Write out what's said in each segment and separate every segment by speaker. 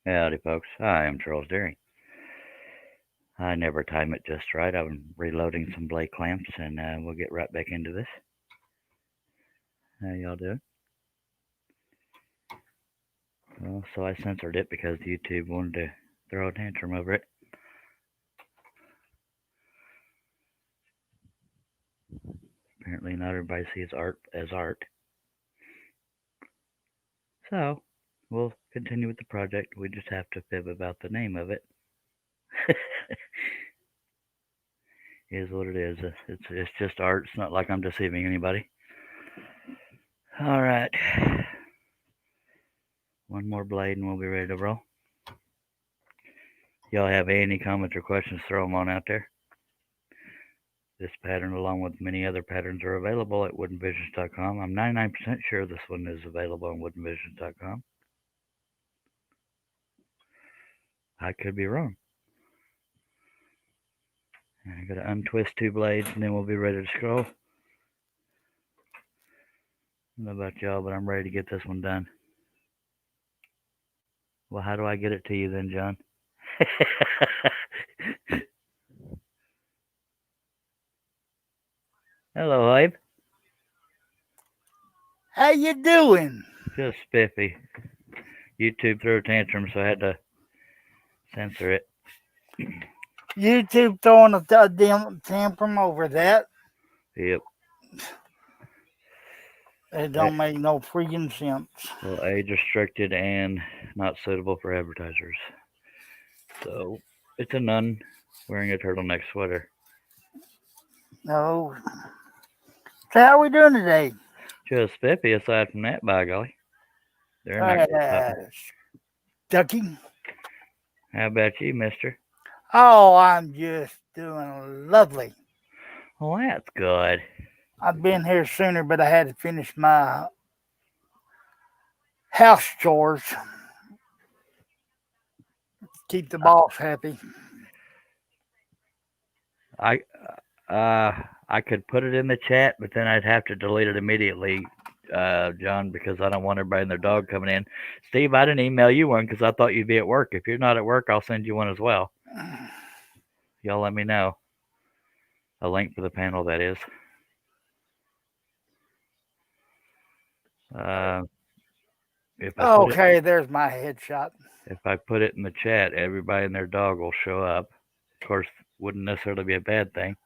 Speaker 1: Howdy, folks. I am Charles Deering. I never time it just right. I'm reloading some blade clamps, and we'll get right back into this. How y'all doing? Well, so I censored it because YouTube wanted to throw a tantrum over it. Apparently, not everybody sees art as art. So, we'll continue with the project. We just have to fib about the name of it. Is what it is. It's just art. It's not like I'm deceiving anybody. All right. One more blade and we'll be ready to roll. Y'all have any comments or questions, throw them on out there. This pattern, along with many other patterns, are available at woodenvisions.com. I'm 99% sure this one is available on woodenvisions.com. I could be wrong. I got to untwist 2 blades, and then we'll be ready to scroll. I don't know about y'all, but I'm ready to get this one done. Well, how do I get it to you then, John? Hello, Abe.
Speaker 2: How you doing?
Speaker 1: Just spiffy. YouTube threw a tantrum, so I had to censor it.
Speaker 2: YouTube throwing a damn tantrum over that.
Speaker 1: Yep.
Speaker 2: It don't make no freaking sense.
Speaker 1: Well, age restricted and not suitable for advertisers. So it's a nun wearing a turtleneck sweater.
Speaker 2: No. So how we doing today?
Speaker 1: Just spiffy. Aside from that, by golly, they're not.
Speaker 2: Ducky.
Speaker 1: How about you, Mister?
Speaker 2: Oh, I'm just doing lovely.
Speaker 1: Well, that's good.
Speaker 2: I've been here sooner, but I had to finish my house chores. Keep the boss happy.
Speaker 1: I could put it in the chat, but then I'd have to delete it immediately, John, because I don't want everybody and their dog coming in. Steve, I didn't email you one because I thought you'd be at work. If you're not at work, I'll send you one as well. Y'all let me know. A link for the panel, that is.
Speaker 2: Okay, there's my headshot.
Speaker 1: If I put it in the chat, everybody and their dog will show up. Of course, wouldn't necessarily be a bad thing.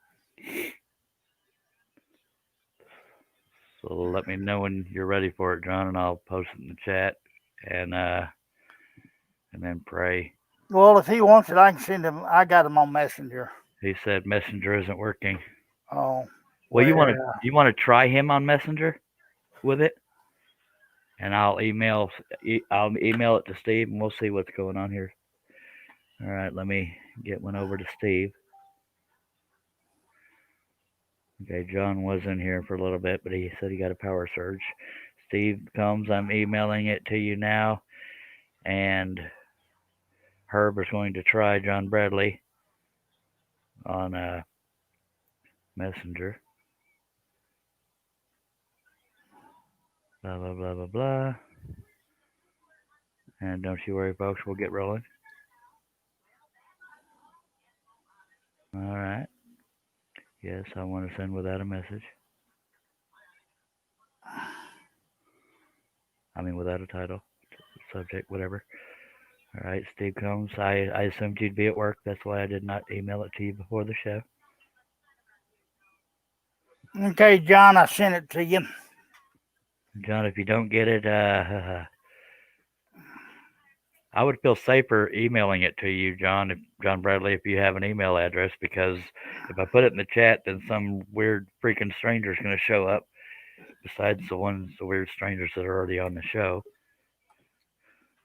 Speaker 1: So let me know when you're ready for it, John, and I'll post it in the chat and then pray.
Speaker 2: Well, if he wants it, I can send him. I got him on Messenger.
Speaker 1: He said Messenger isn't working.
Speaker 2: Oh.
Speaker 1: Well, you want to try him on Messenger with it, and I'll email it to Steve, and we'll see what's going on here. All right, let me get one over to Steve. Okay, John was in here for a little bit, but he said he got a power surge. Steve comes. I'm emailing it to you now, and Herb is going to try John Bradley on Messenger. Blah, blah, blah, blah, blah. And don't you worry, folks, we'll get rolling. All right. Yes, I want to send without a message. I mean, without a title, subject, whatever. All right, Steve Combs. I assumed you'd be at work. That's why I did not email it to you before the show.
Speaker 2: Okay, John, I sent it to you.
Speaker 1: John, if you don't get it, I would feel safer emailing it to you, John Bradley, if you have an email address, because if I put it in the chat, then some weird freaking stranger is going to show up, besides the weird strangers that are already on the show.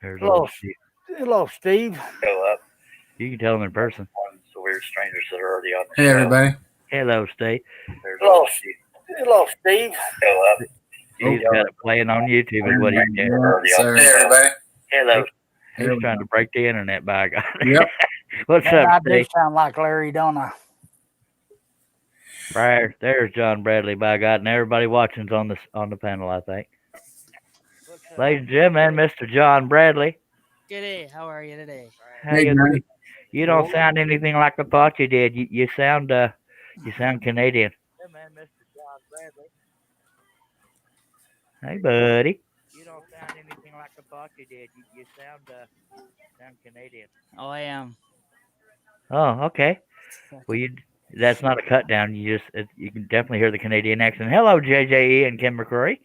Speaker 1: There's
Speaker 2: Hello, Steve. Hello, Steve.
Speaker 1: Show up. You can tell them in person. The weird strangers that are already on the
Speaker 3: show. Hey, everybody.
Speaker 1: Hello, Steve.
Speaker 2: Hello, Steve. Hello, Steve.
Speaker 1: Show up. He's got it playing on YouTube is what he's doing.
Speaker 3: Hey, everybody.
Speaker 1: Hello. He's trying to break the internet, by God.
Speaker 3: Yep.
Speaker 1: What's up,
Speaker 2: I
Speaker 1: Steve?
Speaker 2: do sound like Larry, don't I?
Speaker 1: There's John Bradley, by God, and everybody watching's on the panel, I think. Ladies and gentlemen, Mr. John Bradley.
Speaker 3: G'day, how are you today?
Speaker 1: How
Speaker 4: Hey,
Speaker 1: you
Speaker 4: Johnny.
Speaker 1: doing? You don't sound anything like I thought you did. You sound Canadian. Hey man, Mr. John Bradley. Hey buddy. You don't sound anything like I thought you did. You sound Canadian.
Speaker 3: Oh, I am.
Speaker 1: Oh, okay. Well, that's not a cut down. You can definitely hear the Canadian accent. Hello, JJE and Kim McCrory.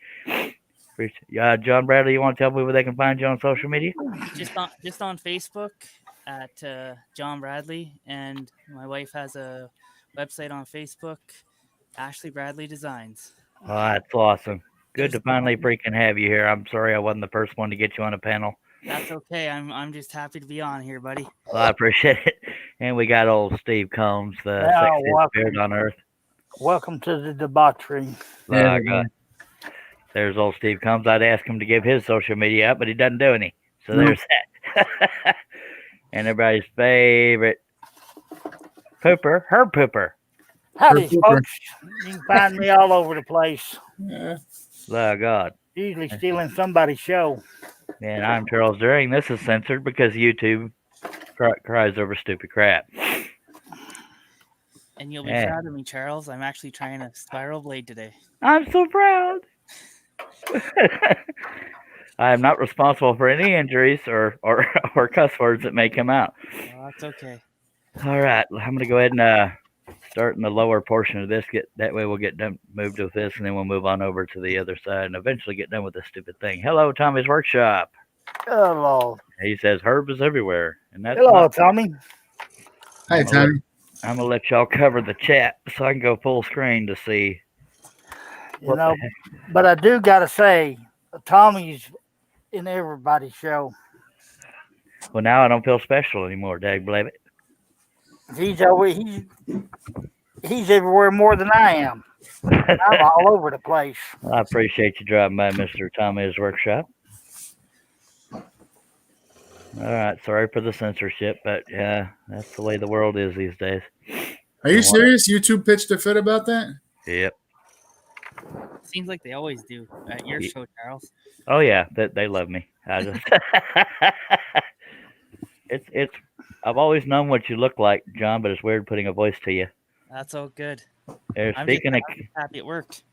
Speaker 1: John Bradley, you want to tell me where they can find you on social media?
Speaker 3: Just on Facebook at John Bradley, and my wife has a website on Facebook, Ashley Bradley Designs.
Speaker 1: Oh, that's awesome. Good to
Speaker 3: Just
Speaker 1: finally freaking have you here. I'm sorry I wasn't the first one to get you on a panel.
Speaker 3: That's okay. I'm just happy to be on here, buddy.
Speaker 1: Well, I appreciate it. And we got old Steve Combs, the
Speaker 2: Now,
Speaker 1: sexiest beard on earth.
Speaker 2: welcome to the debauchery.
Speaker 1: Oh, God. There's old Steve Combs. I'd ask him to give his social media up, but he doesn't do any. So there's that. And everybody's favorite pooper, her pooper.
Speaker 2: Howdy, folks. You can find me all over the place.
Speaker 1: Oh, God.
Speaker 2: Usually stealing somebody's show.
Speaker 1: And I'm Charles During. This is censored because YouTube cries over stupid crap.
Speaker 3: And you'll be proud of me, Charles. I'm actually trying a spiral blade today.
Speaker 1: I'm so proud. I am not responsible for any injuries or cuss words that may come out.
Speaker 3: Oh, that's okay.
Speaker 1: All right, I'm going to go ahead and start in the lower portion of this. That way we'll get done, moved with this, and then we'll move on over to the other side and eventually get done with this stupid thing. Hello, Tommy's Workshop.
Speaker 2: Hello.
Speaker 1: He says Herb is everywhere, and that's
Speaker 2: hello, Tommy.
Speaker 4: Hi, Tommy.
Speaker 1: I'm gonna let y'all cover the chat so I can go full screen to see.
Speaker 2: But I do gotta say, Tommy's in everybody's show.
Speaker 1: Well, now I don't feel special anymore, Dag Blabbit.
Speaker 2: He's everywhere more than I am. I'm all over the place.
Speaker 1: I appreciate you dropping by, Mr. Tommy's Workshop. All right, sorry for the censorship, but yeah, that's the way the world is these days.
Speaker 4: Are you serious? YouTube pitched a fit about that?
Speaker 1: Yep.
Speaker 3: Seems like they always do at your show, Charles.
Speaker 1: Oh yeah, they love me. I just it's I've always known what you look like, John, but it's weird putting a voice to you.
Speaker 3: That's all good.
Speaker 1: Speaking of,
Speaker 3: happy it worked.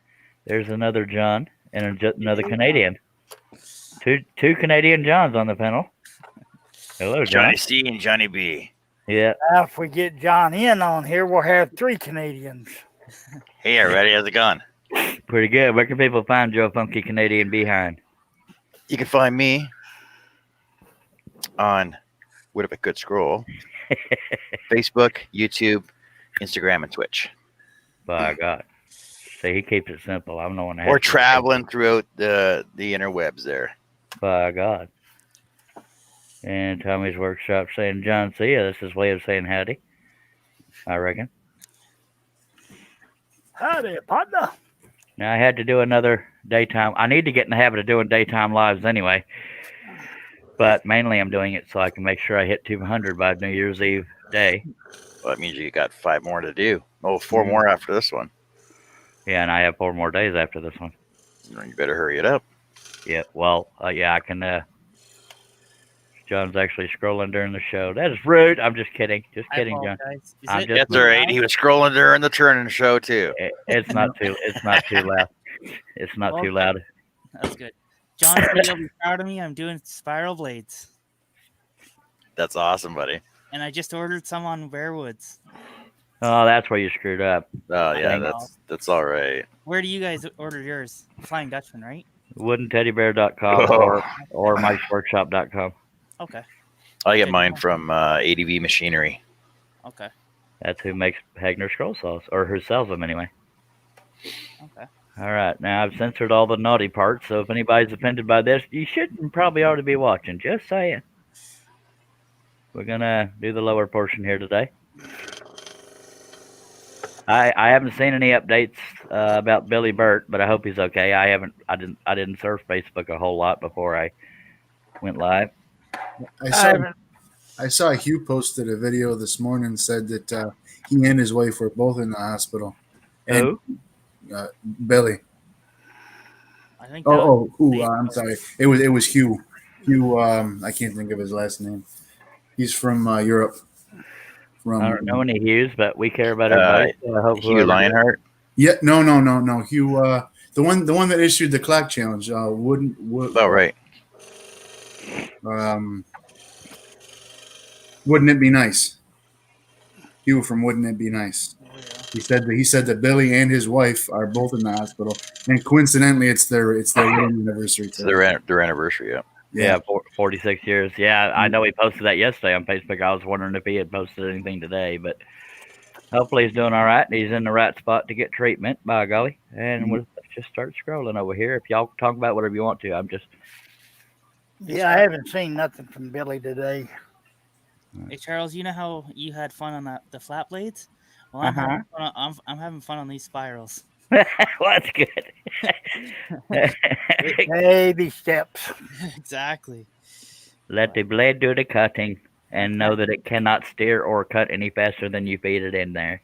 Speaker 1: There's another John and another Canadian. Two Canadian Johns on the panel. Hello, John.
Speaker 5: Johnny C and Johnny B.
Speaker 1: Yeah.
Speaker 2: Now, if we get John in on here, we'll have 3 Canadians.
Speaker 5: Hey, everybody, how's it going?
Speaker 1: Pretty good. Where can people find Joe Funky Canadian Behind?
Speaker 5: You can find me on What If It Could Scroll, Facebook, YouTube, Instagram, and Twitch.
Speaker 1: By God. See, he keeps it simple. I'm the one that
Speaker 5: or traveling throughout the interwebs there.
Speaker 1: By God. And Tommy's Workshop saying John C. That's his way of saying howdy, I reckon.
Speaker 2: Howdy, partner.
Speaker 1: Now, I had to do another daytime. I need to get in the habit of doing daytime lives anyway. But mainly I'm doing it so I can make sure I hit 200 by New Year's Eve day.
Speaker 5: Well, that means you got 5 more to do. Oh, 4 more after this one.
Speaker 1: Yeah, and I have 4 more days after this one.
Speaker 5: You better hurry it up.
Speaker 1: Yeah, well, yeah, I can. John's actually scrolling during the show. That is rude. I'm just kidding. Just kidding, John.
Speaker 5: That's all right. He was scrolling during the turning show too.
Speaker 1: It's not too. It's not too loud. It's not too loud.
Speaker 3: That's good. John, you'll be proud of me. I'm doing spiral blades.
Speaker 5: That's awesome, buddy.
Speaker 3: And I just ordered some on Bearwoods.
Speaker 1: Oh, that's where you screwed up.
Speaker 5: Oh yeah, that's all right.
Speaker 3: Where do you guys order yours? Flying Dutchman, right?
Speaker 1: WoodenTeddyBear.com or Mike'sWorkshop.com.
Speaker 3: Okay.
Speaker 5: I get mine from ADV Machinery.
Speaker 3: Okay.
Speaker 1: That's who makes Hagner scroll saws, or who sells them anyway.
Speaker 3: Okay.
Speaker 1: All right. Now I've censored all the naughty parts, so if anybody's offended by this, you shouldn't probably ought to be watching. Just saying. We're gonna do the lower portion here today. I haven't seen any updates about Billy Burt, but I hope he's okay. I didn't surf Facebook a whole lot before I went live.
Speaker 4: I saw Hugh posted a video this morning and said that he and his wife were both in the hospital.
Speaker 1: Who?
Speaker 4: Billy.
Speaker 3: I think
Speaker 4: I'm sorry. It was Hugh. Hugh, I can't think of his last name. He's from Europe.
Speaker 1: I don't know any Hughes, but we care about
Speaker 5: Uh,
Speaker 1: everybody. So I hope
Speaker 5: Hugh
Speaker 1: whoever-
Speaker 5: Lionheart.
Speaker 4: Yeah, no. Hugh, the one that issued the clock challenge. Wouldn't.
Speaker 5: Oh, right.
Speaker 4: Wouldn't it be nice? Hugh from Wouldn't It Be Nice? He said that Billy and his wife are both in the hospital, and coincidentally, it's their wedding anniversary
Speaker 5: It's
Speaker 4: today.
Speaker 5: their anniversary. Yeah.
Speaker 1: Yeah, 46 years. Yeah, I know he posted that yesterday on Facebook. I was wondering if he had posted anything today, but hopefully he's doing all right. He's in the right spot to get treatment, by golly. And let's just start scrolling over here. If y'all talk about whatever you want to, I'm just...
Speaker 2: Yeah, I haven't seen nothing from Billy today.
Speaker 3: Hey Charles, you know how you had fun on the flat blades? Well, I'm having fun on these spirals.
Speaker 1: Well, that's good.
Speaker 2: Baby steps.
Speaker 3: Exactly.
Speaker 1: Let the blade do the cutting, and know that it cannot steer or cut any faster than you feed it in there.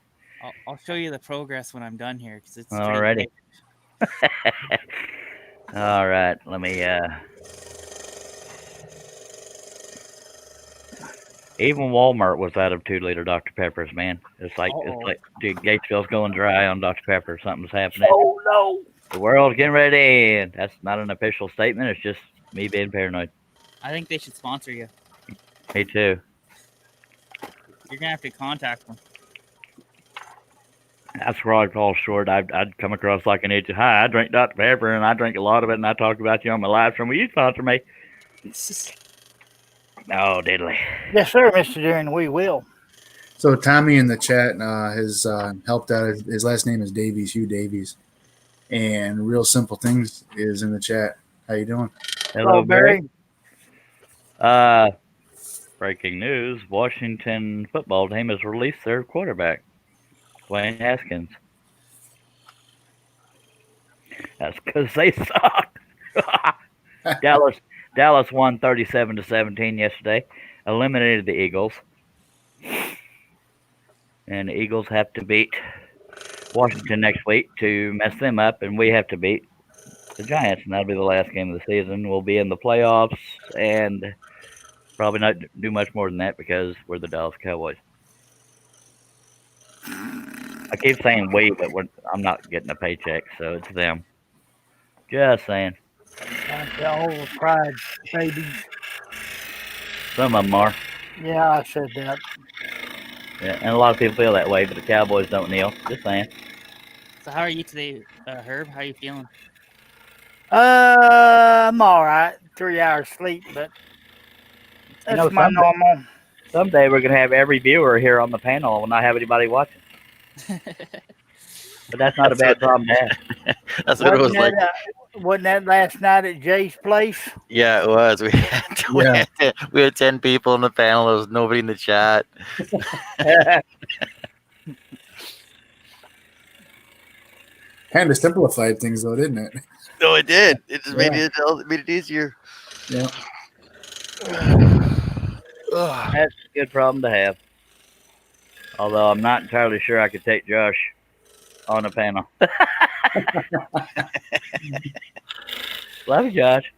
Speaker 3: I'll show you the progress when I'm done here because it's
Speaker 1: Alrighty. All right, let me. Even Walmart was out of 2-liter Dr. Peppers, man. It's like dude, Gatesville's going dry on Dr. Pepper. Something's happening.
Speaker 2: Oh no!
Speaker 1: The world's getting ready to end. That's not an official statement. It's just me being paranoid.
Speaker 3: I think they should sponsor you.
Speaker 1: Me too.
Speaker 3: You're gonna have to contact them.
Speaker 1: That's where I'd fall short. I'd come across like an idiot. Hi, I drink Dr. Pepper, and I drink a lot of it, and I talk about you on my live stream. Will you sponsor me? Oh, diddly.
Speaker 2: Yes, sir, Mr. Darren. We will.
Speaker 4: So Tommy in the chat has helped out. His last name is Davies, Hugh Davies, and Real Simple Things is in the chat. How you doing?
Speaker 1: Hello, Barry. Breaking news: Washington football team has released their quarterback, Dwayne Haskins. That's because they suck. Dallas won 37-17 yesterday, eliminated the Eagles, and the Eagles have to beat Washington next week to mess them up, and we have to beat the Giants, and that'll be the last game of the season. We'll be in the playoffs, and probably not do much more than that because we're the Dallas Cowboys. I keep saying we, but I'm not getting a paycheck, so it's them. Just saying.
Speaker 2: Overpriced babies.
Speaker 1: Some of them are.
Speaker 2: Yeah, I said that.
Speaker 1: Yeah, and a lot of people feel that way, but the Cowboys don't kneel. Just saying.
Speaker 3: So how are you today, Herb? How are you feeling?
Speaker 2: I'm all right. 3 hours sleep, but that's my normal.
Speaker 1: Someday we're going to have every viewer here on the panel and we'll not have anybody watching. But that's not a bad problem to have.
Speaker 5: That's what it was like.
Speaker 2: Wasn't that last night at Jay's place?
Speaker 5: Yeah, it was. We had 10 people in the panel. There was nobody in the chat.
Speaker 4: Kind of simplified things, though, didn't it?
Speaker 5: No, it did. It just made it easier.
Speaker 4: Yeah.
Speaker 1: That's a good problem to have. Although I'm not entirely sure I could take Josh on a panel. Love you, Josh.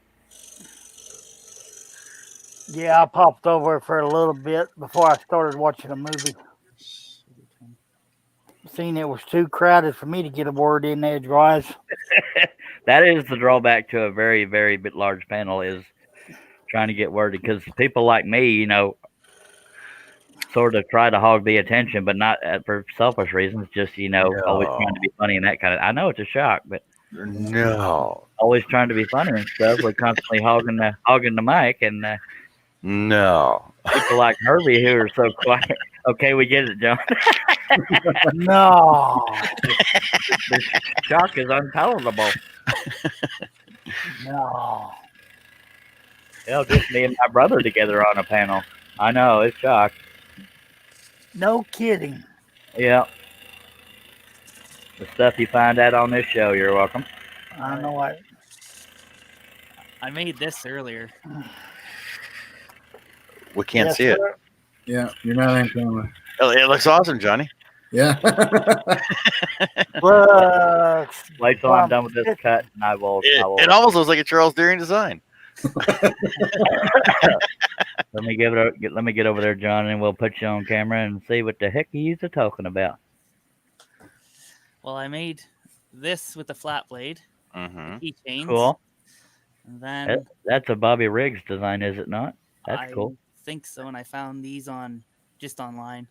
Speaker 2: Yeah, I popped over for a little bit before I started watching a movie. Seen it was too crowded for me to get a word in edgewise.
Speaker 1: That is the drawback to a very, very large panel is trying to get worded because people like me, sort of try to hog the attention, but not for selfish reasons. Just always trying to be funny and that kind of. I know it's a shock, but
Speaker 5: no,
Speaker 1: always trying to be funny and stuff. We're constantly hogging the mic, and
Speaker 5: no,
Speaker 1: people like Herbie who are so quiet. Okay, we get it, John.
Speaker 2: No,
Speaker 1: the shock is unpalatable.
Speaker 2: No.
Speaker 1: Hell, just me and my brother together on a panel. I know, it's shock.
Speaker 2: No kidding.
Speaker 1: Yeah. The stuff you find out on this show, you're welcome.
Speaker 2: I know it.
Speaker 3: I made this earlier.
Speaker 5: We can't see it.
Speaker 4: Yeah, you're not on camera.
Speaker 5: Oh, it looks awesome, Johnny.
Speaker 4: Yeah.
Speaker 2: But
Speaker 1: Wait till I'm done with this cut, and I will.
Speaker 5: It almost looks like a Charles Deering design.
Speaker 1: Let me let me get over there, John, and we'll put you on camera and see what the heck he's talking about.
Speaker 3: Well, I made this with the flat blade,
Speaker 5: Mm-hmm.
Speaker 3: keychains.
Speaker 1: Cool.
Speaker 3: And then
Speaker 1: That's a Bobby Riggs design, is it not? That's
Speaker 3: I
Speaker 1: cool.
Speaker 3: think so, and I found these just online.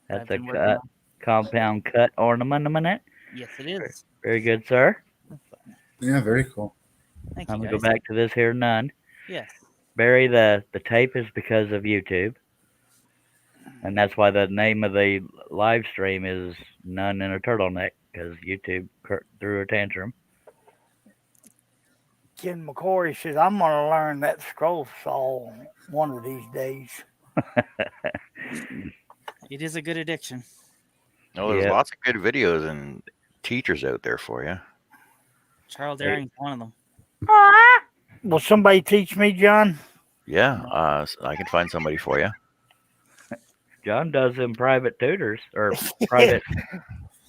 Speaker 1: That's
Speaker 3: I've
Speaker 1: a
Speaker 3: been working on.
Speaker 1: compound cut ornament.
Speaker 3: Yes, it is.
Speaker 1: Very good, sir.
Speaker 4: Yeah, very cool.
Speaker 3: Thank
Speaker 1: I'm
Speaker 3: you,
Speaker 1: gonna
Speaker 3: guys.
Speaker 1: go back to this here none.
Speaker 3: Yes.
Speaker 1: Barry, the tape is because of YouTube, and that's why the name of the live stream is None in a Turtleneck, because YouTube threw a tantrum.
Speaker 2: Ken McCory says, I'm going to learn that scroll saw one of these days.
Speaker 3: It is a good addiction.
Speaker 5: Oh, there's
Speaker 1: Yep.
Speaker 5: lots of good videos and teachers out there for you.
Speaker 3: Charles Daring's one of them.
Speaker 2: Will somebody teach me, John?
Speaker 5: Yeah, I can find somebody for you.
Speaker 1: John does them private tutors or private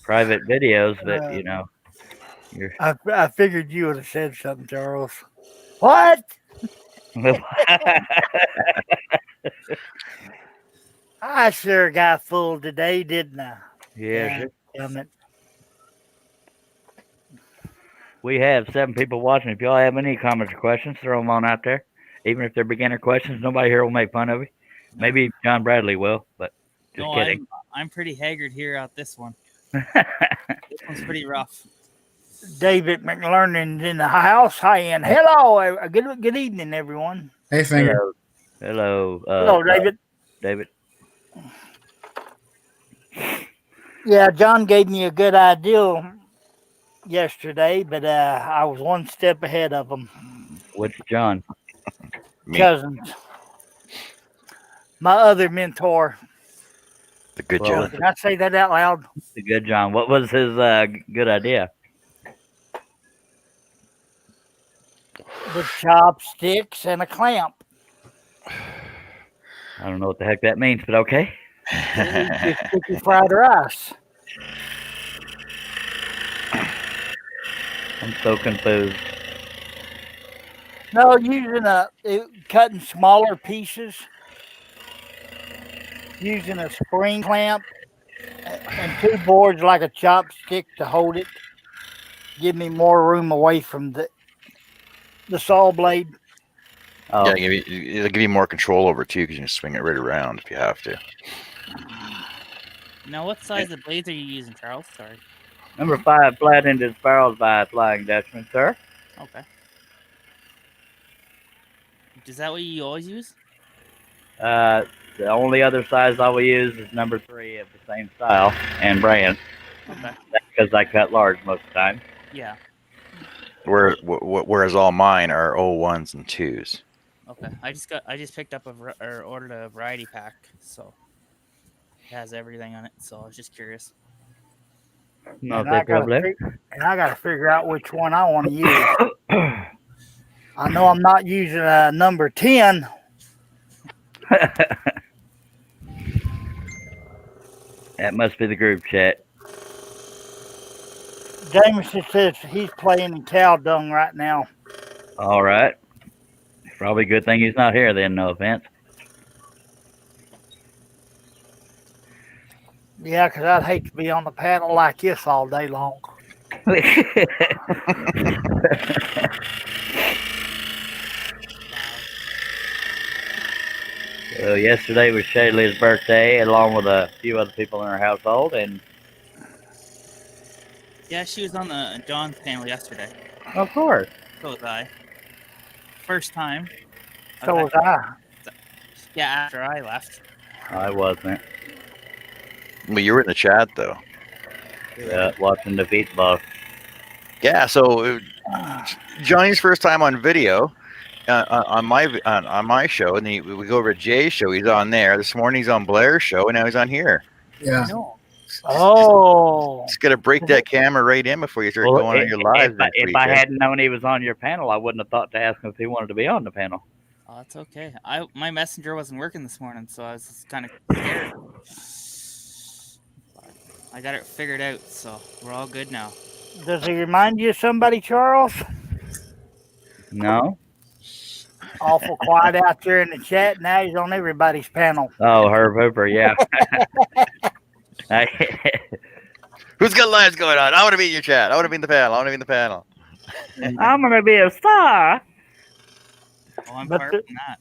Speaker 1: videos that you're.
Speaker 2: I figured you would have said something, Charles. What? I sure got fooled today, didn't I?
Speaker 1: Yeah, sure.
Speaker 2: Damn it.
Speaker 1: We have 7 people watching. If y'all have any comments or questions, throw them on out there. Even if they're beginner questions, nobody here will make fun of you. Maybe John Bradley will, but just kidding.
Speaker 3: I'm pretty haggard here at this one. This one's pretty rough.
Speaker 2: David McLernand's in the house. Hi, and hello. Good evening, everyone.
Speaker 4: Hey, Finger.
Speaker 1: Hello.
Speaker 2: Hello, David.
Speaker 1: David.
Speaker 2: Yeah, John gave me a good idea yesterday, but I was one step ahead of him.
Speaker 1: Which John?
Speaker 5: Me.
Speaker 2: Cousins. My other mentor.
Speaker 5: The good
Speaker 1: Well,
Speaker 5: John.
Speaker 2: Did I say that out loud?
Speaker 1: The good John. What was his good idea?
Speaker 2: The chopsticks and a clamp.
Speaker 1: I don't know what the heck that means, but okay.
Speaker 2: Just sticky fried rice.
Speaker 1: I'm so confused.
Speaker 2: No, cutting smaller pieces, using a spring clamp and 2 boards like a chopstick to hold it. Give me more room away from the saw blade.
Speaker 5: Yeah, it'll give you more control over it too, because you can swing it right around if you have to.
Speaker 3: Now, what size of blades are you using, Charles? Sorry.
Speaker 1: Number 5, flat-ended spirals by Flying Dutchman, sir.
Speaker 3: Okay. Is that what you always use?
Speaker 1: The only other size I will use is number 3 of the same style and brand.
Speaker 3: Okay.
Speaker 1: That's because I cut large most of the time.
Speaker 3: Yeah.
Speaker 5: Whereas all mine are 01s and 2s.
Speaker 3: Okay. I just picked up or ordered a variety pack, so it has everything on it. So I was just curious.
Speaker 1: No
Speaker 2: And I got to figure out which one I want to use. I know I'm not using a number 10.
Speaker 1: That must be the group chat.
Speaker 2: Jameson says he's playing in cow dung right now.
Speaker 1: All right. Probably a good thing he's not here then, no offense.
Speaker 2: Yeah, because I'd hate to be on the panel like this all day long.
Speaker 1: So yesterday was Shaylee's birthday, along with a few other people in her household, and
Speaker 3: Yeah, she was on the John's panel yesterday.
Speaker 1: of course,
Speaker 3: So was I. First time.
Speaker 2: So was I.
Speaker 3: Yeah, after I left.
Speaker 1: I wasn't.
Speaker 5: Well, you were in the chat though.
Speaker 1: Watching the feetball.
Speaker 5: Yeah. So Johnny's first time on video on my show, and we go over to Jay's show. He's on there. This morning he's on Blair's show, and now he's on here.
Speaker 4: Yeah.
Speaker 2: Oh.
Speaker 5: Just gotta break that camera right in before you start going on your live.
Speaker 1: If I hadn't known he was on your panel, I wouldn't have thought to ask him if he wanted to be on the panel.
Speaker 3: Oh, that's okay. My messenger wasn't working this morning, so I was kind of scared. I got it figured out, so we're all good now.
Speaker 2: Does he remind you of somebody, Charles?
Speaker 1: No.
Speaker 2: awful quiet out there in the chat. Now he's on everybody's panel.
Speaker 1: Oh, Herb Hooper, yeah.
Speaker 5: Who's got lines going on? I want to be in your chat. I want to be in the panel. I want to be in the panel.
Speaker 1: I'm gonna be a star.
Speaker 3: Oh, I'm
Speaker 2: But
Speaker 3: far
Speaker 2: the-
Speaker 3: from that.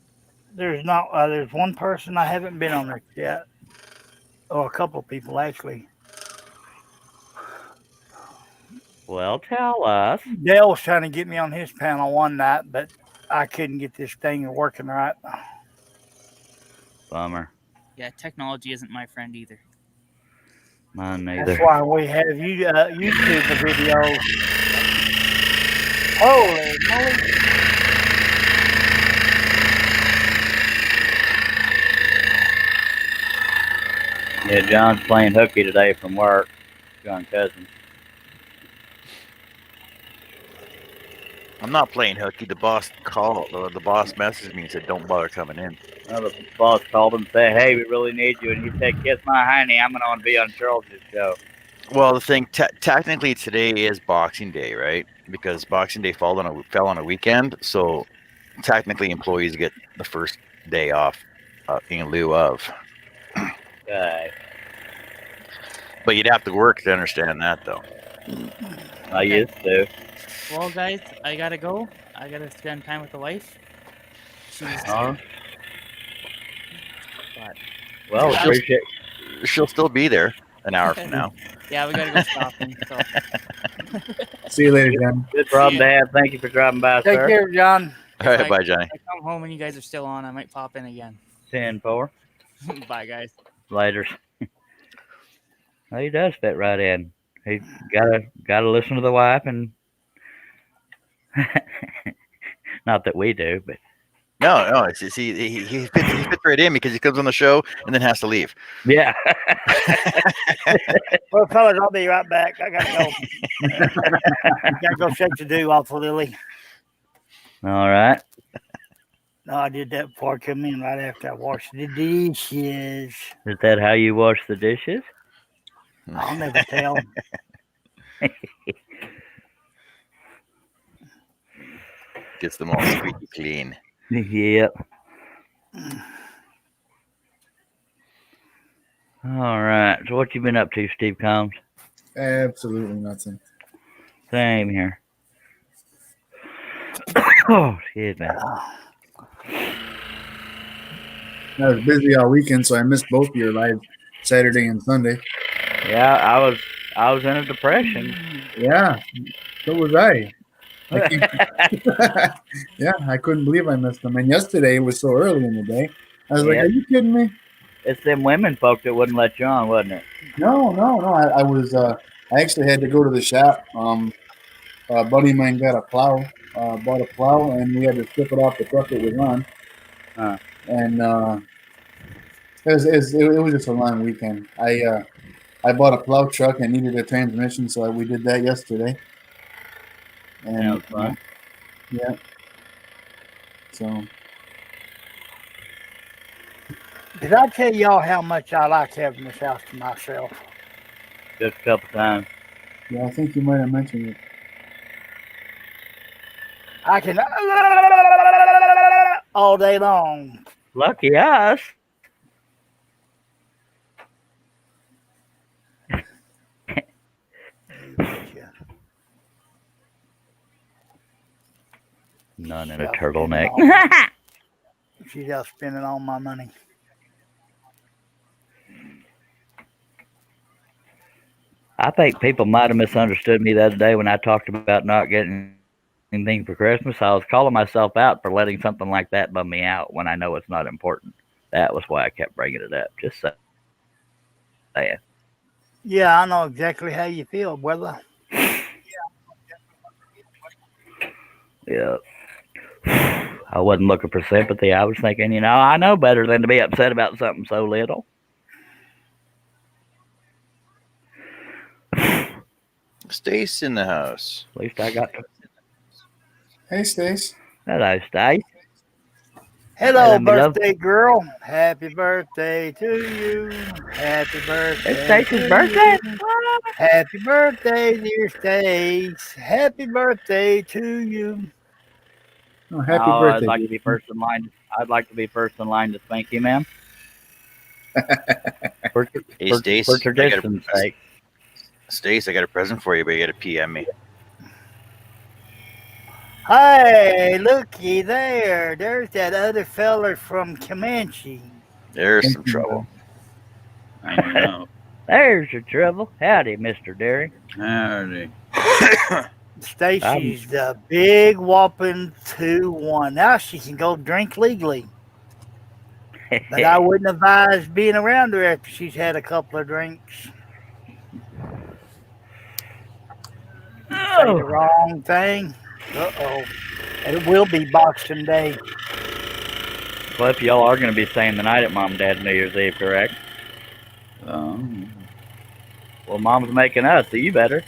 Speaker 2: There's not. There's one person I haven't been on there yet. Oh, a couple of people actually.
Speaker 1: Well, tell us.
Speaker 2: Dale was trying to get me on his panel one night, but I couldn't get this thing working right.
Speaker 1: Bummer.
Speaker 3: Yeah, technology isn't my friend either.
Speaker 1: Mine
Speaker 2: That's
Speaker 1: neither.
Speaker 2: why we have YouTube videos. Holy moly!
Speaker 1: Yeah, John's playing hooky today from work. John Cousins.
Speaker 5: I'm not playing hooky. The boss called. The boss messaged me and said, "Don't bother coming in."
Speaker 1: Well, the boss called him and said, "Hey, we really need you." And he said, "Kiss my honey. I'm gonna be on Charles' show."
Speaker 5: Well, the thing, technically, today is Boxing Day, right? Because Boxing Day fell on a weekend, so technically, employees get the first day off in lieu of.
Speaker 1: Okay.
Speaker 5: But you'd have to work to understand that, though.
Speaker 1: I used to.
Speaker 3: Well, guys, I gotta go. I gotta spend time with the wife. She's
Speaker 1: Huh?
Speaker 3: but
Speaker 1: Well,
Speaker 5: She'll-
Speaker 1: appreciate.
Speaker 5: She'll still be there an hour from now.
Speaker 3: yeah, we gotta go shopping. So
Speaker 4: See you later, Jen.
Speaker 1: Good problem to have. Thank you for dropping by,
Speaker 2: Take
Speaker 1: sir.
Speaker 2: care, John.
Speaker 5: All right, bye, Johnny.
Speaker 3: if I come home and you guys are still on, I might pop in again.
Speaker 1: 10-4.
Speaker 3: Bye, guys.
Speaker 1: Later. Well, he does fit right in. He gotta listen to the wife, and not that we do, but
Speaker 5: No, it's he fits right in because he comes on the show and then has to leave.
Speaker 1: yeah.
Speaker 2: Well, fellas, I'll be right back. I gotta go. Gotta go shake the dew off of Lily.
Speaker 1: All right.
Speaker 2: No, I did that before I come in. Right after I washed the dishes.
Speaker 1: Is that how you wash the dishes?
Speaker 2: I'll never tell.
Speaker 5: Gets them all squeaky clean.
Speaker 1: Yep. All right. So what you been up to, Steve Combs?
Speaker 4: Absolutely nothing.
Speaker 1: Same here. Oh, excuse me.
Speaker 4: I was busy all weekend, so I missed both of your live Saturday and Sunday.
Speaker 1: Yeah, I was in a depression.
Speaker 4: Yeah, so was I. Yeah, I couldn't believe I missed them. And yesterday it was so early in the day. I was like,
Speaker 1: Yeah.
Speaker 4: "Are you kidding me?"
Speaker 1: It's them women folk that wouldn't let you on, wasn't it?
Speaker 4: No. I was. I actually had to go to the shop. A buddy of mine got a plow. Bought a plow, and we had to strip it off the truck it was on.
Speaker 1: Huh.
Speaker 4: And it was just a long weekend. I bought a plow truck and needed a transmission, so we did that yesterday. And
Speaker 1: That was fun.
Speaker 4: yeah. So
Speaker 2: Did I tell y'all how much I like having this house to myself?
Speaker 1: Just a couple times.
Speaker 4: yeah, I think you might have mentioned it.
Speaker 2: I can all day long.
Speaker 1: Lucky us. None in a turtleneck.
Speaker 2: She's out spending all my money.
Speaker 1: I think people might have misunderstood me the other day when I talked about not getting anything for Christmas. I was calling myself out for letting something like that bum me out when I know it's not important. That was why I kept bringing it up. Just saying.
Speaker 2: Yeah, I know exactly how you feel, brother.
Speaker 1: Yeah. I wasn't looking for sympathy. I was thinking, I know better than to be upset about something so little.
Speaker 5: Stace in the house.
Speaker 1: At least I got to.
Speaker 4: Hey, Stace.
Speaker 1: Hello, Stace.
Speaker 2: Hello,
Speaker 1: Hello, my love.
Speaker 2: birthday girl. Happy birthday to you. Happy birthday.
Speaker 1: It's Stace's
Speaker 2: to
Speaker 1: birthday.
Speaker 2: you. Happy birthday, dear Stace. Happy birthday to you.
Speaker 4: Oh, happy
Speaker 1: Oh,
Speaker 4: birthday!
Speaker 1: I'd like to be
Speaker 4: Jason.
Speaker 1: first in line. I'd like to be first in line to spank you, ma'am. For,
Speaker 5: Hey,
Speaker 1: for
Speaker 5: Stace,
Speaker 1: tradition's sake.
Speaker 5: Stace, I got a present for you, but you got to PM me.
Speaker 2: Hey, looky there. There's that other feller from Comanche.
Speaker 5: There's some trouble.
Speaker 6: I know.
Speaker 1: There's your trouble. Howdy, Mr. Derry.
Speaker 6: Howdy.
Speaker 2: Stacy's the big whopping 2-1. Now she can go drink legally. But I wouldn't advise being around her after she's had a couple of drinks. Say the wrong thing. Uh-oh. It will be Boxing Day.
Speaker 1: Cliff, y'all are going to be staying the night at Mom and Dad's New Year's Eve, correct? Well, Mom's making us, so you better.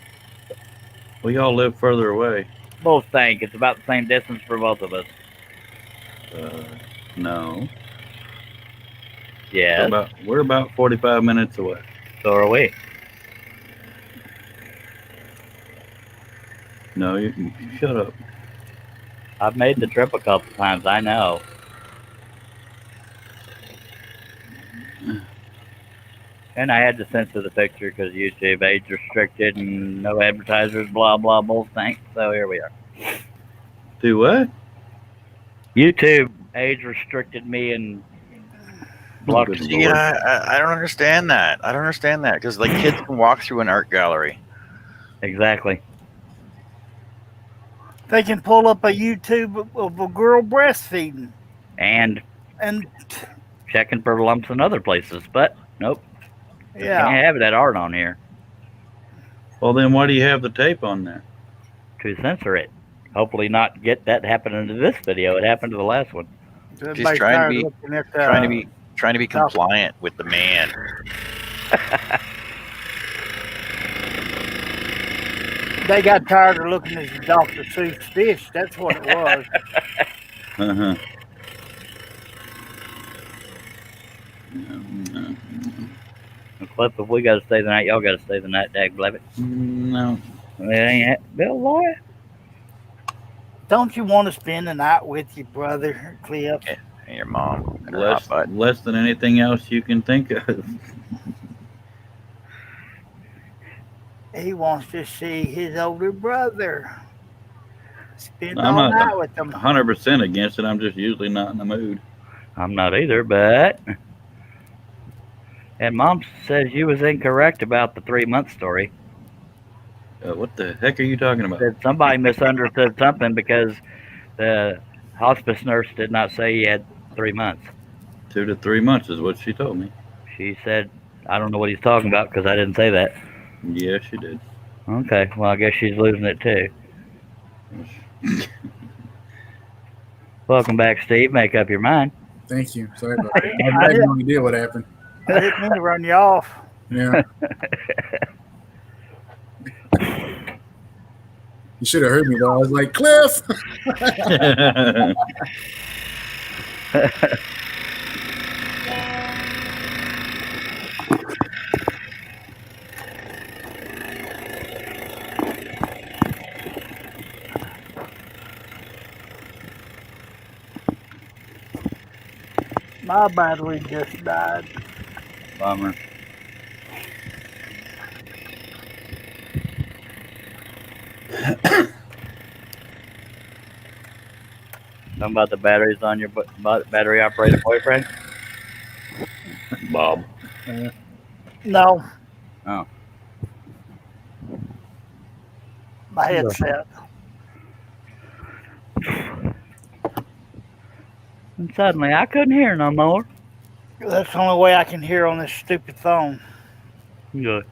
Speaker 6: We all live further away.
Speaker 1: Both think it's about the same distance for both of us.
Speaker 6: No.
Speaker 1: Yeah.
Speaker 6: We're about 45 minutes away.
Speaker 1: So are we.
Speaker 6: No, you shut up.
Speaker 1: I've made the trip a couple times. I know. And I had to censor the picture because YouTube age restricted and no advertisers, blah blah bull stink. So here we are.
Speaker 6: Do what?
Speaker 1: YouTube age restricted me and blocked
Speaker 6: Good
Speaker 1: me.
Speaker 5: See, I don't understand that. I don't understand that because like kids can walk through an art gallery.
Speaker 1: Exactly.
Speaker 2: They can pull up a YouTube of a girl breastfeeding.
Speaker 1: And
Speaker 2: And
Speaker 1: checking for lumps in other places, but nope.
Speaker 2: yeah.
Speaker 1: Can't have that art on here
Speaker 6: Well, then why do you have the tape on there?
Speaker 1: to censor it. Hopefully not get that happen to this video. It happened to the last one.
Speaker 2: Everybody's
Speaker 5: trying to
Speaker 2: tired
Speaker 5: be-
Speaker 2: of looking at,
Speaker 5: Trying to be compliant with the man.
Speaker 2: They got tired of looking at the Dr. Seuss fish. That's what it was.
Speaker 6: Uh-huh.
Speaker 1: Cliff, if we got to stay the night, y'all got to stay the night, dag blabbit.
Speaker 6: No.
Speaker 1: It ain't Bill boy.
Speaker 2: Don't you want to spend the night with your brother, Cliff?
Speaker 5: And your mom and her hot butt.
Speaker 6: Less than anything else you can think of.
Speaker 2: He wants to see his older brother. Spend
Speaker 6: I'm
Speaker 2: all
Speaker 6: not
Speaker 2: night with them.
Speaker 6: 100% against it. I'm just usually not in the mood.
Speaker 1: I'm not either, but. And Mom says you was incorrect about the 3-month story.
Speaker 6: What the heck are you talking about?
Speaker 1: That somebody misunderstood something because the hospice nurse did not say he had 3 months.
Speaker 6: 2 to 3 months is what she told me.
Speaker 1: She said, I don't know what he's talking about because I didn't say that.
Speaker 6: Yeah, she did.
Speaker 1: Okay, well, I guess she's losing it too. Welcome back, Steve. Make up your mind.
Speaker 4: Thank you. Sorry about that. I had no idea what happened.
Speaker 2: I didn't mean to run you off.
Speaker 4: Yeah. You should have heard me though. I was like, Cliff.
Speaker 2: My battery just died.
Speaker 1: Bummer. Something about the batteries on your battery operated boyfriend?
Speaker 6: Bob.
Speaker 2: No.
Speaker 1: Oh.
Speaker 2: My headset.
Speaker 1: And suddenly I couldn't hear no more.
Speaker 2: That's the only way I can hear on this stupid phone.
Speaker 1: Good.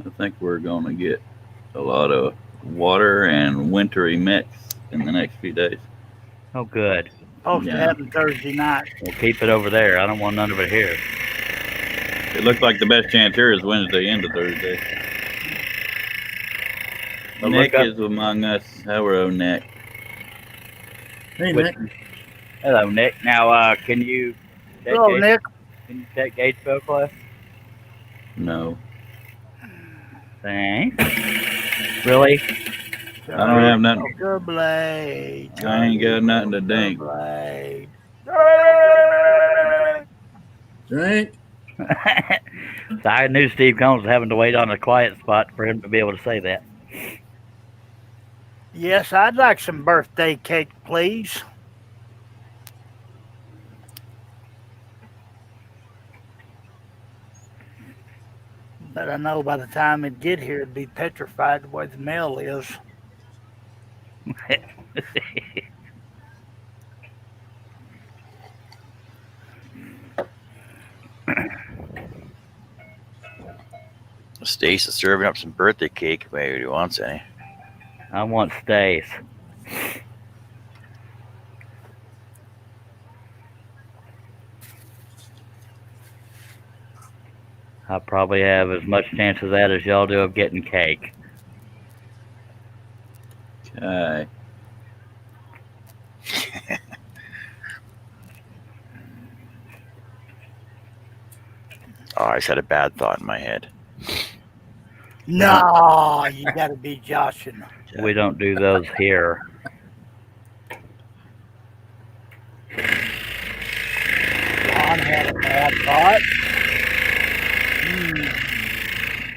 Speaker 6: I think we're going to get a lot of water and wintry mix in the next few days.
Speaker 1: Oh, good.
Speaker 2: Supposed to
Speaker 6: Yeah.
Speaker 2: happen Thursday night.
Speaker 1: We'll keep it over there. I don't want none of it here.
Speaker 6: It looks like the best chance here is Wednesday into Thursday.
Speaker 1: Well,
Speaker 6: Nick
Speaker 1: look up-
Speaker 6: is among us. Hello, Nick.
Speaker 4: Hey,
Speaker 1: With-
Speaker 4: Nick.
Speaker 1: Hello, Nick. Now, can you take
Speaker 2: Hello, Nick.
Speaker 1: Can you take Gatesville class?
Speaker 6: No.
Speaker 1: Thanks. Really?
Speaker 6: I don't have nothing.
Speaker 2: Turtle blade.
Speaker 6: I ain't got nothing to
Speaker 2: Turtle
Speaker 6: dink.
Speaker 2: blade.
Speaker 4: Drink.
Speaker 1: So I knew Steve Combs was having to wait on a quiet spot for him to be able to say that.
Speaker 2: Yes, I'd like some birthday cake, please. But I know by the time it get here, it'd be petrified the way the mail is.
Speaker 5: Stace is serving up some birthday cake if anybody wants any.
Speaker 1: I want Stace. I probably have as much chance of that as y'all do of getting cake.
Speaker 6: Okay.
Speaker 5: Oh, I just had a bad thought in my head.
Speaker 2: No, you gotta be joshing.
Speaker 1: We don't do those here.
Speaker 2: John had a bad thought.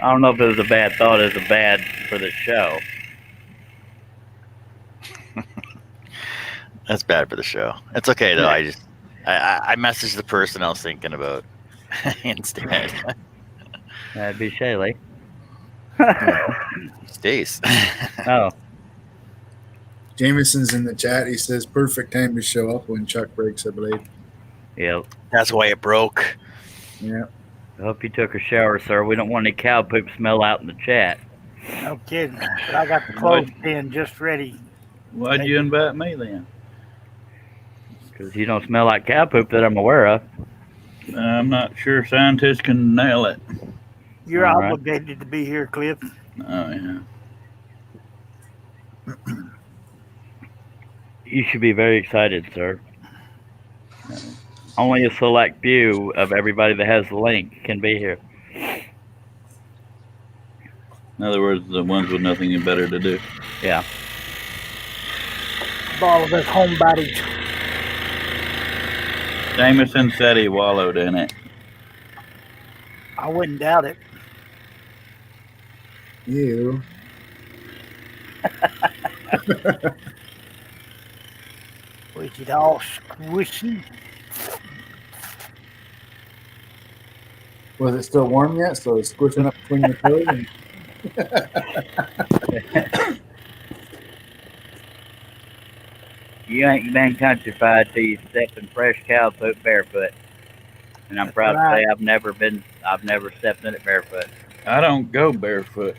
Speaker 1: I don't know if it was a bad thought. It was a bad for the show.
Speaker 5: That's bad for the show. It's okay though. I messaged the person I was thinking about instead.
Speaker 1: That'd be Shaylee.
Speaker 5: Stace.
Speaker 1: Oh,
Speaker 4: Jameson's in the chat. He says perfect time to show up when Chuck breaks a blade.
Speaker 1: yeah.
Speaker 5: That's why it broke.
Speaker 4: Yeah.
Speaker 1: I hope you took a shower, sir. We don't want any cow poop smell out in the chat.
Speaker 2: No kidding. But I got the clothespin just ready.
Speaker 6: Why'd you invite me then?
Speaker 1: Because you don't smell like cow poop that I'm aware of.
Speaker 6: I'm not sure scientists can nail it.
Speaker 2: You're
Speaker 1: All right.
Speaker 2: obligated to be here, Cliff.
Speaker 6: Oh, yeah.
Speaker 1: You should be very excited, sir. Only a select few of everybody that has the link can be here.
Speaker 6: In other words, the ones with nothing better to do.
Speaker 1: Yeah.
Speaker 2: All of us homebodies.
Speaker 6: Jameson said he wallowed in it.
Speaker 2: I wouldn't doubt it.
Speaker 4: You.
Speaker 2: With it all squishy.
Speaker 4: Was it still warm yet? So it's squishing up between your toes. And...
Speaker 1: You ain't been countrified till you step in fresh cow poop barefoot. And I'm proud to say I've never stepped in it barefoot.
Speaker 6: I don't go barefoot.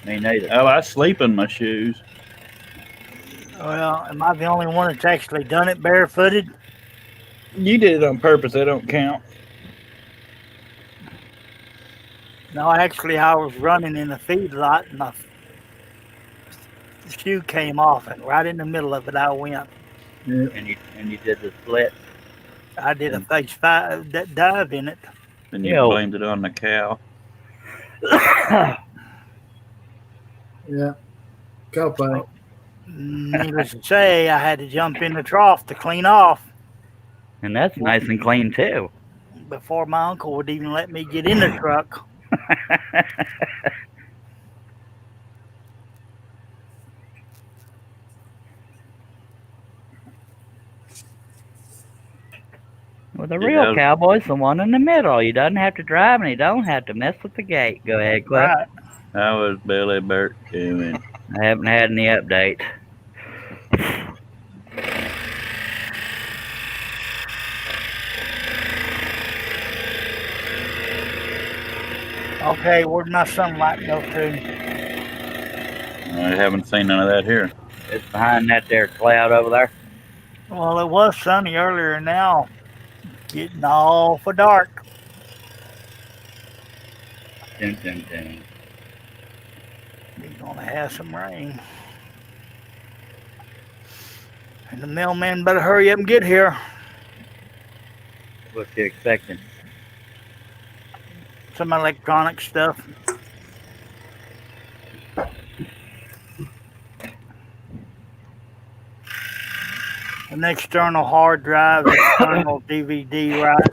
Speaker 1: Me neither.
Speaker 6: Oh, I sleep in my shoes.
Speaker 2: Well, am I the only one that's actually done it barefooted?
Speaker 6: You did it on purpose. They don't count.
Speaker 2: No, actually, I was running in the feedlot and my shoe came off, and right in the middle of it, I went.
Speaker 4: Yeah.
Speaker 1: And you did the split.
Speaker 2: I did a face dive in it.
Speaker 6: And you
Speaker 1: Yo.
Speaker 6: blamed it on the cow.
Speaker 4: Yeah. Cow pie.
Speaker 2: Needless to say, I had to jump in the trough to clean off
Speaker 1: And that's nice and clean too.
Speaker 2: before my uncle would even let me get in the truck.
Speaker 1: Well, the real cowboy's the one in the middle. He doesn't have to drive and he don't have to mess with the gate. Go ahead, Cliff.
Speaker 2: Right.
Speaker 6: How was Billy Burt doing?
Speaker 1: I haven't had any update.
Speaker 2: Okay, where'd my sunlight go to?
Speaker 6: I haven't seen none of that here.
Speaker 1: It's behind that there cloud over there.
Speaker 2: Well, it was sunny earlier, and now getting awful dark.
Speaker 1: Dun, dun, dun.
Speaker 2: We're gonna have some rain. And the mailman better hurry up and get here.
Speaker 1: What you expecting?
Speaker 2: Some electronic stuff. An external hard drive, external DVD, right?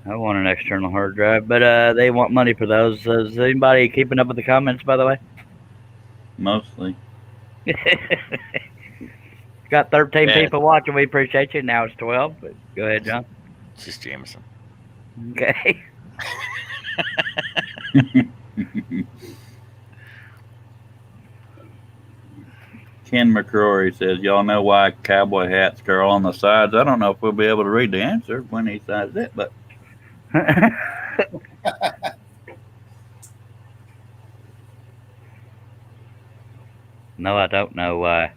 Speaker 1: I want an external hard drive, but they want money for those. Is anybody keeping up with the comments, by the way?
Speaker 6: Mostly.
Speaker 1: Got 13
Speaker 6: Yeah.
Speaker 1: people watching. We appreciate you. Now it's 12. But go ahead, John.
Speaker 5: It's just Jameson.
Speaker 1: Okay.
Speaker 6: Ken McCrory says, y'all know why cowboy hats curl on the sides? I don't know if we'll be able to read the answer when he says it, but
Speaker 1: No, I don't know why.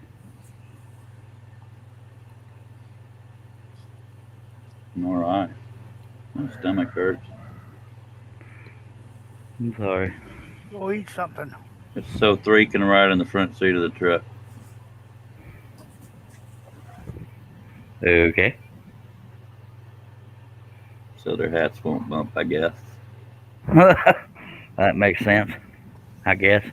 Speaker 6: all right. My stomach hurts.
Speaker 1: I'm sorry.
Speaker 2: Go eat something.
Speaker 6: It's so three can ride in the front seat of the truck.
Speaker 1: Okay.
Speaker 6: So their hats won't bump, I guess.
Speaker 1: That makes sense, I guess.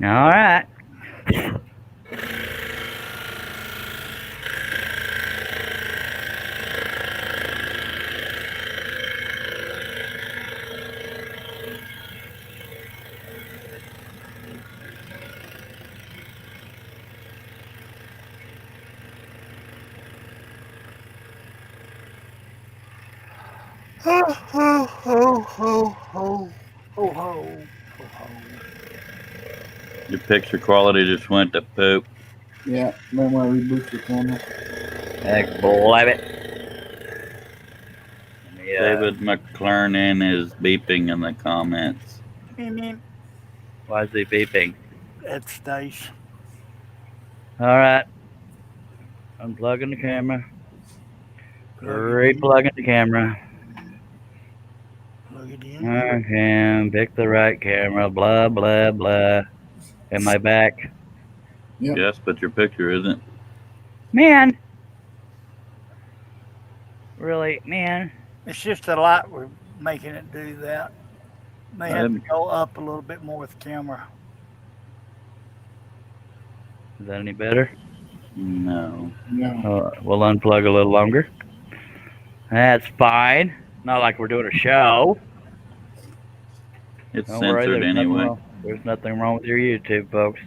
Speaker 1: All right.
Speaker 2: Ho, ho, ho, ho, ho, ho, ho, ho.
Speaker 6: Your picture quality just went to poop.
Speaker 4: Yeah, might want to reboot your camera.
Speaker 1: Heck, blab it. Yeah.
Speaker 6: David McClernand is beeping in the comments.
Speaker 1: Why is he beeping?
Speaker 2: It's Stace.
Speaker 1: All right. Unplugging the camera. Replugging the camera.
Speaker 2: Plug it in.
Speaker 1: Okay, pick the right camera. Blah, blah, blah. Am I back?
Speaker 4: Yep.
Speaker 6: Yes, but your picture isn't.
Speaker 1: Man. Really, man.
Speaker 2: It's just the light we're making it do that. May have to go up a little bit more with the camera.
Speaker 1: Is that any better?
Speaker 6: No.
Speaker 4: No.
Speaker 1: We'll unplug a little longer. That's fine. Not like we're doing a show.
Speaker 6: It's
Speaker 1: Don't worry,
Speaker 6: censored anyway.
Speaker 1: There's nothing wrong with your YouTube, folks.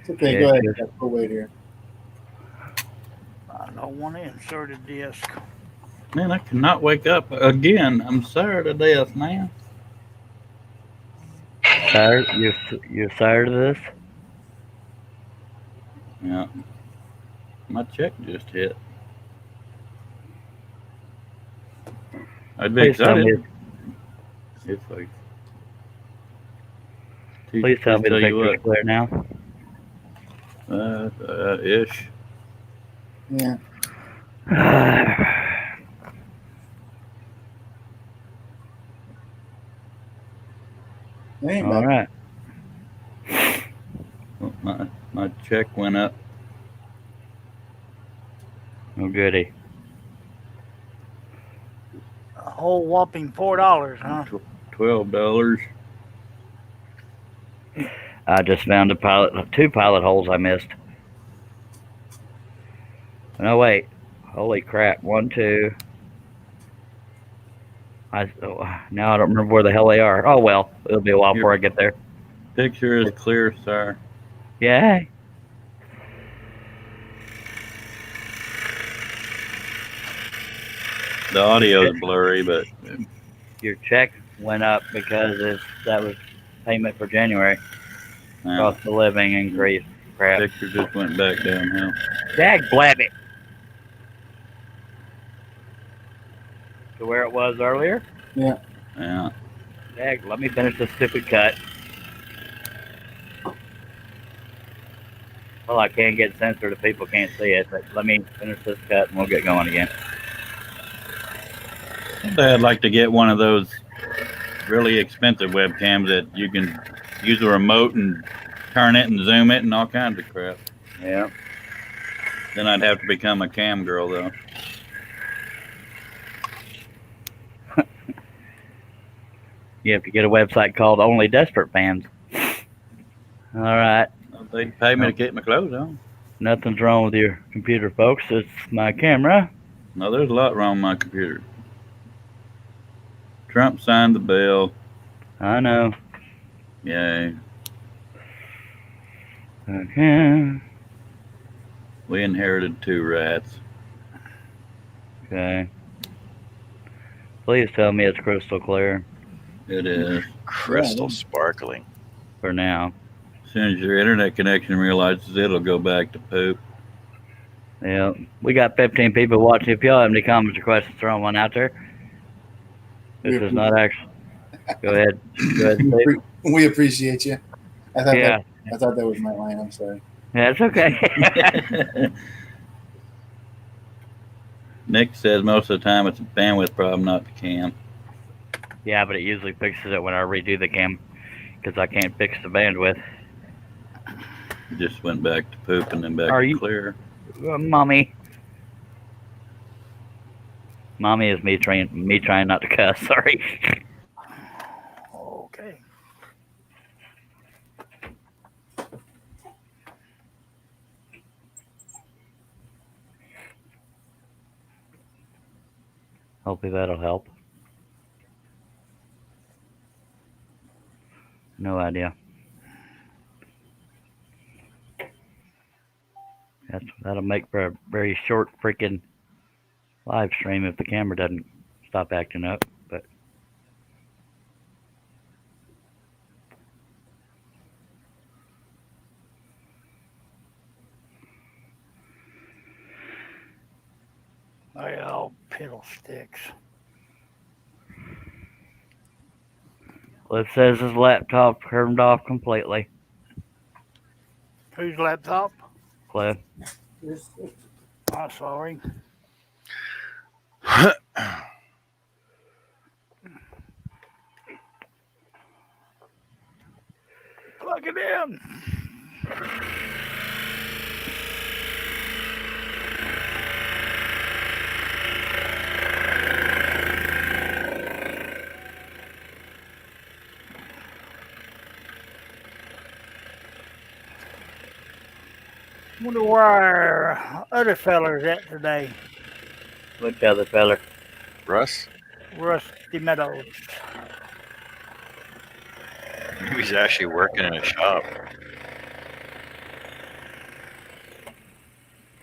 Speaker 4: It's okay.
Speaker 1: Yeah,
Speaker 4: Go ahead.
Speaker 1: just-
Speaker 4: We'll wait here.
Speaker 2: I don't want to insert a disc.
Speaker 6: Man, I cannot wake up again. I'm sorry to death, man.
Speaker 1: Tired? You're tired of this?
Speaker 6: Yeah. My check just hit. I'd be
Speaker 1: Please tell me.
Speaker 6: excited if I.
Speaker 1: Please tell me the picture's clear now.
Speaker 6: Ish.
Speaker 4: Yeah. Hey,
Speaker 1: All right.
Speaker 6: Oh, my check went up.
Speaker 1: Oh, goody.
Speaker 2: A whole whopping $4, huh?
Speaker 6: $12.
Speaker 1: I just found two pilot holes I missed. No, wait. Holy crap. 1, 2. Now I don't remember where the hell they are. Oh, well. It'll be a while before I get there.
Speaker 6: Picture is clear, sir.
Speaker 1: Yay.
Speaker 6: The audio is blurry, but
Speaker 1: Your check went up because that was payment for January. Cost of living increase. Crap.
Speaker 6: Picture just went back downhill.
Speaker 1: Dag blab it. To where it was earlier?
Speaker 4: Yeah.
Speaker 6: Yeah.
Speaker 1: Dag, let me finish this stupid cut. Well, I can get censored if people can't see it, but let me finish this cut and we'll get going again.
Speaker 6: I'd like to get one of those really expensive webcams that you can use a remote and turn it and zoom it and all kinds of crap.
Speaker 1: Yeah.
Speaker 6: Then I'd have to become a cam girl, though.
Speaker 1: You have to get a website called Only Desperate Fans. All right.
Speaker 6: They pay me to keep my clothes on.
Speaker 1: Nothing's wrong with your computer, folks. It's my camera.
Speaker 6: No, there's a lot wrong with my computer. Trump signed the bill.
Speaker 1: I know.
Speaker 6: Yay.
Speaker 1: Okay.
Speaker 6: We inherited 2 rats.
Speaker 1: Okay. Please tell me it's crystal clear
Speaker 6: It is.
Speaker 5: Crystal sparkling.
Speaker 1: for now.
Speaker 6: As soon as your internet connection realizes it'll go back to poop.
Speaker 1: Yeah. We got 15 people watching. If y'all have any comments or questions, throw one out there. This is not actually. Go ahead. Go ahead, Steve.
Speaker 4: We appreciate you. I thought
Speaker 1: Yeah.
Speaker 4: that was my line. I'm sorry.
Speaker 1: Yeah, it's okay.
Speaker 6: Nick says most of the time it's a bandwidth problem, not the cam.
Speaker 1: Yeah, but it usually fixes it when I redo the cam because I can't fix the bandwidth.
Speaker 6: It just went back to poop and then back
Speaker 1: Are
Speaker 6: to
Speaker 1: you-
Speaker 6: clear.
Speaker 1: Mommy. Mommy is me trying not to cuss. Sorry.
Speaker 2: Okay.
Speaker 1: Hopefully that'll help. No idea. That'll make for a very short freaking live stream if the camera doesn't stop acting up. But
Speaker 2: They all fiddlesticks.
Speaker 1: well, it says his laptop turned off completely.
Speaker 2: Whose laptop?
Speaker 1: Cliff.
Speaker 2: I'm sorry. Plug it in. Wonder where our other feller's at today.
Speaker 1: Which other feller?
Speaker 5: Russ?
Speaker 2: Rusty Meadows.
Speaker 5: He's actually working in a shop.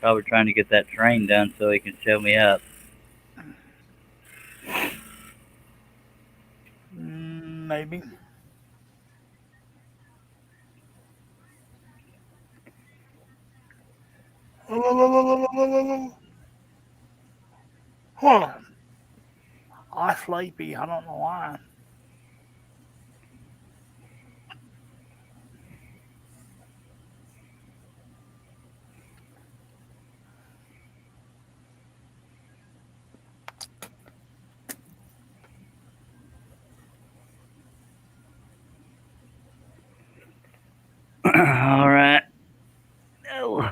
Speaker 1: Probably trying to get that train done so he can show me up.
Speaker 2: Maybe. Huh. I'm sleepy. I don't know why.
Speaker 1: All right. Oh.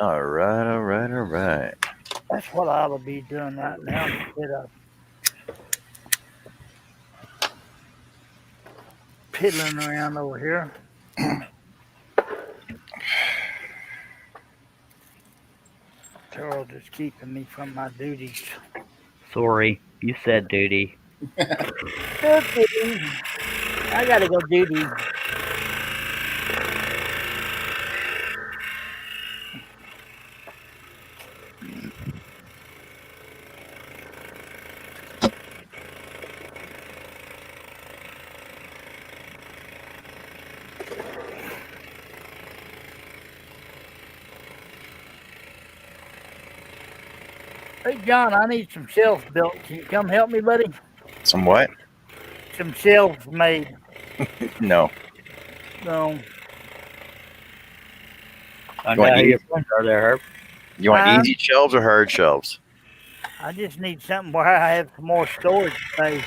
Speaker 5: All right.
Speaker 2: That's what I ought to be doing right now instead of piddling around over here. Charles is keeping me from my duties.
Speaker 1: Sorry, you said duty.
Speaker 2: Okay. I gotta go duty. Hey, John, I need some shelves built. Can you come help me, buddy?
Speaker 5: Some what?
Speaker 2: Some shelves made.
Speaker 5: No.
Speaker 2: No.
Speaker 1: I
Speaker 5: You
Speaker 1: know
Speaker 5: want
Speaker 1: who
Speaker 5: easy?
Speaker 1: your friends are there, Herb.
Speaker 5: You want easy shelves or hard shelves?
Speaker 2: I just need something where I have some more storage space.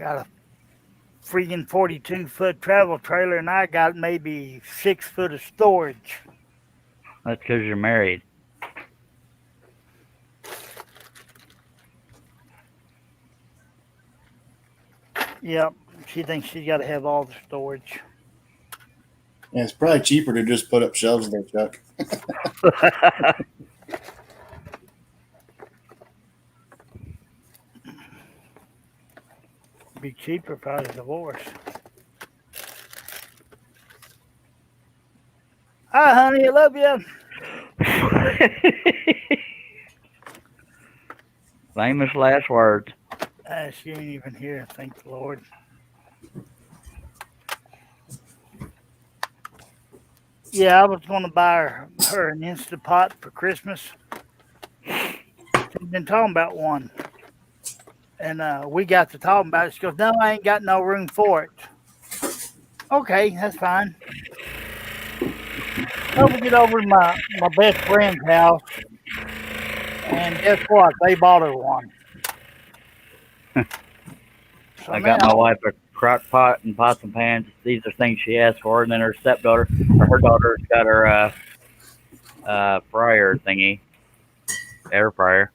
Speaker 2: got a freaking 42-foot travel trailer, and I got maybe 6 foot of storage.
Speaker 1: That's because you're married.
Speaker 2: Yep, she thinks she's got to have all the storage.
Speaker 4: Yeah, it's probably cheaper to just put up shelves there, Chuck.
Speaker 2: Be cheaper if I was divorced. Hi, honey, I love you.
Speaker 1: Famous last words.
Speaker 2: She ain't even here, thank the Lord. Yeah, I was going to buy her an Instapot for Christmas. She's been talking about one. And we got to talking about it. She goes, no, I ain't got no room for it. Okay, that's fine. So we get over to my best friend's house. And guess what? They bought her one. So
Speaker 1: I got my wife a crock pot and pots and pans. These are things she asked for. And then her stepdaughter, or her daughter's got her fryer thingy, air fryer.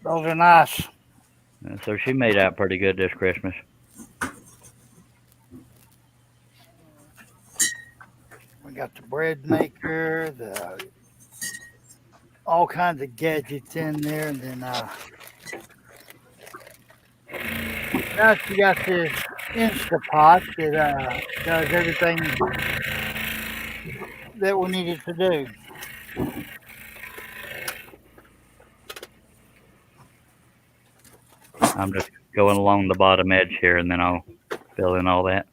Speaker 2: Those are nice.
Speaker 1: And so she made out pretty good this Christmas.
Speaker 2: We got the bread maker, all kinds of gadgets in there, and then now she got this Instapot that does everything that we needed to do.
Speaker 1: I'm just going along the bottom edge here, and then I'll fill in all that.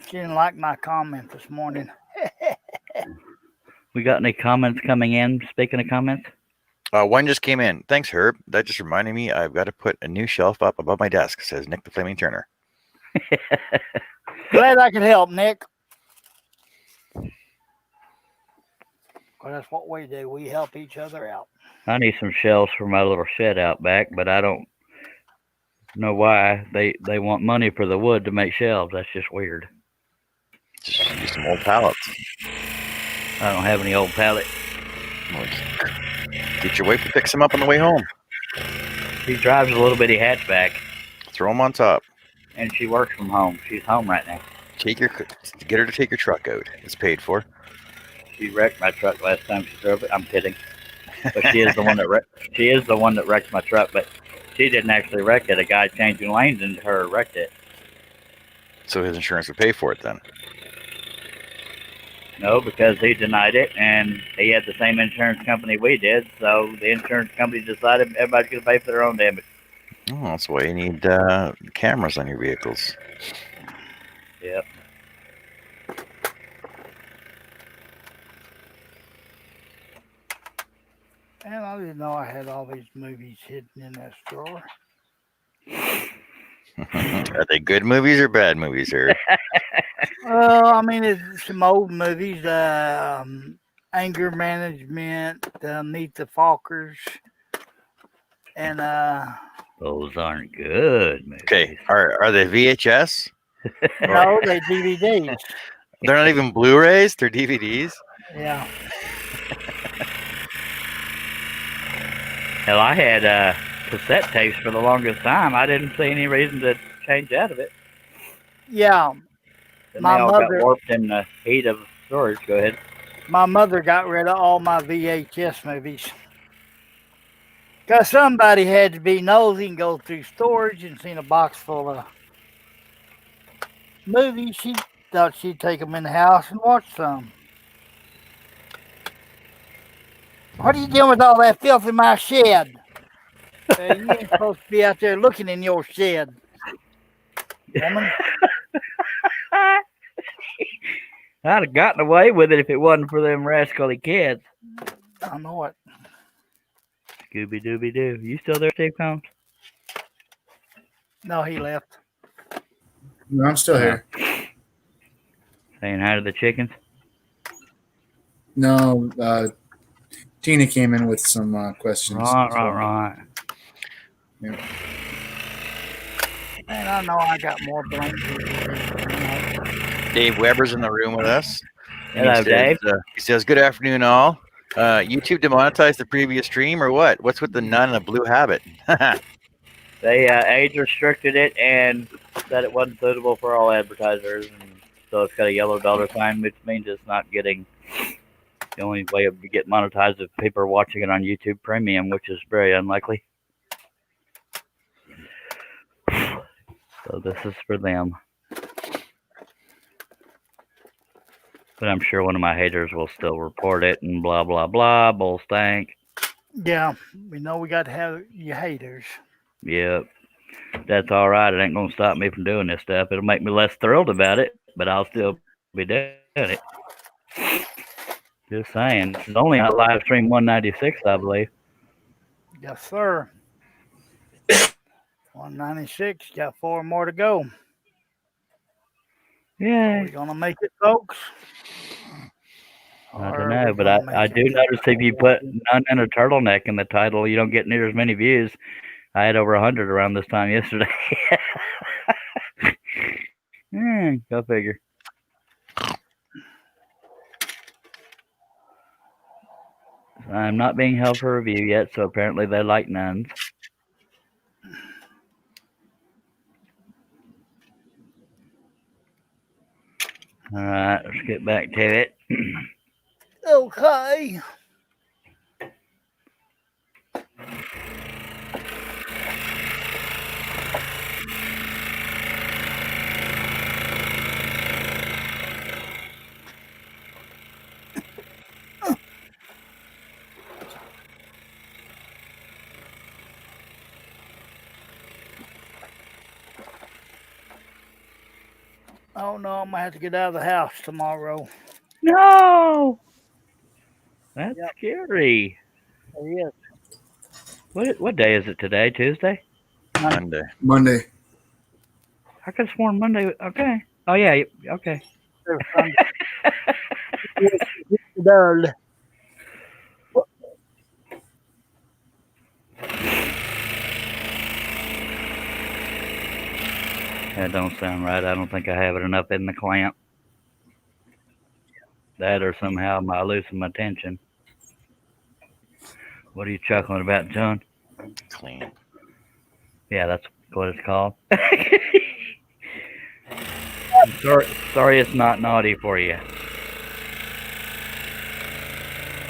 Speaker 2: She didn't like my comment this morning.
Speaker 1: We got any comments coming in? Speaking of comments?
Speaker 5: One just came in. Thanks, Herb. That just reminded me I've got to put a new shelf up above my desk. It says Nick the Flaming Turner.
Speaker 2: Glad I could help, Nick. Well, that's what we do. We help each other out.
Speaker 1: I need some shelves for my little shed out back, but I don't know why they want money for the wood to make shelves. That's just weird.
Speaker 5: Just use some old pallets.
Speaker 1: I don't have any old pallets.
Speaker 5: Get your wife to pick some up on the way home.
Speaker 1: She drives a little bitty hatchback.
Speaker 5: Throw them on top.
Speaker 1: And she works from home. She's home right now.
Speaker 5: Get her to take your truck out. It's paid for.
Speaker 1: She wrecked my truck last time she drove it. I'm kidding. But she is the one that wrecked my truck. But she didn't actually wreck it. A guy changing lanes into her wrecked it.
Speaker 5: So his insurance would pay for it then.
Speaker 1: No, because he denied it, and he had the same insurance company we did. So the insurance company decided everybody's going to pay for their own damage.
Speaker 5: Oh, that's why you need cameras on your vehicles.
Speaker 1: Yep.
Speaker 2: And I didn't know I had all these movies hidden in this drawer.
Speaker 5: Are they good movies or bad movies, or?
Speaker 2: Well, I mean, it's some old movies. Anger Management, Meet the Fockers, and
Speaker 1: Those aren't good movies.
Speaker 5: Okay, are they VHS?
Speaker 2: no, they DVDs.
Speaker 5: They're not even Blu-rays. They're DVDs.
Speaker 2: Yeah.
Speaker 1: Hell, I had cassette tapes for the longest time. I didn't see any reason to change out of it.
Speaker 2: Yeah.
Speaker 1: Then
Speaker 2: My
Speaker 1: they all
Speaker 2: mother-
Speaker 1: got warped in the heat of storage. Go ahead.
Speaker 2: My mother got rid of all my VHS movies. Because somebody had to be nosy and go through storage and seen a box full of movies. She thought she'd take them in the house and watch some. What are you doing with all that filth in my shed? You ain't supposed to be out there looking in your shed, woman.
Speaker 1: I'd have gotten away with it if it wasn't for them rascally kids.
Speaker 2: I know it.
Speaker 1: Scooby Dooby Doo. You still there, Steve Combs?
Speaker 2: No, he left.
Speaker 4: No, I'm still here.
Speaker 1: Saying hi to the chickens.
Speaker 4: No, Tina came in with some questions.
Speaker 1: Right.
Speaker 2: Man, I know I got more blankets.
Speaker 5: Dave Weber's in the room with us. And
Speaker 1: Hello, Dave.
Speaker 5: He says, "Good afternoon, all. YouTube demonetized the previous stream, or what? What's with the nun and the blue habit?"
Speaker 1: They age restricted it and said it wasn't suitable for all advertisers, and so it's got a yellow dollar sign, which means it's not getting. The only way it would get monetized if people are watching it on YouTube Premium, which is very unlikely. So this is for them. But I'm sure one of my haters will still report it and blah, blah, blah, bull stank.
Speaker 2: Yeah, we know we got to have your haters.
Speaker 1: Yep. That's all right. It ain't going to stop me from doing this stuff. It'll make me less thrilled about it, but I'll still be doing it. Just saying. This is only on live stream 196, I believe.
Speaker 2: Yes, sir. 196, got 4 more to go.
Speaker 1: Yeah.
Speaker 2: Are we going to make it, folks?
Speaker 1: I don't know, but I do notice if you put "none in a turtleneck" in the title, you don't get near as many views. I had over 100 around this time yesterday. Go figure. I'm not being held for review yet, so apparently they like nuns. All right, let's get back to it.
Speaker 2: Okay. Oh no, I'm gonna have to get out of the house tomorrow.
Speaker 1: No, that's scary.
Speaker 2: Yes.
Speaker 1: What day is it today? Tuesday?
Speaker 5: Monday.
Speaker 1: I could have sworn Monday. Okay. Oh yeah. Okay. That don't sound right. I don't think I have it enough in the clamp. That or somehow I losing my tension. What are you chuckling about, John?
Speaker 5: Clean.
Speaker 1: Yeah, that's what it's called. Sorry it's not naughty for you.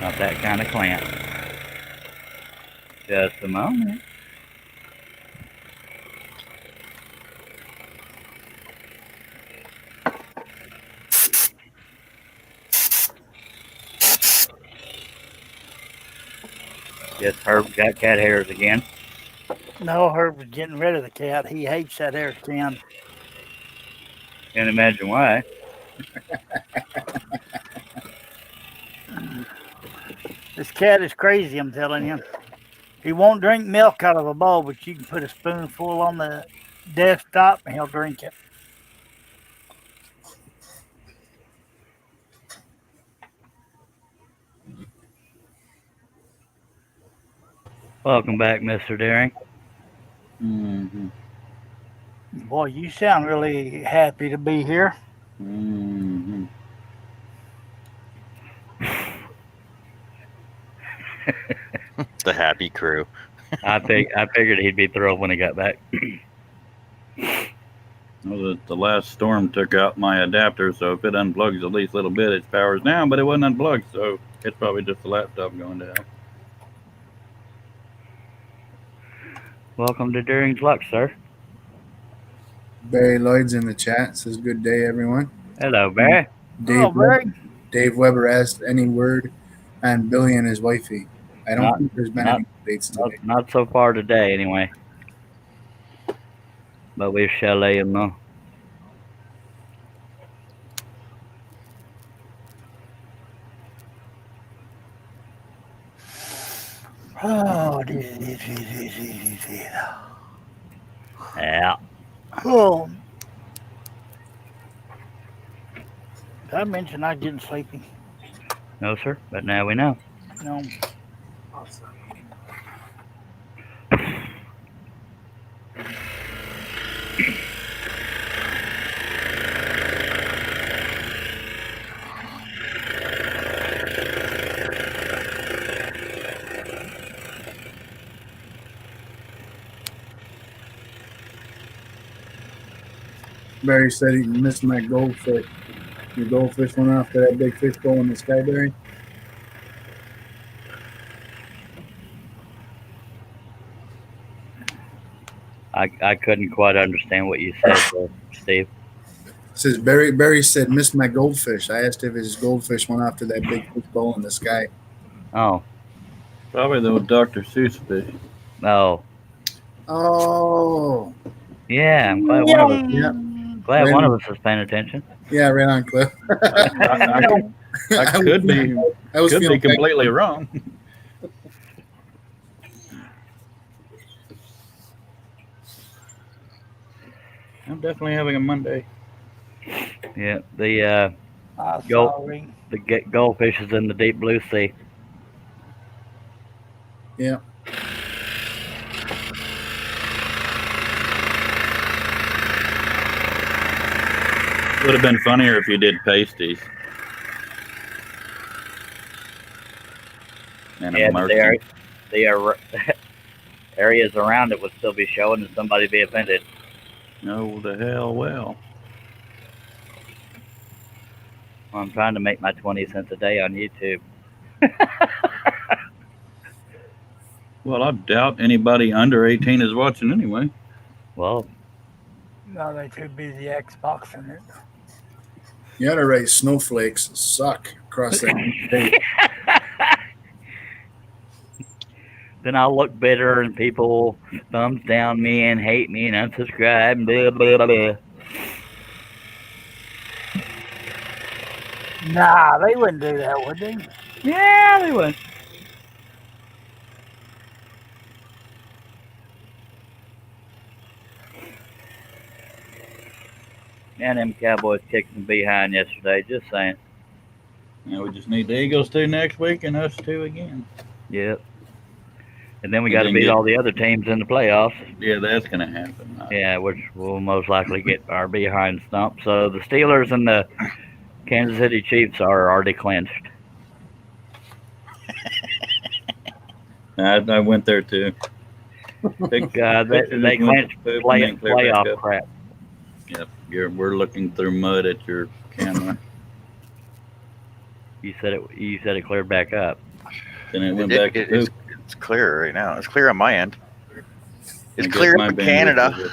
Speaker 1: Not that kind of clamp. Just a moment. Yes, Herb got cat hairs again.
Speaker 2: No, Herb was getting rid of the cat. He hates that hair skin.
Speaker 1: Can't imagine why.
Speaker 2: This cat is crazy, I'm telling you. He won't drink milk out of a bowl, but you can put a spoonful on the desktop and he'll drink it.
Speaker 1: Welcome back, Mr. Daring.
Speaker 6: Mm-hmm.
Speaker 2: Boy, you sound really happy to be here.
Speaker 6: Mm-hmm.
Speaker 5: The happy crew.
Speaker 1: I figured he'd be thrilled when he got back.
Speaker 6: Well, the last storm took out my adapter, so if it unplugs at least a little bit, its power's down, but it wasn't unplugged, so it's probably just the laptop going down.
Speaker 1: Welcome to Daring's Luck, sir.
Speaker 4: Barry Lloyd's in the chat. Says good day, everyone.
Speaker 1: Hello, Barry.
Speaker 4: Dave Weber asked any word on Billy and his wifey. I don't think there's been any updates today.
Speaker 1: Not so far today, anyway. But we shall let him know.
Speaker 2: Oh,
Speaker 1: yeah.
Speaker 2: Oh. I mentioned I getting sleepy?
Speaker 1: No, sir. But now we know.
Speaker 2: No.
Speaker 4: Barry said he missed my goldfish. Your goldfish went off to that big fish bowl in the sky, Barry.
Speaker 1: I couldn't quite understand what you said, there, Steve.
Speaker 4: Says Barry said missed my goldfish. I asked if his goldfish went off to that big fish bowl in the sky.
Speaker 1: Oh,
Speaker 6: Probably the Dr. Seuss fish.
Speaker 1: oh,
Speaker 4: Oh,
Speaker 1: yeah. I'm glad one of us.
Speaker 4: yeah,
Speaker 1: Glad
Speaker 4: Right
Speaker 1: one of
Speaker 4: on.
Speaker 1: us is paying attention.
Speaker 4: yeah, right on, Cliff.
Speaker 6: I could be
Speaker 4: I was
Speaker 6: could be
Speaker 4: feeling
Speaker 6: completely wrong. I'm definitely having a Monday.
Speaker 1: Yeah, the Go-
Speaker 2: Sorry.
Speaker 1: goldfish is in the deep blue sea.
Speaker 4: Yeah.
Speaker 6: Would have been funnier if you did pasties. And
Speaker 1: Yeah,
Speaker 6: a
Speaker 1: but
Speaker 6: merchant.
Speaker 1: the areas around it would still be showing, and somebody be offended.
Speaker 6: Oh, the hell well.
Speaker 1: I'm trying to make my 20 cents a day on YouTube.
Speaker 6: Well, I doubt anybody under 18 is watching anyway.
Speaker 1: Well,
Speaker 2: No, they too busy Xboxing it.
Speaker 4: You ought to write snowflakes suck across that state.
Speaker 1: then I'll look bitter, and people thumbs down me and hate me and unsubscribe and blah blah blah.
Speaker 2: Nah, they wouldn't do that, would they?
Speaker 1: Yeah, they would. And them Cowboys kicked some behind yesterday. Just saying.
Speaker 6: Now we just need the Eagles to next week and us two again.
Speaker 1: Yep. And then we
Speaker 6: And
Speaker 1: got to
Speaker 6: then
Speaker 1: beat
Speaker 6: get-
Speaker 1: all the other teams in the playoffs.
Speaker 6: Yeah, that's going to happen.
Speaker 1: Yeah, which will most likely get our behind stumped. So the Steelers and the Kansas City Chiefs are already clinched.
Speaker 6: I went there too.
Speaker 1: They clinched playoff crap.
Speaker 6: Yep, we're looking through mud at your camera.
Speaker 1: You said it cleared back up.
Speaker 6: Then it went back to poop.
Speaker 5: It's clear right now. It's clear on my end. It's
Speaker 6: I guess
Speaker 5: clear
Speaker 6: my
Speaker 5: in
Speaker 6: bandwidth
Speaker 5: Canada.
Speaker 6: is-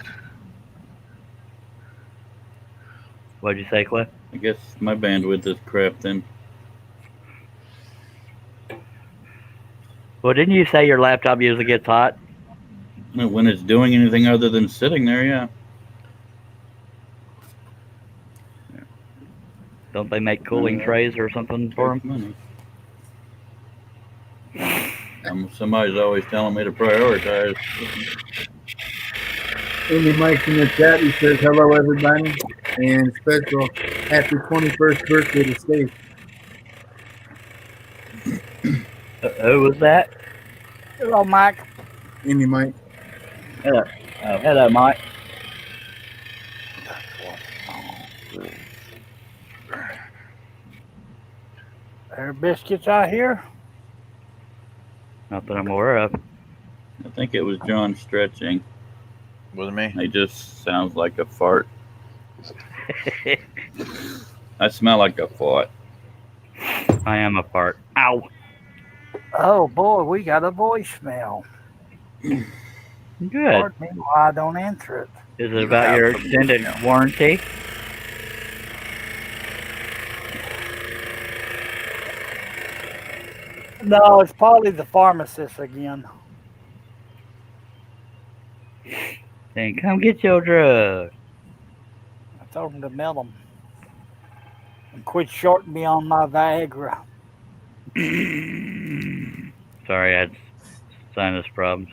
Speaker 1: What'd you say, Cliff?
Speaker 6: I guess my bandwidth is crap then.
Speaker 1: Well, didn't you say your laptop usually gets hot?
Speaker 6: When it's doing anything other than sitting there, yeah.
Speaker 1: Don't they make cooling trays or something for them?
Speaker 6: Money. Somebody's always telling me to prioritize.
Speaker 4: Andy Mike in the chat, he says, hello, everybody. And special happy 21st birthday to Steve.
Speaker 1: Who was that?
Speaker 2: Hello, Mike.
Speaker 4: Andy Mike.
Speaker 1: Oh, hello, Mike.
Speaker 2: There biscuits out here?
Speaker 1: Not that I'm aware of.
Speaker 6: I think it was John stretching.
Speaker 5: Wasn't me.
Speaker 6: He just sounds like a fart. I smell like a fart.
Speaker 1: I am a fart. Ow.
Speaker 2: Oh, boy, we got a voicemail.
Speaker 1: Good.
Speaker 2: Pardon me why I don't answer it.
Speaker 1: Is it about your extended warranty?
Speaker 2: No, it's probably the pharmacist again.
Speaker 1: Then come get your drug.
Speaker 2: I told him to mail them. And quit shorting me on my Viagra.
Speaker 1: Sorry, I had sinus problems.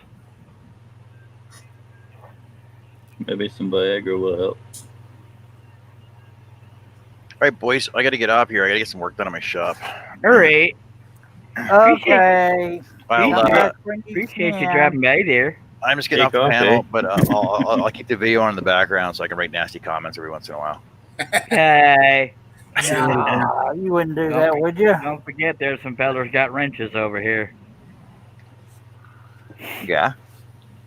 Speaker 6: Maybe some Viagra will help.
Speaker 5: right, boys, I got to get up here. I got to get some work done on my shop.
Speaker 1: All right.
Speaker 2: Okay.
Speaker 5: Well,
Speaker 2: Come back when you
Speaker 1: Appreciate you
Speaker 2: can.
Speaker 1: dropping by there.
Speaker 5: I'm just getting
Speaker 6: Take
Speaker 5: off the
Speaker 6: off,
Speaker 5: panel,
Speaker 6: eh?
Speaker 5: but I'll keep the video on in the background so I can write nasty comments every once in a while.
Speaker 1: Okay.
Speaker 4: See you later, John.
Speaker 2: Nah, you wouldn't do
Speaker 1: Don't
Speaker 2: that,
Speaker 1: be-
Speaker 2: would you?
Speaker 1: Don't forget, there's some fellers got wrenches over here.
Speaker 5: Yeah.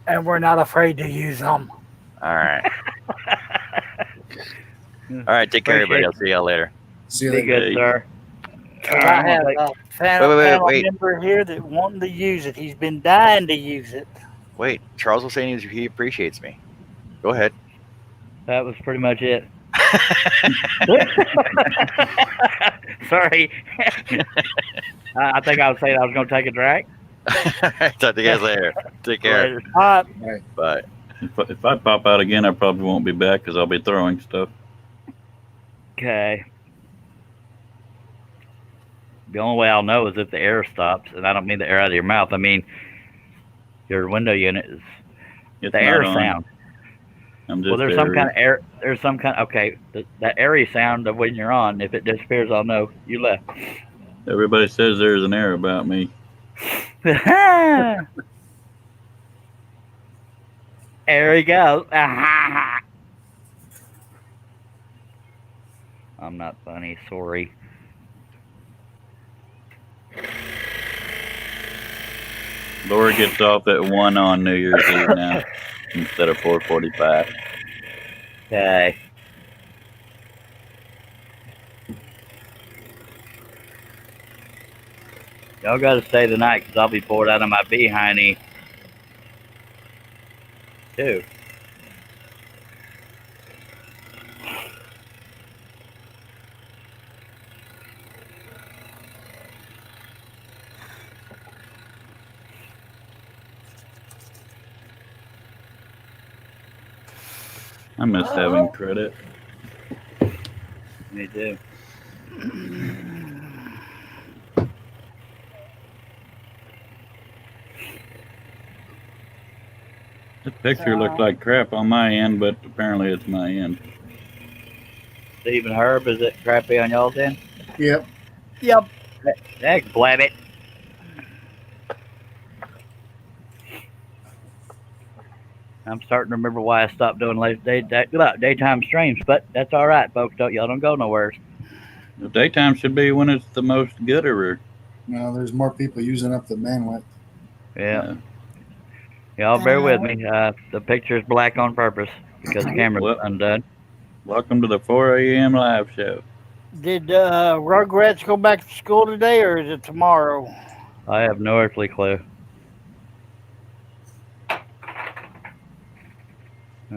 Speaker 2: And we're not afraid to use them.
Speaker 5: All right. All right. Take care, everybody. I'll see y'all later.
Speaker 4: See you
Speaker 1: Be
Speaker 4: later.
Speaker 1: good,
Speaker 6: Hey.
Speaker 1: sir.
Speaker 2: Because I have
Speaker 1: Wait.
Speaker 2: a panel
Speaker 5: Wait.
Speaker 2: member here that wanting to use it. He's been dying to use it.
Speaker 5: Wait, Charles was saying he appreciates me. Go ahead.
Speaker 1: That was pretty much it. Sorry. I think I was saying I was going to take a drag.
Speaker 5: Talk to you guys later. Take care.
Speaker 1: Later.
Speaker 2: All right.
Speaker 5: Bye.
Speaker 6: If I pop out again, I probably won't be back because I'll be throwing stuff.
Speaker 1: Okay. The only way I'll know is if the air stops, and I don't mean the air out of your mouth. I mean your window unit is
Speaker 6: It's
Speaker 1: the
Speaker 6: not
Speaker 1: air
Speaker 6: on.
Speaker 1: sound.
Speaker 6: I'm just
Speaker 1: Well, there's some
Speaker 6: airy.
Speaker 1: kind of air. There's some kind. Okay, that airy sound of when you're on. If it disappears, I'll know you left.
Speaker 6: Everybody says there's an air about me.
Speaker 1: There he goes. I'm not funny. Sorry.
Speaker 6: Laura gets off at 1 on New Year's Eve now instead of 4:45.
Speaker 1: Okay. Y'all got to stay tonight because I'll be bored out of my behindy too.
Speaker 6: I miss having credit.
Speaker 1: Me too.
Speaker 6: This picture looks like crap on my end, but apparently it's my end.
Speaker 1: Steve and Herb, is it crappy on y'all's end?
Speaker 4: Yep.
Speaker 2: Yep.
Speaker 1: Heck, blab it. I'm starting to remember why I stopped doing daytime streams, but that's all right, folks. Y'all don't go nowhere.
Speaker 6: The daytime should be when it's the most gooder.
Speaker 4: No, there's more people using up the bandwidth.
Speaker 1: Yeah. Y'all bear with me. The picture is black on purpose because the camera's
Speaker 6: Well-
Speaker 1: undone.
Speaker 6: Welcome to the 4 a.m. live show.
Speaker 2: Did Rugrats go back to school today, or is it tomorrow?
Speaker 1: I have no earthly clue. All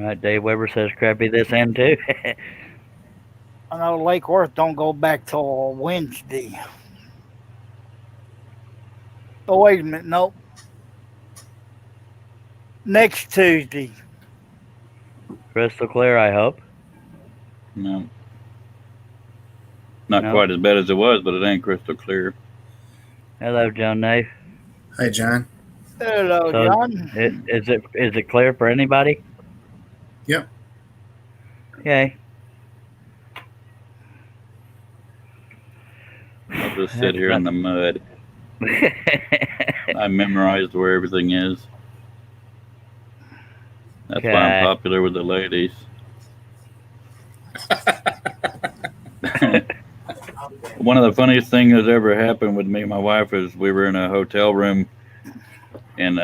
Speaker 1: right, Dave Weber says crappy this end too.
Speaker 2: I know Lake Worth don't go back till Wednesday. Oh, wait a minute. Nope. Next Tuesday.
Speaker 1: Crystal clear, I hope.
Speaker 6: No. Not
Speaker 1: No.
Speaker 6: quite as bad as it was, but it ain't crystal clear.
Speaker 1: Hello, John Nave.
Speaker 4: Hi, John.
Speaker 2: Hello,
Speaker 1: So,
Speaker 2: John.
Speaker 1: Is it clear for anybody?
Speaker 4: Yep.
Speaker 1: Okay.
Speaker 6: I'll just sit here in the mud. I memorized where everything is. That's why
Speaker 1: Okay.
Speaker 6: I'm popular with the ladies. One of the funniest things that's ever happened with me and my wife is we were in a hotel room and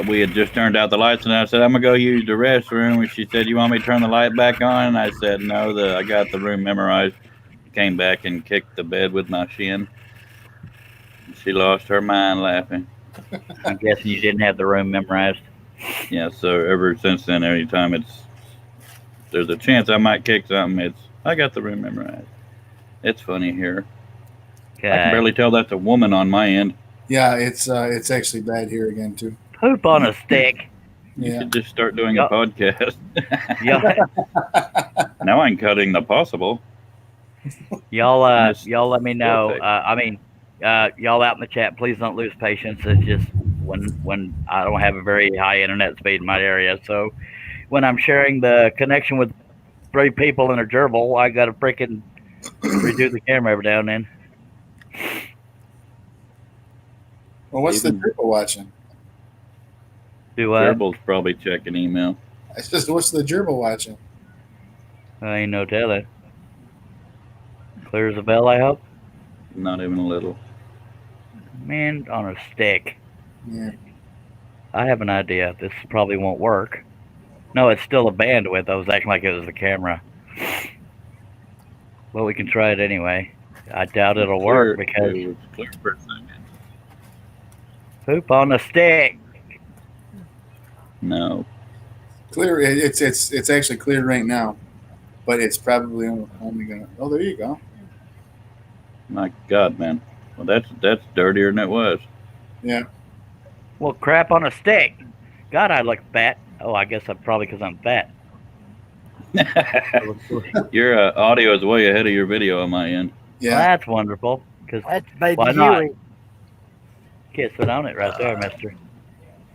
Speaker 6: we had just turned out the lights and I said, I'm going to go use the restroom. And she said, you want me to turn the light back on? And I said, no, I got the room memorized. Came back and kicked the bed with my shin. She lost her mind laughing.
Speaker 1: I'm guessing you didn't have the room memorized.
Speaker 6: Yeah, so ever since then, anytime there's a chance I might kick something, I got the room memorized. It's funny here. I can
Speaker 1: Okay.
Speaker 6: barely tell that's a woman on my end.
Speaker 4: Yeah, it's actually bad here again too.
Speaker 1: Poop on a stick.
Speaker 6: You
Speaker 4: Yeah.
Speaker 6: should just start doing
Speaker 1: Yeah.
Speaker 6: a podcast.
Speaker 1: Y'all,
Speaker 6: Now I'm cutting the possible.
Speaker 1: y'all
Speaker 6: Yes.
Speaker 1: let me know.
Speaker 6: Perfect.
Speaker 1: Y'all out in the chat, please don't lose patience. It's just when I don't have a very high internet speed in my area. So when I'm sharing the connection with 3 people in a gerbil, I got to freaking redo the camera every now and then.
Speaker 4: Well, what's the
Speaker 6: Even-
Speaker 4: gerbil watching?
Speaker 1: Do what?
Speaker 6: Gerbil's probably checking email.
Speaker 4: I just what's the gerbil watching?
Speaker 1: I ain't no telling. Clear as a bell, I hope.
Speaker 6: Not even a little.
Speaker 1: Man, on a stick.
Speaker 4: Yeah.
Speaker 1: I have an idea. This probably won't work. No, it's still a bandwidth. I was acting like it was the camera. Well, we can try it anyway. I doubt it'll work because
Speaker 6: It was clear for a second.
Speaker 1: poop on a stick.
Speaker 6: No.
Speaker 4: Clear. It's actually clear right now, but it's probably only gonna. Oh, there you go.
Speaker 6: My God, man. Well, that's dirtier than it was.
Speaker 4: Yeah.
Speaker 1: Well, crap on a stick. God, I look fat. Oh, I guess I'm probably because I'm fat.
Speaker 6: Your audio is way ahead of your video on my end.
Speaker 4: Yeah.
Speaker 1: That's wonderful. Because
Speaker 2: That's baby
Speaker 1: why not?
Speaker 2: Huey.
Speaker 1: Kissing on it right there, mister.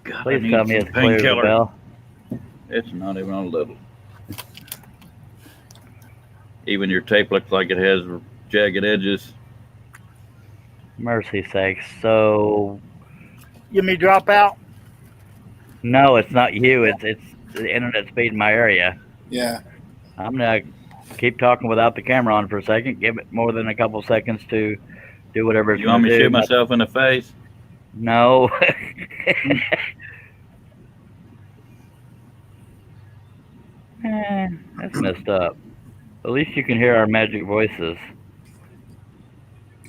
Speaker 6: God, I
Speaker 1: Please
Speaker 6: need
Speaker 1: tell me
Speaker 6: some
Speaker 1: it's clear as a
Speaker 6: painkiller.
Speaker 1: bell.
Speaker 6: It's not even a little. Even your tape looks like it has jagged edges.
Speaker 1: Mercy sakes. So,
Speaker 2: You me drop out?
Speaker 1: no, it's not you. It's the internet speed in my area.
Speaker 4: Yeah.
Speaker 1: I'm going to keep talking without the camera on for a second. Give it more than a couple seconds to do whatever it's
Speaker 6: You want
Speaker 1: going
Speaker 6: me
Speaker 1: to
Speaker 6: to
Speaker 1: do.
Speaker 6: shoot myself in the face?
Speaker 1: No. That's messed up. At least you can hear our magic voices.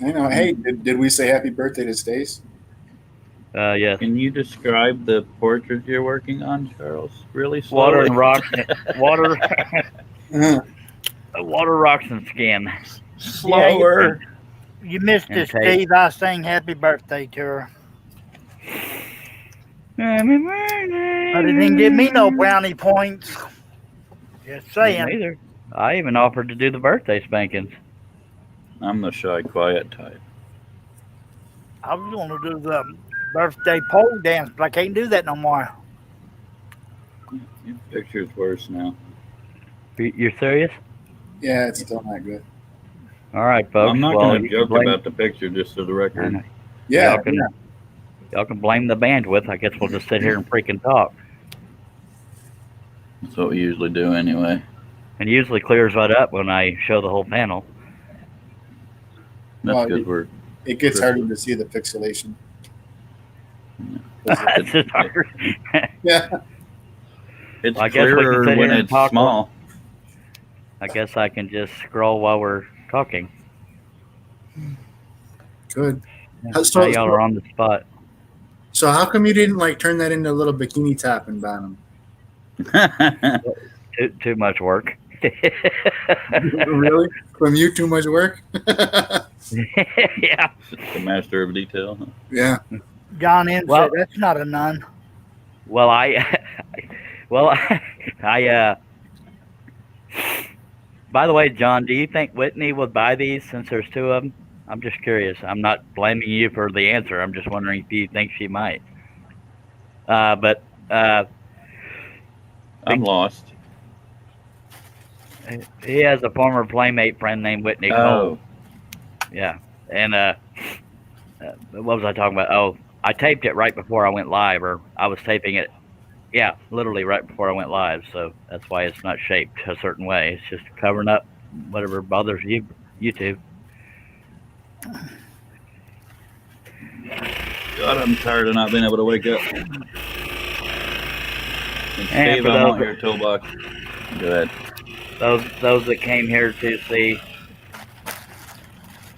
Speaker 4: I know. Hey, did we say happy birthday to Stace?
Speaker 1: Yes.
Speaker 6: Can you describe the portrait you're working on, Charles? Really
Speaker 1: Water
Speaker 6: slowly?
Speaker 1: and rocks. Water,
Speaker 4: Uh-huh.
Speaker 1: water, rocks, and skin.
Speaker 6: Slower.
Speaker 2: You missed
Speaker 1: And
Speaker 2: it,
Speaker 1: tape.
Speaker 2: Steve. I sang happy birthday to her.
Speaker 1: Happy birthday.
Speaker 2: But it didn't give me no brownie points. Just
Speaker 1: Me
Speaker 2: saying.
Speaker 1: neither. I even offered to do the birthday spankings.
Speaker 6: I'm the shy, quiet type.
Speaker 2: I was going to do the birthday pole dance, but I can't do that no more.
Speaker 6: Your picture's worse now.
Speaker 1: You're serious?
Speaker 4: Yeah, it's still not good.
Speaker 1: All right, folks.
Speaker 6: I'm not
Speaker 1: well,
Speaker 6: going to
Speaker 1: you can
Speaker 6: joke
Speaker 1: blame-
Speaker 6: about the picture, just for the record.
Speaker 4: Yeah.
Speaker 1: Y'all can blame the bandwidth. I guess we'll just sit here and freaking talk.
Speaker 6: That's what we usually do anyway.
Speaker 1: And it usually clears right up when I show the whole panel.
Speaker 6: That's
Speaker 4: Well,
Speaker 6: because we're.
Speaker 4: It gets harder to see the pixelation.
Speaker 1: It's just hard.
Speaker 4: Yeah.
Speaker 6: It's
Speaker 1: I guess we can
Speaker 6: clearer
Speaker 1: sit
Speaker 6: when
Speaker 1: here and
Speaker 6: it's
Speaker 1: talk
Speaker 6: small.
Speaker 1: I guess I can just scroll while we're talking.
Speaker 4: Good.
Speaker 1: Now
Speaker 4: So,
Speaker 1: y'all are on the spot.
Speaker 4: so how come you didn't like turn that into a little bikini top and bottom?
Speaker 1: Too much work.
Speaker 4: Really? From you, too much work?
Speaker 1: Yeah.
Speaker 6: The master of detail. Huh?
Speaker 4: Yeah.
Speaker 2: John N.
Speaker 1: Well-
Speaker 2: said, that's not a nun.
Speaker 1: Well, by the way, John, do you think Whitney would buy these since there's 2 of them? I'm just curious. I'm not blaming you for the answer. I'm just wondering if you think she might. But
Speaker 6: I'm lost.
Speaker 1: he has a former Playmate friend named Whitney Cole.
Speaker 6: Oh,
Speaker 1: Yeah. And what was I talking about? Oh, I taped it right before I went live, or I was taping it. Yeah, literally right before I went live. So that's why it's not shaped a certain way. It's just covering up whatever bothers you, YouTube.
Speaker 6: God, I'm tired of not being able to wake up. And Steve,
Speaker 1: for
Speaker 6: I
Speaker 1: those
Speaker 6: want your toolbox. Go ahead.
Speaker 1: Those that came here to see.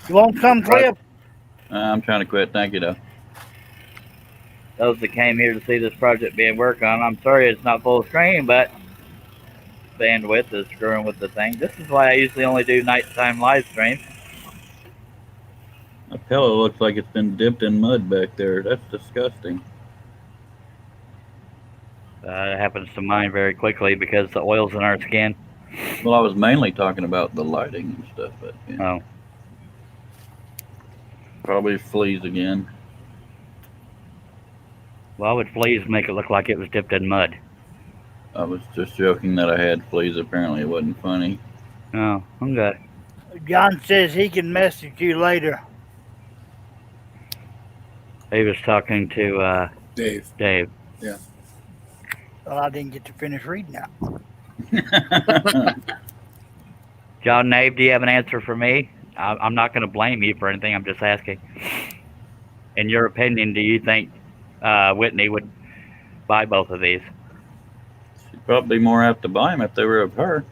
Speaker 2: You won't come, Cliff?
Speaker 6: I'm trying to quit. Thank you, though.
Speaker 1: Those that came here to see this project being worked on. I'm sorry it's not full screen, but bandwidth is screwing with the thing. This is why I usually only do nighttime live streams.
Speaker 6: My pillow looks like it's been dipped in mud back there. That's disgusting.
Speaker 1: It happens to mine very quickly because the oil's in our skin.
Speaker 6: Well, I was mainly talking about the lighting and stuff, but yeah.
Speaker 1: Oh,
Speaker 6: Probably fleas again.
Speaker 1: why would fleas make it look like it was dipped in mud?
Speaker 6: I was just joking that I had fleas. Apparently, it wasn't funny.
Speaker 1: Oh, okay.
Speaker 2: John says he can message you later.
Speaker 1: He was talking to
Speaker 4: Dave.
Speaker 1: Dave.
Speaker 2: Well, I didn't get to finish reading that.
Speaker 1: John Nave, do you have an answer for me? I'm not going to blame you for anything. I'm just asking. In your opinion, do you think Whitney would buy both of these?
Speaker 6: She'd probably be more apt to buy them if they were of her.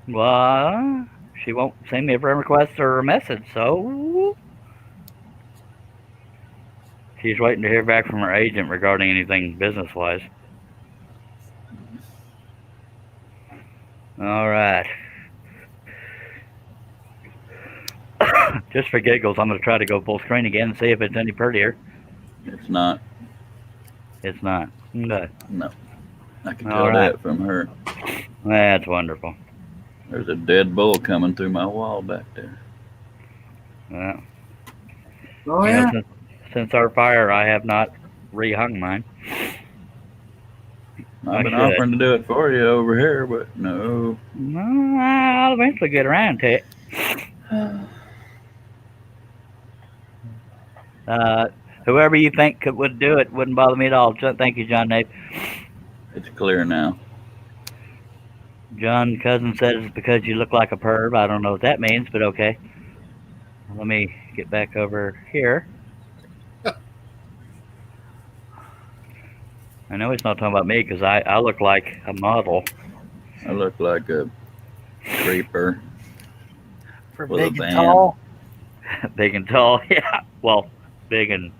Speaker 1: Well, she won't send me a friend request or a message, so she's waiting to hear back from her agent regarding anything business-wise. All right. Just for giggles, I'm going to try to go full screen again and see if it's any prettier.
Speaker 6: It's not.
Speaker 1: It's not. Okay.
Speaker 6: No. I can
Speaker 1: All
Speaker 6: tell
Speaker 1: right.
Speaker 6: that from her.
Speaker 1: That's wonderful.
Speaker 6: There's a dead bull coming through my wall back there.
Speaker 1: Well,
Speaker 4: Oh,
Speaker 1: you
Speaker 4: yeah.
Speaker 1: know, since our fire, I have not rehung mine.
Speaker 6: I've been
Speaker 1: should.
Speaker 6: offering to do it for you over here, but no.
Speaker 1: No, I'll eventually get around to it. Whoever you think would do it wouldn't bother me at all. Thank you, John Nate.
Speaker 6: It's clear now.
Speaker 1: John Cousin says it's because you look like a perv. I don't know what that means, but okay. Let me get back over here. I know he's not talking about me because I look like a model.
Speaker 6: I look like a creeper.
Speaker 2: For
Speaker 6: With a
Speaker 2: big and
Speaker 6: van.
Speaker 2: tall.
Speaker 1: Big and tall. Yeah. Well, big and...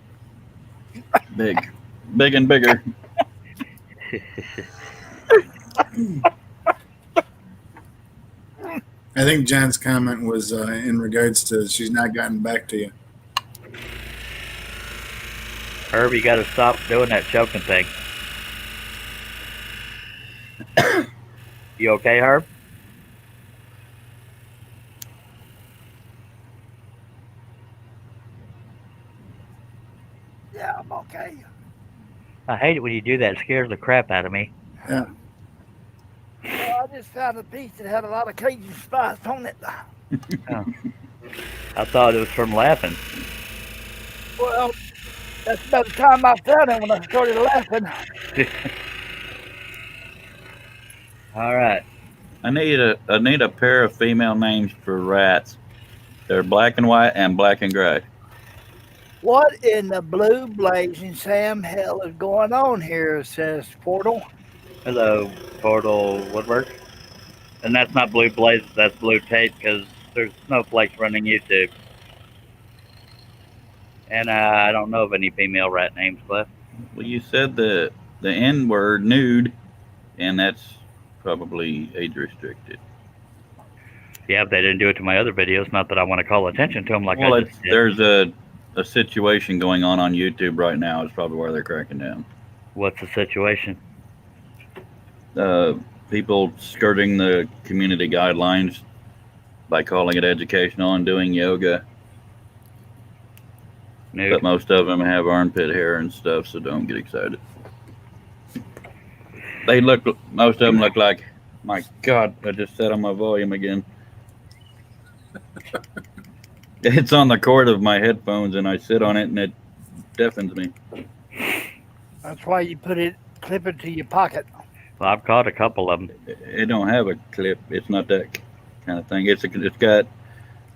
Speaker 6: Big. Big and bigger.
Speaker 4: I think John's comment was in regards to she's not gotten back to you.
Speaker 1: Herb, you got to stop doing that choking thing. You okay, Herb?
Speaker 2: Yeah, I'm okay.
Speaker 1: I hate it when you do that. It scares the crap out of me.
Speaker 4: Yeah.
Speaker 2: Well, I just found a piece that had a lot of Cajun spice on it.
Speaker 1: I thought it was from laughing.
Speaker 2: Well, that's about the time I found it when I started laughing.
Speaker 1: All right.
Speaker 6: I need a pair of female names for rats. They're black and white and black and gray.
Speaker 2: What in the blue blazing Sam hell is going on here, says Portal.
Speaker 1: Hello, Portal Woodwork. And that's not Blue Blaze, that's Blue Tape because there's snowflakes running YouTube. And I don't know of any female rat names left.
Speaker 6: Well, you said the N word, nude, and that's probably age restricted.
Speaker 1: Yeah, but they didn't do it to my other videos. Not that I want to call attention to them like
Speaker 6: Well,
Speaker 1: I just did.
Speaker 6: there's a situation going on YouTube right now. Is probably why they're cracking down.
Speaker 1: What's the situation?
Speaker 6: People skirting the community guidelines by calling it educational and doing yoga.
Speaker 1: Nude.
Speaker 6: But most of them have armpit hair and stuff, so don't get excited. Most of them look like, my God, I just set on my volume again. It's on the cord of my headphones, and I sit on it, and it deafens me.
Speaker 2: That's why you clip it to your pocket.
Speaker 1: Well, I've caught a couple of them.
Speaker 6: It don't have a clip. It's not that kind of thing. It's got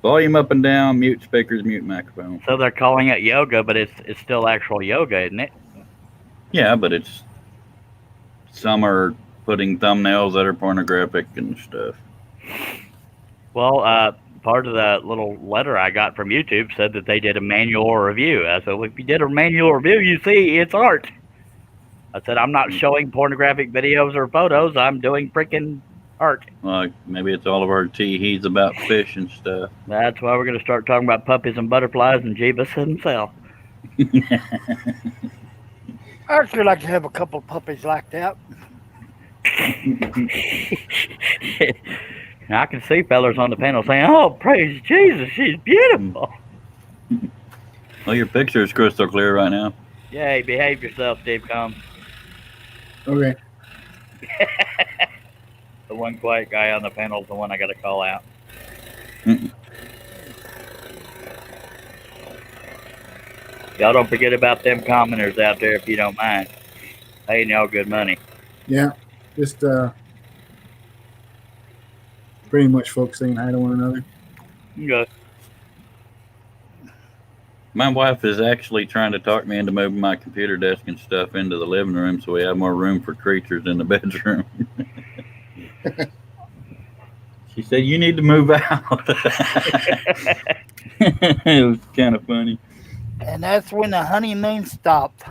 Speaker 6: volume up and down, mute speakers, mute microphone.
Speaker 1: So they're calling it yoga, but it's still actual yoga, isn't it?
Speaker 6: Yeah, but some are putting thumbnails that are pornographic and stuff.
Speaker 1: Well, part of the little letter I got from YouTube said that they did a manual review. I said, well, if you did a manual review, you see it's art. I said, I'm not showing pornographic videos or photos. I'm doing freaking art.
Speaker 6: Well, maybe it's all of our tee-hees about fish and stuff.
Speaker 1: That's why we're going to start talking about puppies and butterflies and Jeebus himself.
Speaker 2: I actually like to have a couple of puppies like that.
Speaker 1: Now, I can see fellas on the panel saying, oh, praise Jesus, she's beautiful.
Speaker 6: Well, your picture is crystal clear right now.
Speaker 1: Yay, behave yourself, Steve Combs.
Speaker 4: Okay.
Speaker 1: The one quiet guy on the panel is the one I got to call out.
Speaker 6: Mm-mm.
Speaker 1: Y'all don't forget about them commoners out there if you don't mind. Paying y'all good money.
Speaker 4: Yeah, just pretty much folks saying hi to one another.
Speaker 1: Okay.
Speaker 6: My wife is actually trying to talk me into moving my computer desk and stuff into the living room so we have more room for creatures in the bedroom. She said, "You need to move out." It was kind of funny.
Speaker 2: And that's when the honeymoon stopped.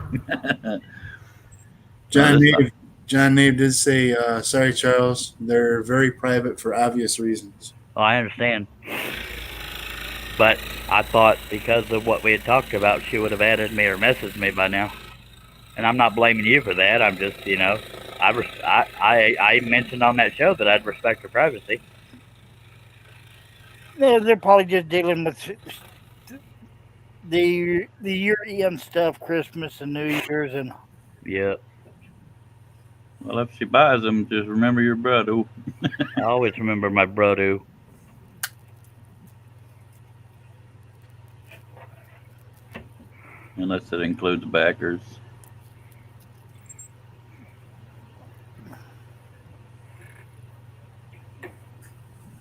Speaker 4: John
Speaker 6: this-
Speaker 4: Nave, John Nave did say, "Sorry, Charles. They're very private for obvious reasons."
Speaker 1: Well, I understand. But I thought because of what we had talked about, she would have added me or messaged me by now. And I'm not blaming you for that. I'm just, I mentioned on that show that I'd respect her privacy.
Speaker 2: They're probably just dealing with the year-end stuff, Christmas and New Year's, and
Speaker 1: Yeah,
Speaker 6: Well, if she buys them, just remember your brother.
Speaker 1: I always remember my brother.
Speaker 6: Unless it includes backers.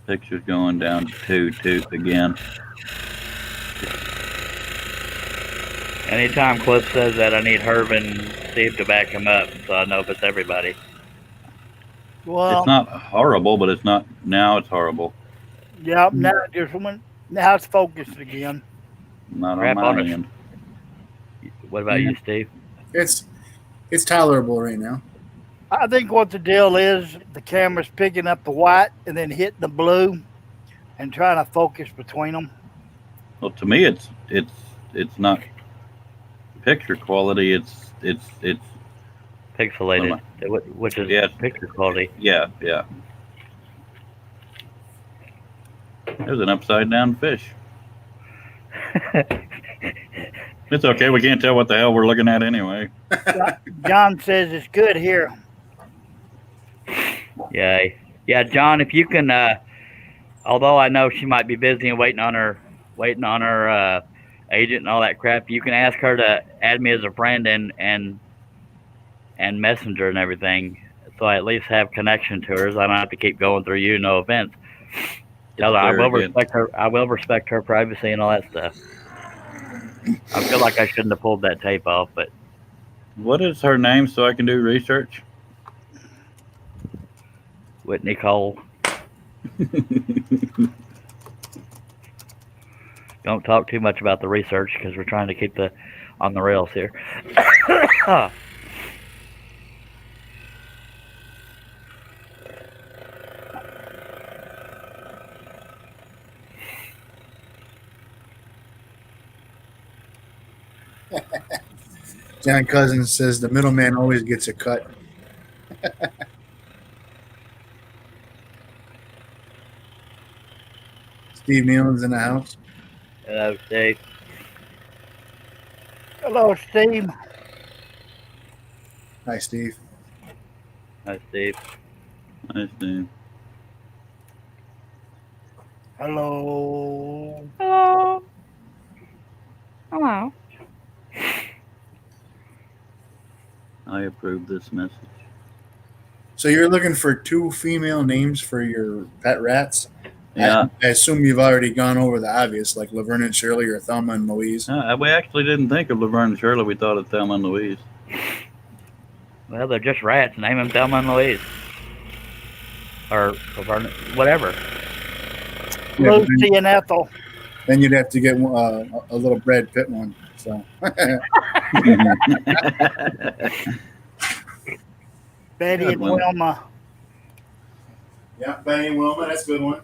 Speaker 6: Picture's going down to 2 again.
Speaker 1: Anytime Cliff says that, I need Herb and Steve to back him up, so I know if it's everybody.
Speaker 2: well,
Speaker 6: It's not horrible, but it's not. Now it's horrible.
Speaker 2: yeah. Now it's focused again.
Speaker 6: Not
Speaker 1: Crap
Speaker 6: on
Speaker 1: on
Speaker 6: my
Speaker 1: it.
Speaker 6: end.
Speaker 1: What about you, Steve?
Speaker 4: It's tolerable right now.
Speaker 2: I think what the deal is, the camera's picking up the white and then hitting the blue, and trying to focus between them.
Speaker 6: Well, to me, it's not picture quality. It's
Speaker 1: Pixelated, which is
Speaker 6: Yes.
Speaker 1: picture quality.
Speaker 6: yeah. There's an upside down fish. It's okay. We can't tell what the hell we're looking at anyway.
Speaker 2: John says it's good here.
Speaker 1: Yeah, John. If you can, although I know she might be busy and waiting on her agent and all that crap, you can ask her to add me as a friend and messenger and everything, so I at least have connection to her. So I don't have to keep going through you. No offense. Tell her I will respect her. I will respect her privacy and all that stuff. I feel like I shouldn't have pulled that tape off, but
Speaker 6: What is her name so I can do research?
Speaker 1: Whitney Cole. Don't talk too much about the research because we're trying to keep on the rails here.
Speaker 4: John Cousins says the middleman always gets a cut. Steve Nealon's in the house.
Speaker 1: Hello, Steve.
Speaker 2: Hello, Steve.
Speaker 4: Hi, Steve.
Speaker 1: Hi, Steve.
Speaker 6: I see.
Speaker 2: Hello.
Speaker 1: Hello. Hello.
Speaker 6: I approve this message.
Speaker 4: So you're looking for 2 female names for your pet rats?
Speaker 6: Yeah.
Speaker 4: I assume you've already gone over the obvious, like Laverne and Shirley or Thelma and Louise.
Speaker 6: We actually didn't think of Laverne and Shirley. We thought of Thelma and Louise.
Speaker 1: Well, they're just rats. Name them Thelma and Louise. Or whatever.
Speaker 4: Yeah,
Speaker 2: Lucy and Ethel.
Speaker 4: then you'd have to get a little Brad Pitt one. So
Speaker 2: Betty
Speaker 6: Good
Speaker 2: and
Speaker 6: one.
Speaker 2: Wilma.
Speaker 4: yeah, Benny and Wilma, that's a good one.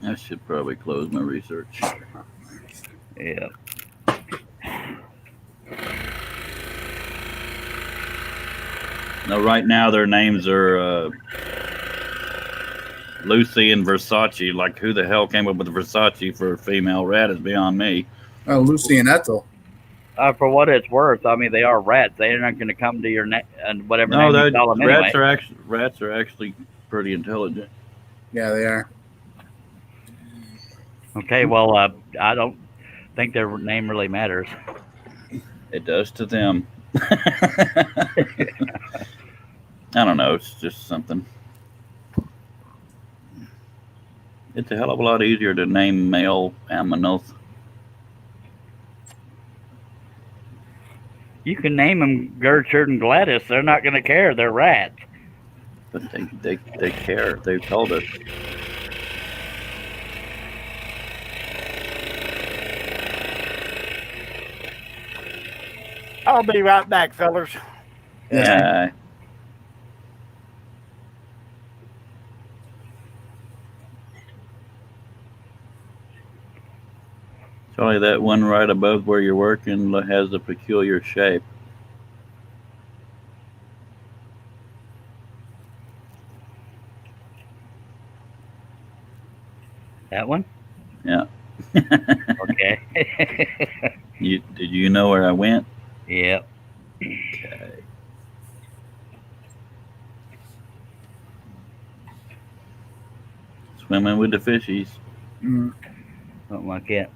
Speaker 6: I should probably close my research.
Speaker 1: Yeah.
Speaker 6: Now, right now, their names are Lucy and Versace. Like, who the hell came up with Versace for a female rat is beyond me.
Speaker 4: Oh, Lucy and Ethel.
Speaker 1: For what it's worth, I mean, they are rats. They're not going to come to your and whatever
Speaker 6: No,
Speaker 1: name you call them anyway.
Speaker 6: rats are actually pretty intelligent.
Speaker 4: Yeah, they are.
Speaker 1: Okay, well, I don't think their name really matters.
Speaker 6: It does to them. I don't know. It's just something. It's a hell of a lot easier to name male aminals.
Speaker 1: You can name them Gertrude and Gladys. They're not going to care. They're rats.
Speaker 6: But they care. They've told us.
Speaker 2: I'll be right back, fellas.
Speaker 6: Yeah. Charlie, that one right above where you're working has a peculiar shape.
Speaker 1: That one?
Speaker 6: Yeah.
Speaker 1: Okay.
Speaker 6: Did you know where I went?
Speaker 1: Yep.
Speaker 6: Okay. Swimming with the fishies.
Speaker 4: Mm.
Speaker 1: Something like that.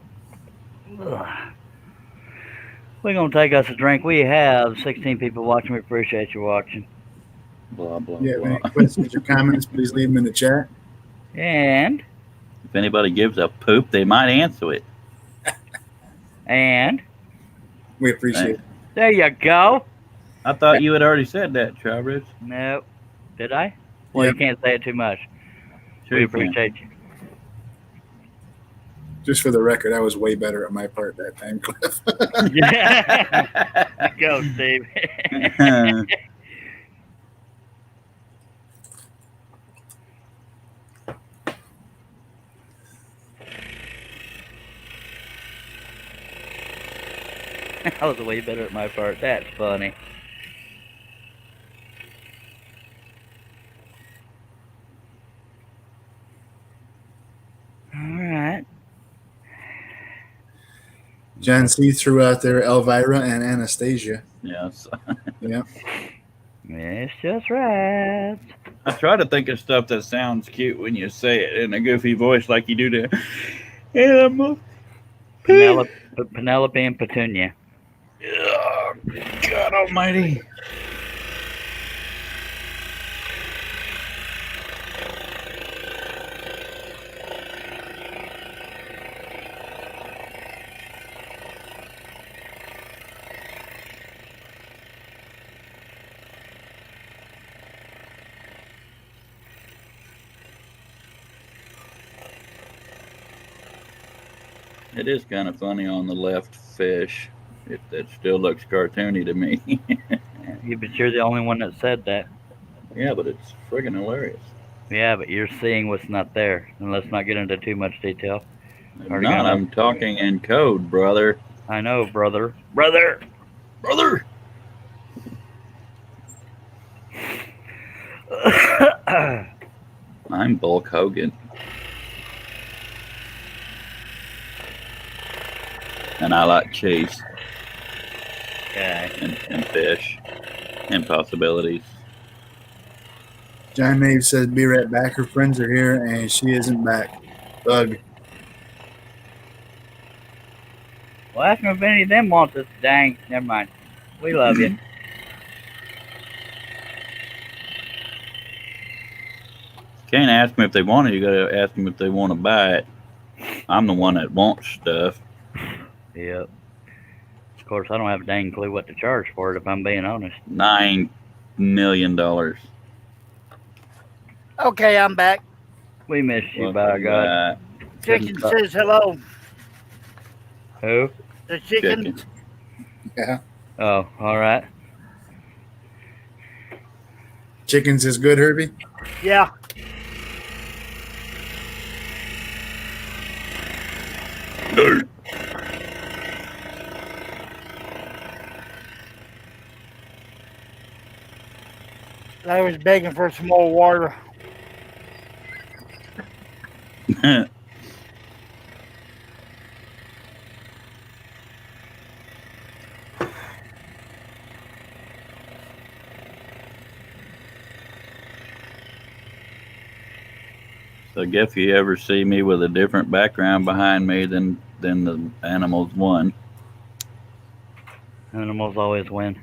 Speaker 1: We're going to take us a drink. We have 16 people watching. We appreciate you watching.
Speaker 6: Blah, blah,
Speaker 4: Yeah,
Speaker 6: blah.
Speaker 4: any questions or comments, please leave them in the chat.
Speaker 1: And
Speaker 6: If anybody gives a poop, they might answer it.
Speaker 4: We appreciate it.
Speaker 1: There you go.
Speaker 6: I thought you had already said that, Travis.
Speaker 1: No. Did I? Well,
Speaker 4: Yep.
Speaker 1: you can't say it too much.
Speaker 6: Sure
Speaker 1: We
Speaker 6: you can.
Speaker 1: appreciate you.
Speaker 4: Just for the record, I was way better at my part that time, Cliff.
Speaker 1: Yeah. Go, Steve. I was way better at my part. That's funny. All right.
Speaker 4: John C. threw out there Elvira and Anastasia.
Speaker 6: Yes.
Speaker 4: Yeah.
Speaker 1: It's just rats.
Speaker 6: I try to think of stuff that sounds cute when you say it in a goofy voice like you do to animal.
Speaker 1: Penelope and Petunia.
Speaker 6: Oh, God almighty. It is kind of funny on the left fish. That still looks cartoony to me.
Speaker 1: Yeah, but you're the only one that said that.
Speaker 6: Yeah, but it's friggin' hilarious.
Speaker 1: Yeah, but you're seeing what's not there. And let's not get into too much detail.
Speaker 6: I'm not. I'm talking in code, brother.
Speaker 1: I know, brother. Brother!
Speaker 6: Brother! I'm Bulk Hogan. And I like cheese
Speaker 1: Okay.
Speaker 6: and fish and possibilities.
Speaker 4: John Nave says, be right back. Her friends are here and she isn't back. Doug.
Speaker 1: Well, ask them if any of them want this. Dang, never mind. We love you.
Speaker 6: Can't ask them if they want it. You gotta ask them if they want to buy it. I'm the one that wants stuff.
Speaker 1: Yep. Of course, I don't have a dang clue what to charge for it, if I'm being honest.
Speaker 6: $9 million.
Speaker 2: Okay, I'm back.
Speaker 1: We miss you, by God.
Speaker 2: Chicken says hello.
Speaker 1: Who?
Speaker 2: The chicken.
Speaker 6: Chicken.
Speaker 4: Yeah.
Speaker 1: Oh, all right.
Speaker 4: Chickens is good, Herbie?
Speaker 2: Yeah. I was begging for some more water.
Speaker 6: So if you ever see me with a different background behind me than the animals won.
Speaker 1: Animals always win.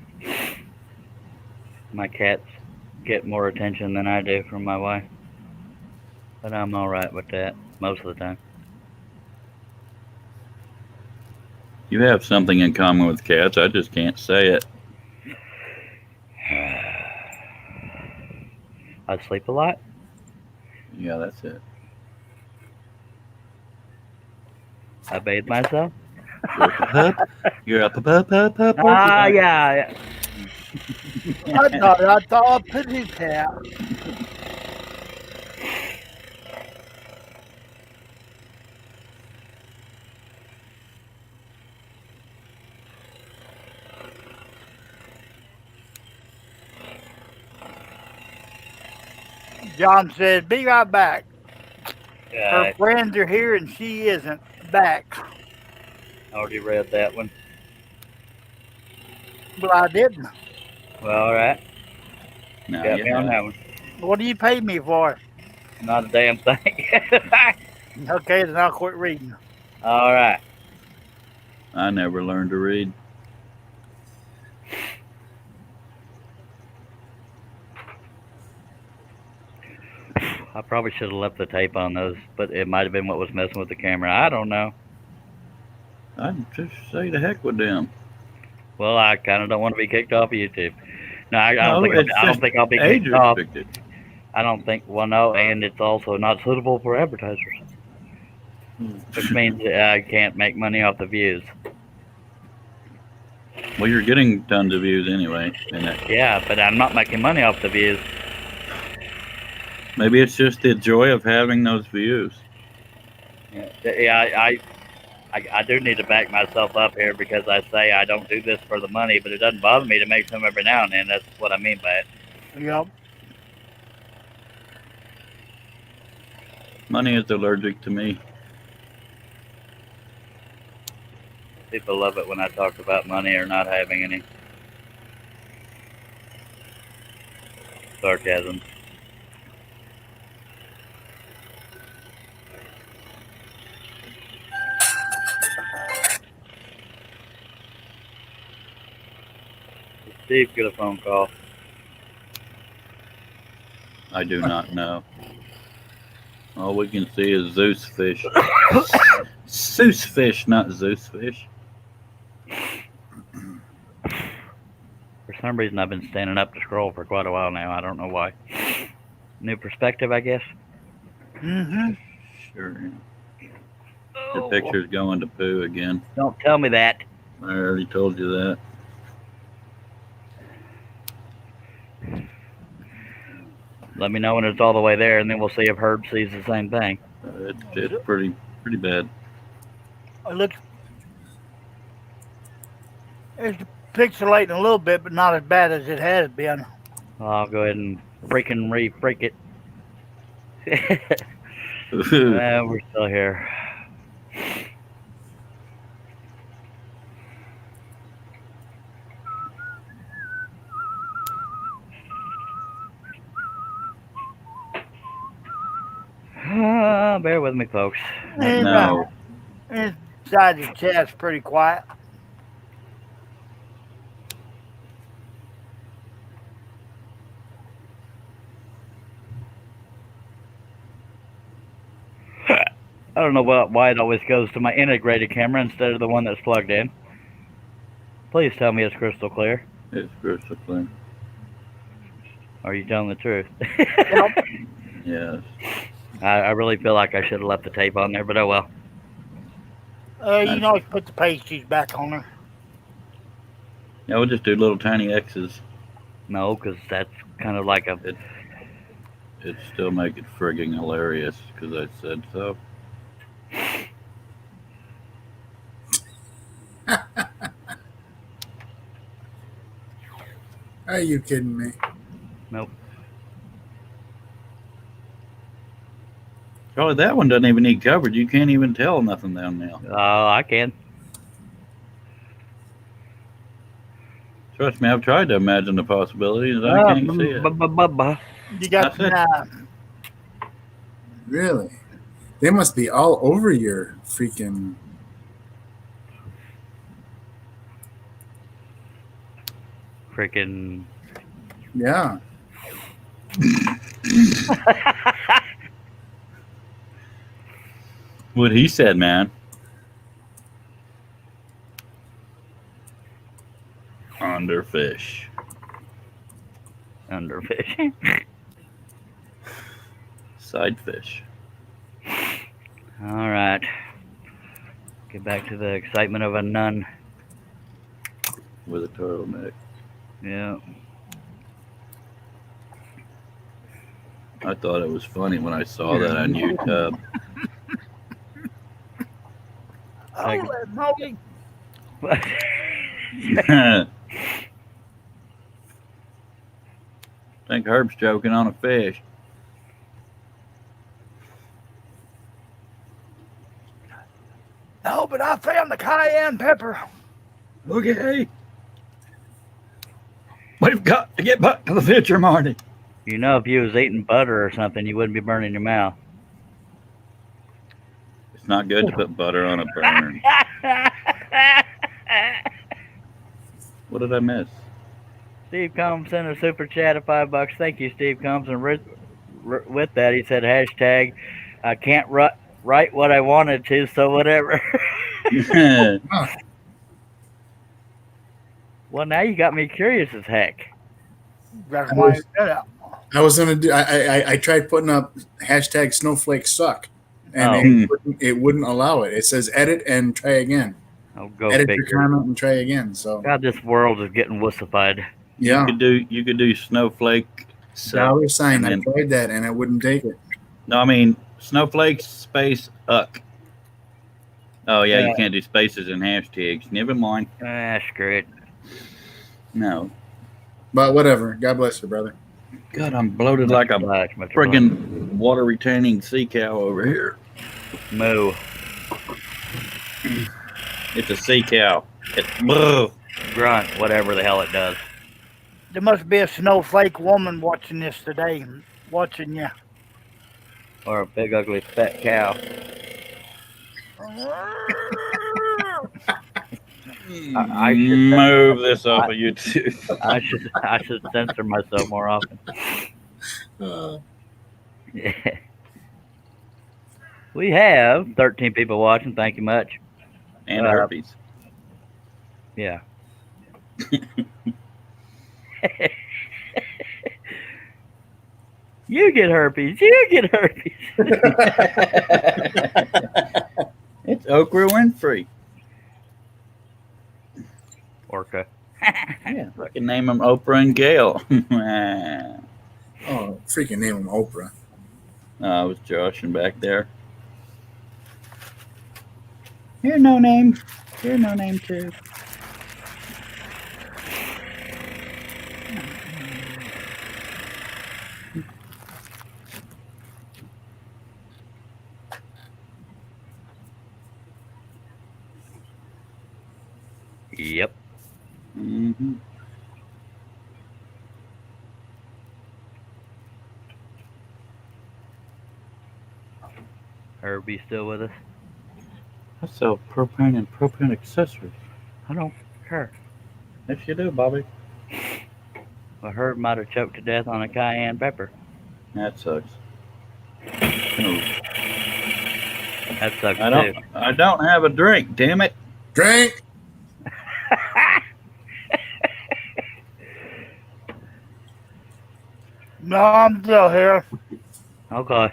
Speaker 1: My cats get more attention than I do from my wife, but I'm all right with that most of the time.
Speaker 6: You have something in common with cats. I just can't say it.
Speaker 1: I sleep a lot.
Speaker 6: Yeah, that's it.
Speaker 1: I bathe myself.
Speaker 6: You're up a pup. You're up a pup.
Speaker 1: Ah, yeah.
Speaker 2: I thought pretty cat. John said, "Be right back. Her friends are here and she isn't back."
Speaker 1: I already read that one.
Speaker 2: But I didn't.
Speaker 1: Well, all right.
Speaker 6: Now
Speaker 1: Got
Speaker 6: you
Speaker 1: me on
Speaker 6: have.
Speaker 1: that one.
Speaker 2: What do you pay me for?
Speaker 1: Not a damn thing.
Speaker 2: Okay, then I'll quit reading.
Speaker 1: All right.
Speaker 6: I never learned to read.
Speaker 1: I probably should have left the tape on those, but it might have been what was messing with the camera. I don't know.
Speaker 6: I'd just say the heck with them.
Speaker 1: Well, I kind of don't want to be kicked off of YouTube. No, I don't
Speaker 6: No,
Speaker 1: think
Speaker 6: it's
Speaker 1: I don't
Speaker 6: just
Speaker 1: think I'll be
Speaker 6: age
Speaker 1: kicked off.
Speaker 6: restricted.
Speaker 1: I don't think. Well, no, and it's also not suitable for advertisers, which means I can't make money off the views.
Speaker 6: Well, you're getting tons of views anyway. And
Speaker 1: Yeah, but I'm not making money off the views.
Speaker 6: maybe it's just the joy of having those views.
Speaker 1: Yeah, I do need to back myself up here because I say I don't do this for the money, but it doesn't bother me to make some every now and then. That's what I mean by it.
Speaker 2: Yep.
Speaker 6: Money is allergic to me.
Speaker 1: People love it when I talk about money or not having any. Sarcasm. Steve, get a phone call.
Speaker 6: I do not know. All we can see is Zeus fish. Zeus fish, not Zeus fish.
Speaker 1: For some reason, I've been standing up to scroll for quite a while now. I don't know why. New perspective, I guess.
Speaker 2: Mm-hmm.
Speaker 6: Sure. Your picture's going to poo again.
Speaker 1: Don't tell me that.
Speaker 6: I already told you that.
Speaker 1: Let me know when it's all the way there, and then we'll see if Herb sees the same thing.
Speaker 6: It's pretty bad.
Speaker 2: Look, it's pixelating a little bit, but not as bad as it has been.
Speaker 1: I'll go ahead and freaking re-freak it. We're still here. Bear with me, folks.
Speaker 6: No.
Speaker 2: Inside the chat's pretty quiet.
Speaker 1: I don't know why it always goes to my integrated camera instead of the one that's plugged in. Please tell me it's crystal clear.
Speaker 6: It's crystal clear.
Speaker 1: Are you telling the truth?
Speaker 6: Yes.
Speaker 1: I really feel like I should have left the tape on there, but oh well.
Speaker 2: You can always put the pasties back on there.
Speaker 6: Yeah, we'll just do little tiny X's.
Speaker 1: No, because that's kind of like a...
Speaker 6: It'd still make it frigging hilarious because I said so.
Speaker 4: Are you kidding me?
Speaker 1: Nope.
Speaker 6: Charlie, that one doesn't even need coverage. You can't even tell nothing down there.
Speaker 1: Oh, I can.
Speaker 6: Trust me, I've tried to imagine the possibilities, and I can't see it.
Speaker 2: You got
Speaker 6: That's it.
Speaker 4: Really? They must be all over your freaking.
Speaker 1: Freaking.
Speaker 4: Yeah.
Speaker 6: What he said, man. Underfish.
Speaker 1: Underfish.
Speaker 6: Sidefish.
Speaker 1: All right. Get back to the excitement of a nun.
Speaker 6: With a turtleneck.
Speaker 1: Yeah.
Speaker 6: I thought it was funny when I saw that on YouTube.
Speaker 2: Holy moly.
Speaker 6: Think Herb's joking on a fish.
Speaker 2: No, but I found the cayenne pepper.
Speaker 6: Okay. We've got to get back to the future, Marty.
Speaker 1: You know, if you was eating butter or something, you wouldn't be burning your mouth.
Speaker 6: It's not good to put butter on a burn. What did I miss?
Speaker 1: Steve Combs sent a super chat of $5. Thank you, Steve Combs. And with that, he said, hashtag, I can't write what I wanted to, so whatever. Well, now you got me curious as heck.
Speaker 2: That's why I did it.
Speaker 4: I was gonna do. I tried putting up hashtag snowflake suck, and it wouldn't allow it. It says edit and try again.
Speaker 1: Oh, go
Speaker 4: edit
Speaker 1: figure.
Speaker 4: your comment and try again. So
Speaker 1: God, this world is getting wussified.
Speaker 4: Yeah,
Speaker 6: you could do snowflake.
Speaker 4: $sign. I tried that and it wouldn't take it.
Speaker 6: No, I mean snowflake space uck. Oh yeah, you can't do spaces and hashtags. Never mind.
Speaker 1: Screw it.
Speaker 6: No.
Speaker 4: But whatever. God bless you, brother.
Speaker 6: God, I'm bloated like a friggin' water retaining sea cow over here.
Speaker 1: Moo.
Speaker 6: It's a sea cow. It's
Speaker 1: grunt, whatever the hell it does.
Speaker 2: There must be a snowflake woman watching this today, watching you.
Speaker 1: Or a big ugly fat cow.
Speaker 6: I should move this off of YouTube.
Speaker 1: I should censor myself more often. Yeah. We have 13 people watching. Thank you much.
Speaker 6: And herpes.
Speaker 1: Yeah. You get herpes. You get herpes.
Speaker 6: It's Oprah Winfrey.
Speaker 1: Orca.
Speaker 6: Yeah, I can name them Oprah and Gail.
Speaker 4: Oh, freaking name him Oprah.
Speaker 6: I was joshing back there. You're no name. You're no name too.
Speaker 1: Yep.
Speaker 6: Mm-hmm.
Speaker 1: Herbie still with us?
Speaker 6: I sell propane and propane accessories.
Speaker 1: I don't care.
Speaker 6: Yes, you do, Bobby.
Speaker 1: Well, Herb might have choked to death on a cayenne pepper.
Speaker 6: That sucks.
Speaker 1: That sucks too.
Speaker 6: I don't have a drink. Damn it.
Speaker 4: Drink.
Speaker 2: No, I'm still here.
Speaker 1: Okay.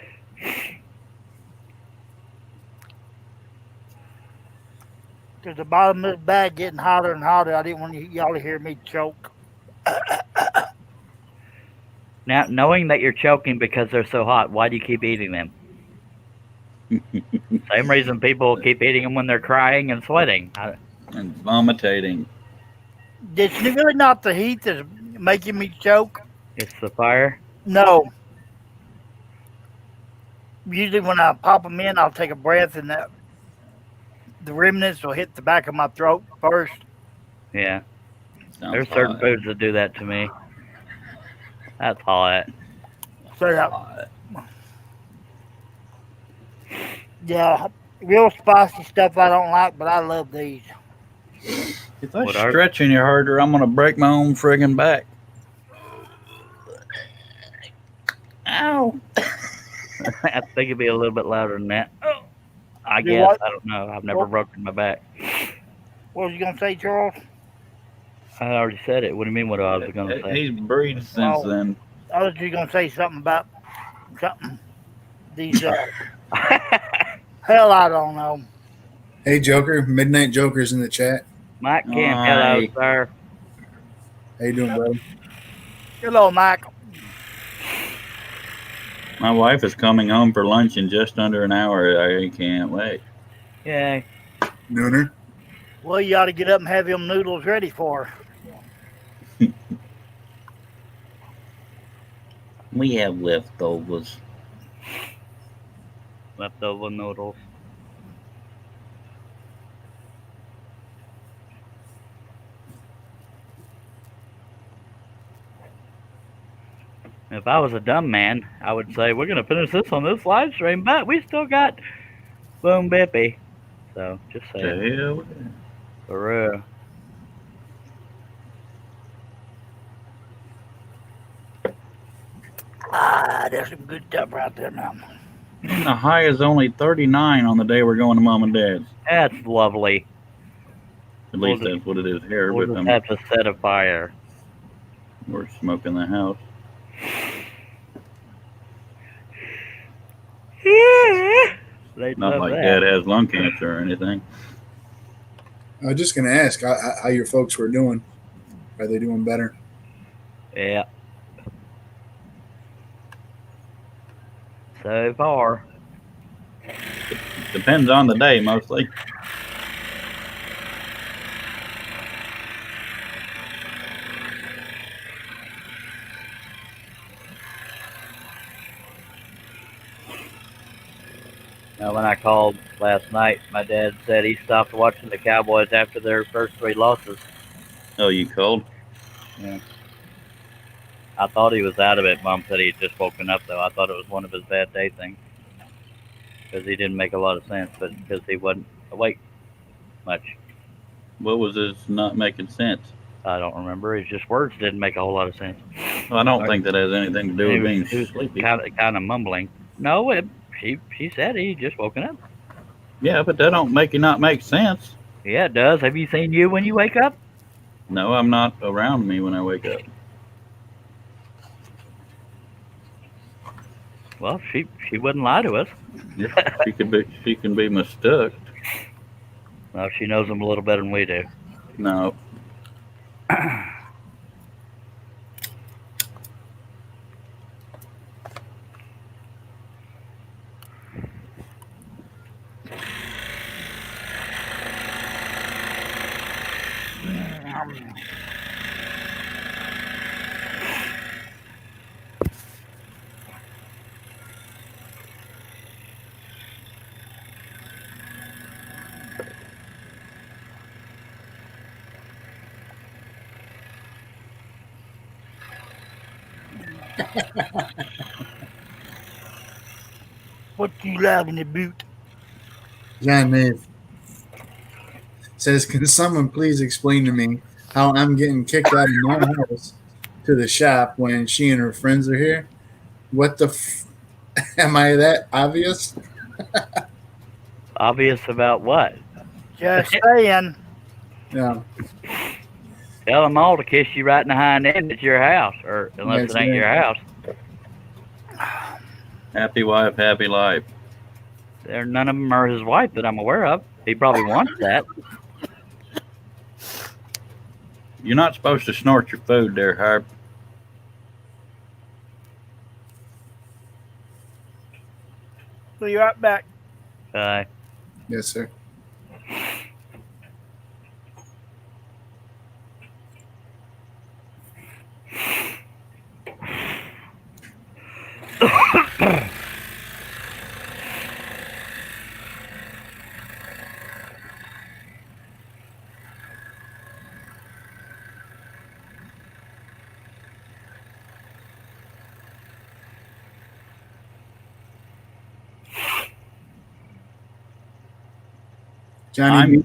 Speaker 2: Because the bottom of the bag getting hotter and hotter. I didn't want y'all to hear me choke.
Speaker 1: Now, knowing that you're choking because they're so hot, why do you keep eating them? Same reason people keep eating them when they're crying and sweating.
Speaker 6: And vomitating.
Speaker 2: It's really not the heat that's making me choke.
Speaker 1: It's the fire?
Speaker 2: No. Usually when I pop them in, I'll take a breath and the remnants will hit the back of my throat first.
Speaker 1: Yeah.
Speaker 6: Sounds
Speaker 1: There's certain
Speaker 6: hot.
Speaker 1: foods that do that to me. That's hot.
Speaker 2: So that,
Speaker 6: Hot.
Speaker 2: yeah, real spicy stuff I don't like, but I love these.
Speaker 6: If I
Speaker 1: What are-
Speaker 6: stretch any harder, I'm gonna break my own friggin' back. Ow!
Speaker 1: I think it'd be a little bit louder than that. Oh, I
Speaker 2: Do
Speaker 1: guess.
Speaker 2: what?
Speaker 1: I don't know. I've never
Speaker 2: What?
Speaker 1: broken my back.
Speaker 2: What was you gonna say, Charles?
Speaker 1: I already said it. What do you mean? What I was going to say?
Speaker 6: He's breathed since
Speaker 2: Oh.
Speaker 6: then.
Speaker 2: I was just gonna say something about something. These hell, I don't know.
Speaker 4: Hey, Joker. Midnight Joker's in the chat.
Speaker 1: Mike Kent, hello,
Speaker 6: Aye.
Speaker 1: sir.
Speaker 4: How you doing, buddy?
Speaker 2: Hello, Mike.
Speaker 6: My wife is coming home for lunch in just under an hour. I can't wait.
Speaker 1: Yay.
Speaker 4: Nooner.
Speaker 2: Well, you ought to get up and have them noodles ready for her.
Speaker 6: We have leftovers.
Speaker 1: Leftover noodles. If I was a dumb man, I would say we're gonna finish this on this live stream, but we still got Boom Bippy. So just say it.
Speaker 6: Hell,
Speaker 1: For real.
Speaker 2: Ah, there's some good stuff right there now.
Speaker 6: and the high is only 39 on the day we're going to Mom and Dad's.
Speaker 1: That's lovely.
Speaker 6: At
Speaker 1: We'll
Speaker 6: least
Speaker 1: just-
Speaker 6: that's what it is here.
Speaker 1: We'll
Speaker 6: But
Speaker 1: just have to set a fire.
Speaker 6: we're smoking the house.
Speaker 1: They
Speaker 6: Not
Speaker 1: love
Speaker 6: like
Speaker 1: that.
Speaker 6: Dad has lung cancer or anything.
Speaker 4: I was just gonna ask how your folks were doing. Are they doing better?
Speaker 1: Yeah. So far.
Speaker 6: Depends on the day mostly.
Speaker 1: Now, when I called last night, my dad said he stopped watching the Cowboys after their first 3 losses.
Speaker 6: Oh, you cold?
Speaker 1: I thought he was out of it. Mom said he had just woken up, though. I thought it was one of his bad day things. Because he didn't make a lot of sense, but because he wasn't awake much.
Speaker 6: What was this not making sense?
Speaker 1: I don't remember. His just words didn't make a whole lot of sense.
Speaker 6: Well, I don't think that has anything to do with being
Speaker 1: He was
Speaker 6: sleepy.
Speaker 1: kind of mumbling. No, she said he just woken up.
Speaker 6: Yeah, but that don't make it not make sense.
Speaker 1: Yeah, it does. Have you seen you when you wake up?
Speaker 6: No, I'm not around me when I wake up.
Speaker 1: Well, she wouldn't lie to us.
Speaker 6: She can be mistook.
Speaker 1: Well, she knows him a little better than we do.
Speaker 6: No.
Speaker 2: What you loud in the boot?
Speaker 4: John Nave says, "Can someone please explain to me how I'm getting kicked out of my house to the shop when she and her friends are here? What the am I that obvious?"
Speaker 1: Obvious about what?
Speaker 2: Just saying.
Speaker 4: Yeah,
Speaker 1: Tell them all to kiss you right in the hind end at your house, or unless
Speaker 4: That's
Speaker 1: it ain't
Speaker 4: right.
Speaker 1: your house.
Speaker 6: Happy wife, happy life.
Speaker 1: None of them are his wife that I'm aware of. He probably wants that.
Speaker 6: You're not supposed to snort your food there, Harp.
Speaker 2: Be right back.
Speaker 4: yes, sir. Johnny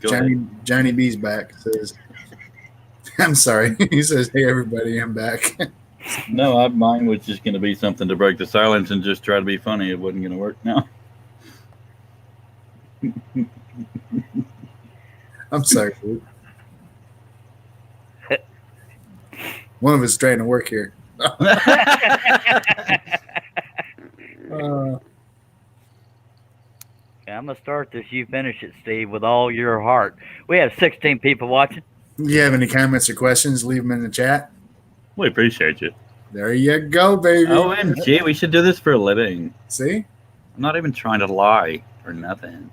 Speaker 6: Go ahead.
Speaker 4: Johnny B's back. Says, I'm sorry. He says, "Hey everybody, I'm back."
Speaker 6: No, mine was just going to be something to break the silence and just try to be funny. It wasn't going to work now.
Speaker 4: I'm sorry, dude. One of us is trying to work here.
Speaker 1: I'm gonna start this. You finish it, Steve, with all your heart. We have 16 people watching.
Speaker 4: If you have any comments or questions, leave them in the chat.
Speaker 6: We appreciate you.
Speaker 4: There you go, baby.
Speaker 6: OMG, we should do this for a living.
Speaker 4: See?
Speaker 6: I'm not even trying to lie or nothing.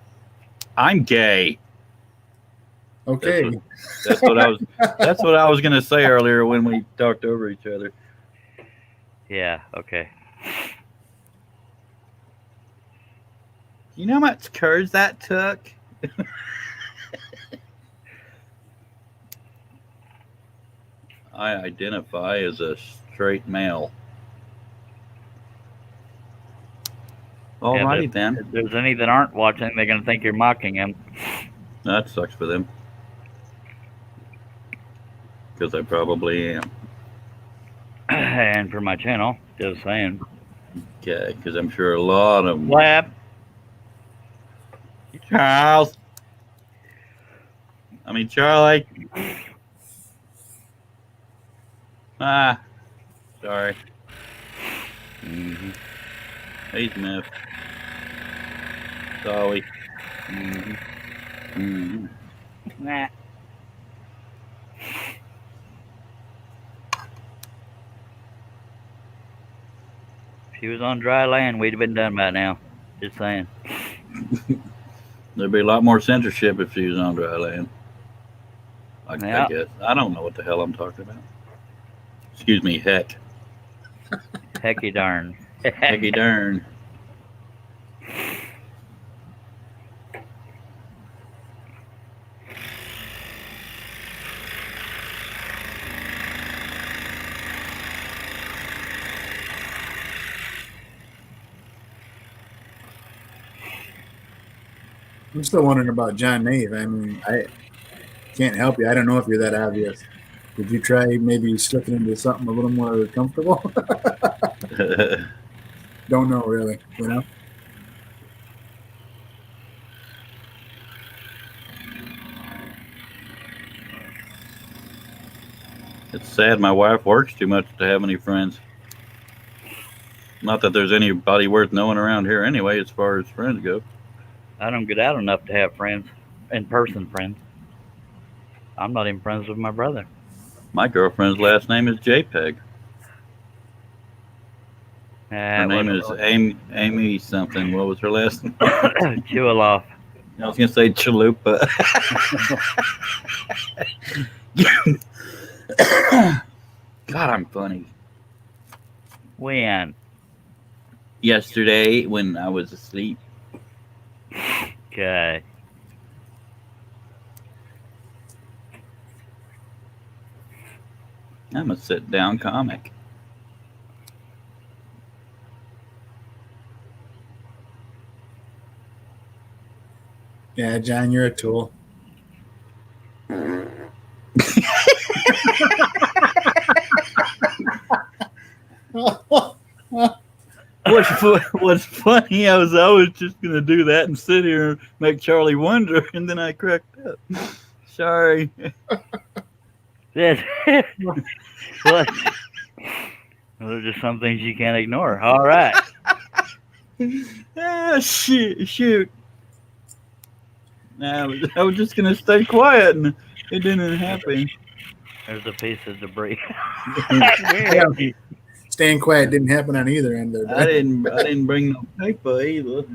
Speaker 6: I'm gay.
Speaker 4: Okay.
Speaker 6: That's what I was gonna say earlier when we talked over each other.
Speaker 1: Yeah. Okay.
Speaker 6: You know how much courage that took? I identify as a straight male. Alrighty then.
Speaker 1: If there's any that aren't watching, they're gonna think you're mocking them.
Speaker 6: That sucks for them. Because I probably am.
Speaker 1: And for my channel, just saying.
Speaker 6: Okay, because I'm sure a lot of them.
Speaker 1: Lab.
Speaker 6: Charles. Charlie. Sorry.
Speaker 1: Mm-hmm.
Speaker 6: Hey, Smith. Sorry.
Speaker 1: Mm-hmm.
Speaker 6: Mm-hmm.
Speaker 1: Nah. If she was on dry land, we'd have been done by now. Just saying.
Speaker 6: There'd be a lot more censorship if she was on dry land. I
Speaker 1: Yeah.
Speaker 6: guess. I don't know what the hell I'm talking about. Excuse me, heck.
Speaker 1: Hecky darn.
Speaker 6: Hecky darn.
Speaker 4: I'm still wondering about John Nave. I can't help you. I don't know if you're that obvious. Did you try maybe slipping into something a little more comfortable? Don't know, really. You know?
Speaker 6: It's sad my wife works too much to have any friends. Not that there's anybody worth knowing around here anyway, as far as friends go.
Speaker 1: I don't get out enough to have friends, in-person friends. I'm not even friends with my brother.
Speaker 6: My girlfriend's last name is JPEG. Her name is Amy something. What was her last name?
Speaker 1: Chewaloff.
Speaker 6: I was going to say Chalupa. God, I'm funny.
Speaker 1: When?
Speaker 6: Yesterday when I was asleep.
Speaker 1: Okay.
Speaker 6: I'm a sit-down comic.
Speaker 4: Yeah, John, you're a tool.
Speaker 6: What's funny, I was just gonna do that and sit here and make Charlie wonder, and then I cracked up. Sorry.
Speaker 1: What? Well, there's just some things you can't ignore. All right.
Speaker 6: Shoot. I was just gonna stay quiet, and it didn't happen.
Speaker 1: There's a piece of debris.
Speaker 4: Yeah. Staying quiet didn't happen on either end there.
Speaker 6: I didn't bring no paper either.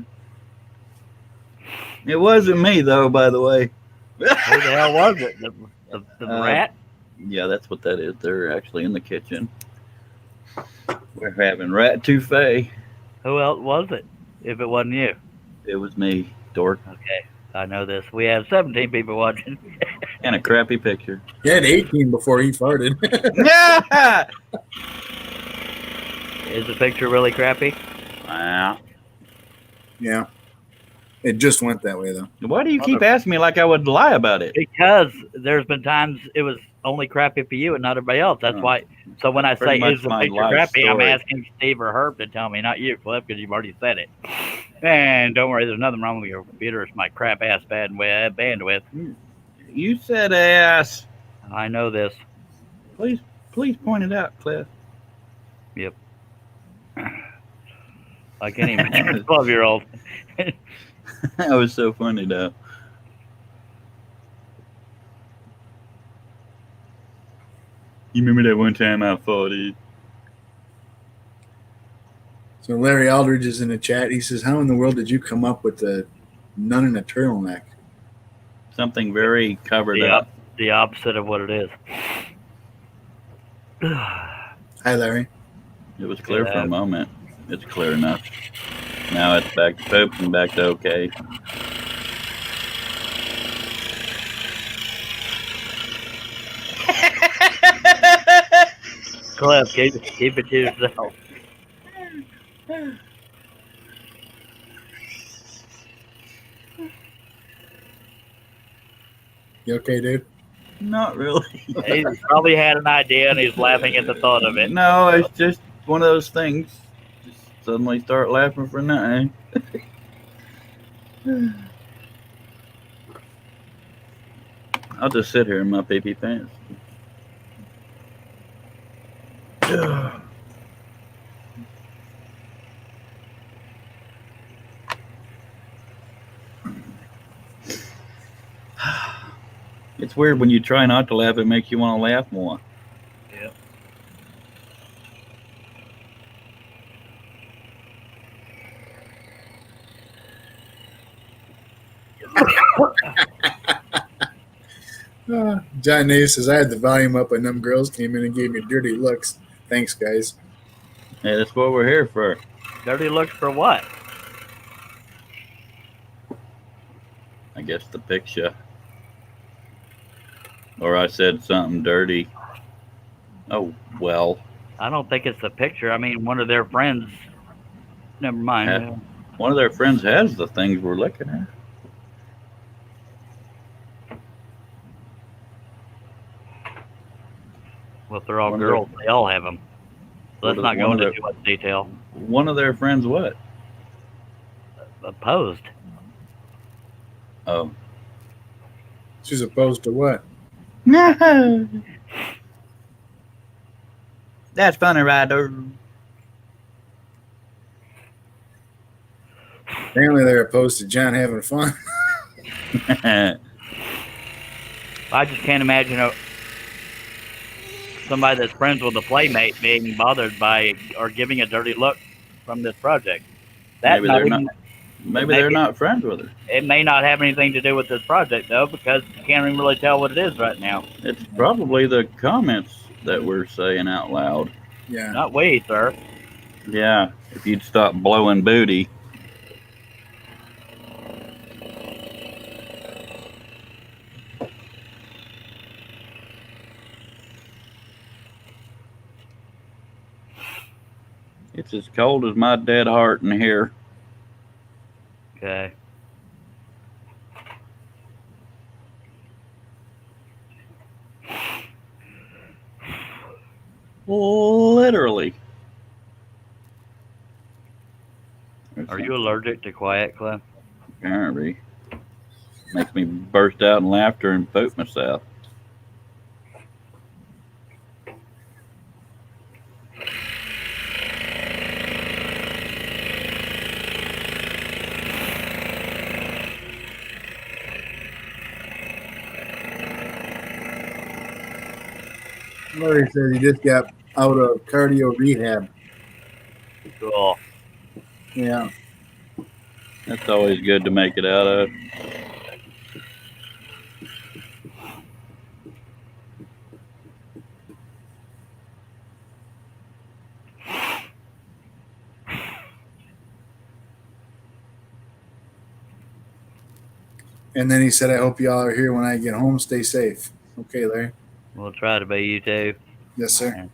Speaker 6: It wasn't me though, by the way.
Speaker 1: Who the hell was it? The rat?
Speaker 6: Yeah, that's what that is. They're actually in the kitchen. We're having rat touffee.
Speaker 1: Who else was it? If it wasn't you.
Speaker 6: It was me, dork.
Speaker 1: Okay, I know this. We have 17 people watching.
Speaker 6: And a crappy picture.
Speaker 4: He had 18 before he farted.
Speaker 6: Yeah.
Speaker 1: Is the picture really crappy?
Speaker 6: Wow.
Speaker 4: Yeah. It just went that way, though.
Speaker 6: Why do you keep asking me like I would lie about it?
Speaker 1: Because there's been times it was only crappy for you and not everybody else. That's why. So when I
Speaker 6: Pretty
Speaker 1: say
Speaker 6: much
Speaker 1: is the
Speaker 6: my
Speaker 1: picture
Speaker 6: life
Speaker 1: crappy, I'm
Speaker 6: story.
Speaker 1: asking Steve or Herb to tell me, not you, Cliff, because you've already said it. And don't worry, there's nothing wrong with your computer. It's my crap ass bandwidth.
Speaker 6: You said ass.
Speaker 1: I know this.
Speaker 6: Please point it out, Cliff.
Speaker 1: Yep. I can't even imagine a 12-year-old.
Speaker 6: That was so funny, though. You remember that one time I fought it?
Speaker 4: So Larry Aldridge is in the chat. He says, "How in the world did you come up with the nun in a turtleneck?"
Speaker 6: Something very covered up.
Speaker 1: The opposite of what it is.
Speaker 4: Hi, Larry.
Speaker 6: It was clear for a moment. It's clear enough. Now it's back to poop and back to okay.
Speaker 1: Cliff, keep it to yourself.
Speaker 4: You okay, dude?
Speaker 6: Not really.
Speaker 1: He probably had an idea and he's laughing at the thought of it.
Speaker 6: No, it's just one of those things. Just suddenly start laughing for nothing. I'll just sit here in my pee-pee pants. It's weird when you try not to laugh, it makes you want to laugh more.
Speaker 1: Yep.
Speaker 4: John Nave says, "I had the volume up and them girls came in and gave me dirty looks. Thanks, guys."
Speaker 6: Hey, that's what we're here for.
Speaker 1: Dirty looks for what?
Speaker 6: I guess the picture. Or I said something dirty. Oh, well.
Speaker 1: I don't think it's the picture. I mean, one of their friends. Never mind.
Speaker 6: One of their friends has the things we're looking at.
Speaker 1: Well, if they're all girls, they all have them. Let's not go into too much detail.
Speaker 6: One of their friends what?
Speaker 1: Opposed.
Speaker 6: Oh.
Speaker 4: She's opposed to what?
Speaker 6: No. That's funny, Ryder.
Speaker 4: Apparently they're opposed to John having fun.
Speaker 1: I just can't imagine somebody that's friends with a playmate being bothered by or giving a dirty look from this project.
Speaker 6: Maybe they're not friends with her.
Speaker 1: It may not have anything to do with this project, though, because you can't even really tell what it is right now.
Speaker 6: It's probably the comments that we're saying out loud.
Speaker 4: Yeah.
Speaker 1: Not we, sir.
Speaker 6: Yeah, if you'd stop blowing booty. It's as cold as my dead heart in here.
Speaker 1: Okay.
Speaker 6: Literally.
Speaker 1: Are you allergic to quiet, Cliff?
Speaker 6: Apparently. Makes me burst out in laughter and poke myself.
Speaker 4: Larry says he just got out of cardio rehab.
Speaker 1: Cool.
Speaker 4: Yeah.
Speaker 6: That's always good to make it out of.
Speaker 4: And then he said, "I hope y'all are here when I get home. Stay safe." Okay, Larry.
Speaker 1: We'll try to be, you too.
Speaker 4: Yes, sir.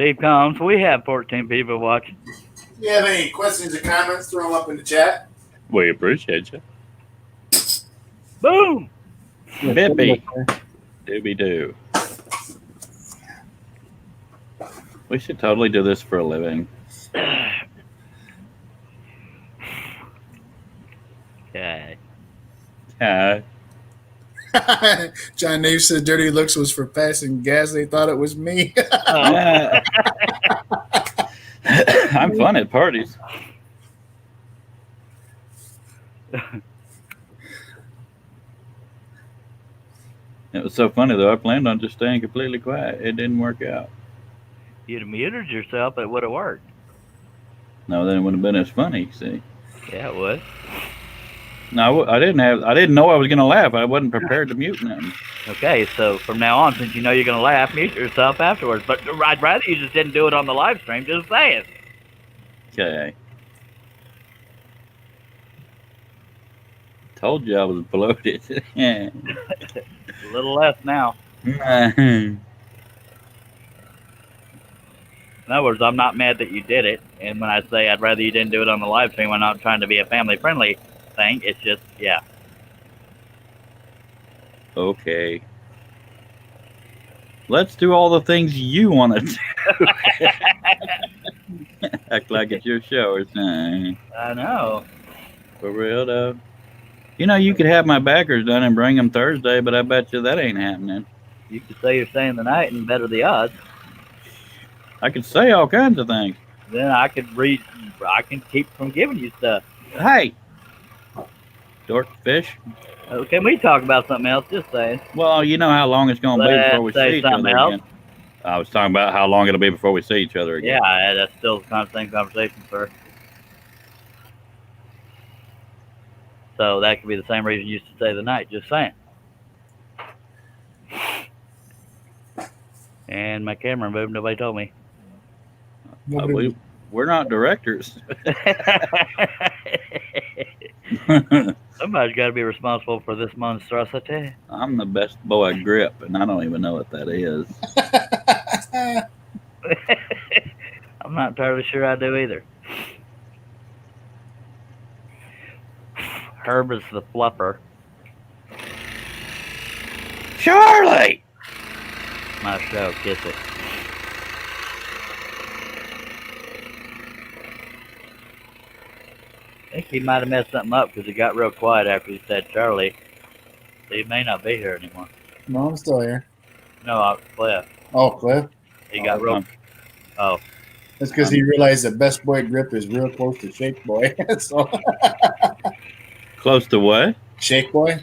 Speaker 1: Steve Combs, we have 14 people watching.
Speaker 4: If you have any questions or comments, throw them up in the chat.
Speaker 6: We appreciate you.
Speaker 1: Boom!
Speaker 6: Bippy. Doobie doo. We should totally do this for a living.
Speaker 1: Okay.
Speaker 4: John Nave says dirty looks was for passing gas. They thought it was me.
Speaker 6: I'm fun at parties. It was so funny though. I planned on just staying completely quiet. It didn't work out.
Speaker 1: You'd have muted yourself, it would have worked.
Speaker 6: No, then it wouldn't have been as funny. See.
Speaker 1: Yeah, it would.
Speaker 6: No, I didn't know I was gonna laugh. I wasn't prepared to mute them.
Speaker 1: Okay, so from now on, since you know you're going to laugh, mute yourself afterwards. But I'd rather you just didn't do it on the live stream, just saying.
Speaker 6: Okay. Told you I was bloated.
Speaker 1: A little less now.
Speaker 6: Mm.
Speaker 1: In other words, I'm not mad that you did it. And when I say I'd rather you didn't do it on the live stream, I'm not trying to be a family-friendly thing. It's just, yeah.
Speaker 6: Okay. Let's do all the things you want to do. Act like it's your show or something.
Speaker 1: I know.
Speaker 6: For real, though. You know, you could have my backers done and bring them Thursday, but I bet you that ain't happening.
Speaker 1: You could say you're staying the night and better the odds.
Speaker 6: I could say all kinds of things.
Speaker 1: Then I can keep from giving you stuff.
Speaker 6: Hey! Dork fish.
Speaker 1: Can we talk about something else? Just saying.
Speaker 6: Well, you know how long it's going to be before we
Speaker 1: Let's say
Speaker 6: see each other
Speaker 1: something else.
Speaker 6: again. I was talking about how long it'll be before we see each other again.
Speaker 1: Yeah, that's still the same conversation, sir. So that could be the same reason you used to stay the night. Just saying. And my camera moved. Nobody told me.
Speaker 6: We're not directors.
Speaker 1: Somebody's got to be responsible for this monstrosity.
Speaker 6: I'm the best boy grip, and I don't even know what that is.
Speaker 1: I'm not entirely sure I do either. Herb is the fluffer.
Speaker 6: Charlie!
Speaker 1: My show, kiss it. I think he might have messed something up because he got real quiet after he said Charlie. So he may not be here anymore.
Speaker 4: No, I'm still here.
Speaker 1: No, Cliff.
Speaker 4: Oh, Cliff?
Speaker 1: He got real. Oh.
Speaker 4: That's because he realized that Best Boy Grip is real close to Shake Boy. So.
Speaker 6: Close to what?
Speaker 4: Shake Boy?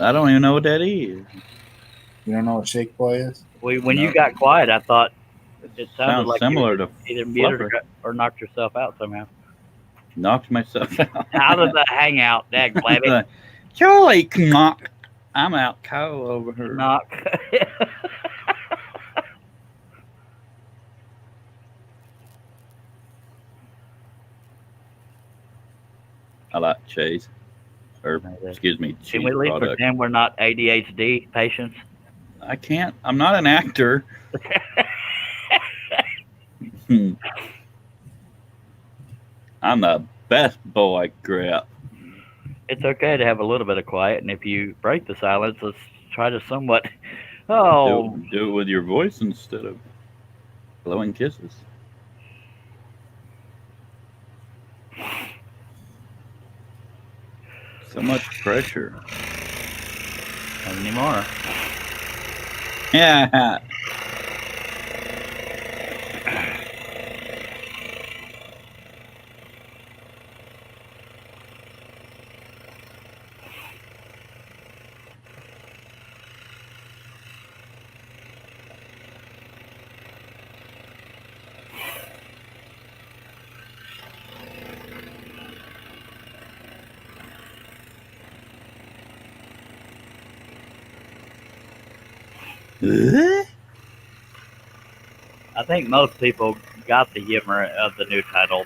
Speaker 6: I don't even know what that is.
Speaker 4: You don't know what Shake Boy is?
Speaker 1: When you got quiet, I thought it sounded
Speaker 6: Sounds
Speaker 1: like
Speaker 6: similar
Speaker 1: you
Speaker 6: to
Speaker 1: either muted
Speaker 6: fluffer.
Speaker 1: or knocked yourself out somehow.
Speaker 6: Knocked myself out.
Speaker 1: Out of the hangout, dag blabbit.
Speaker 6: Charlie, knock. I'm out cold over here.
Speaker 1: Knock.
Speaker 6: I like cheese. Or, excuse me, cheese
Speaker 1: Can we at least
Speaker 6: product.
Speaker 1: pretend we're not ADHD patients?
Speaker 6: I can't. I'm not an actor. I'm the best boy grip.
Speaker 1: It's okay to have a little bit of quiet, and if you break the silence, let's try to somewhat. Oh,
Speaker 6: Do it with your voice instead of blowing kisses. So much pressure.
Speaker 1: not anymore.
Speaker 6: Yeah.
Speaker 1: I think most people got the humor of the new title.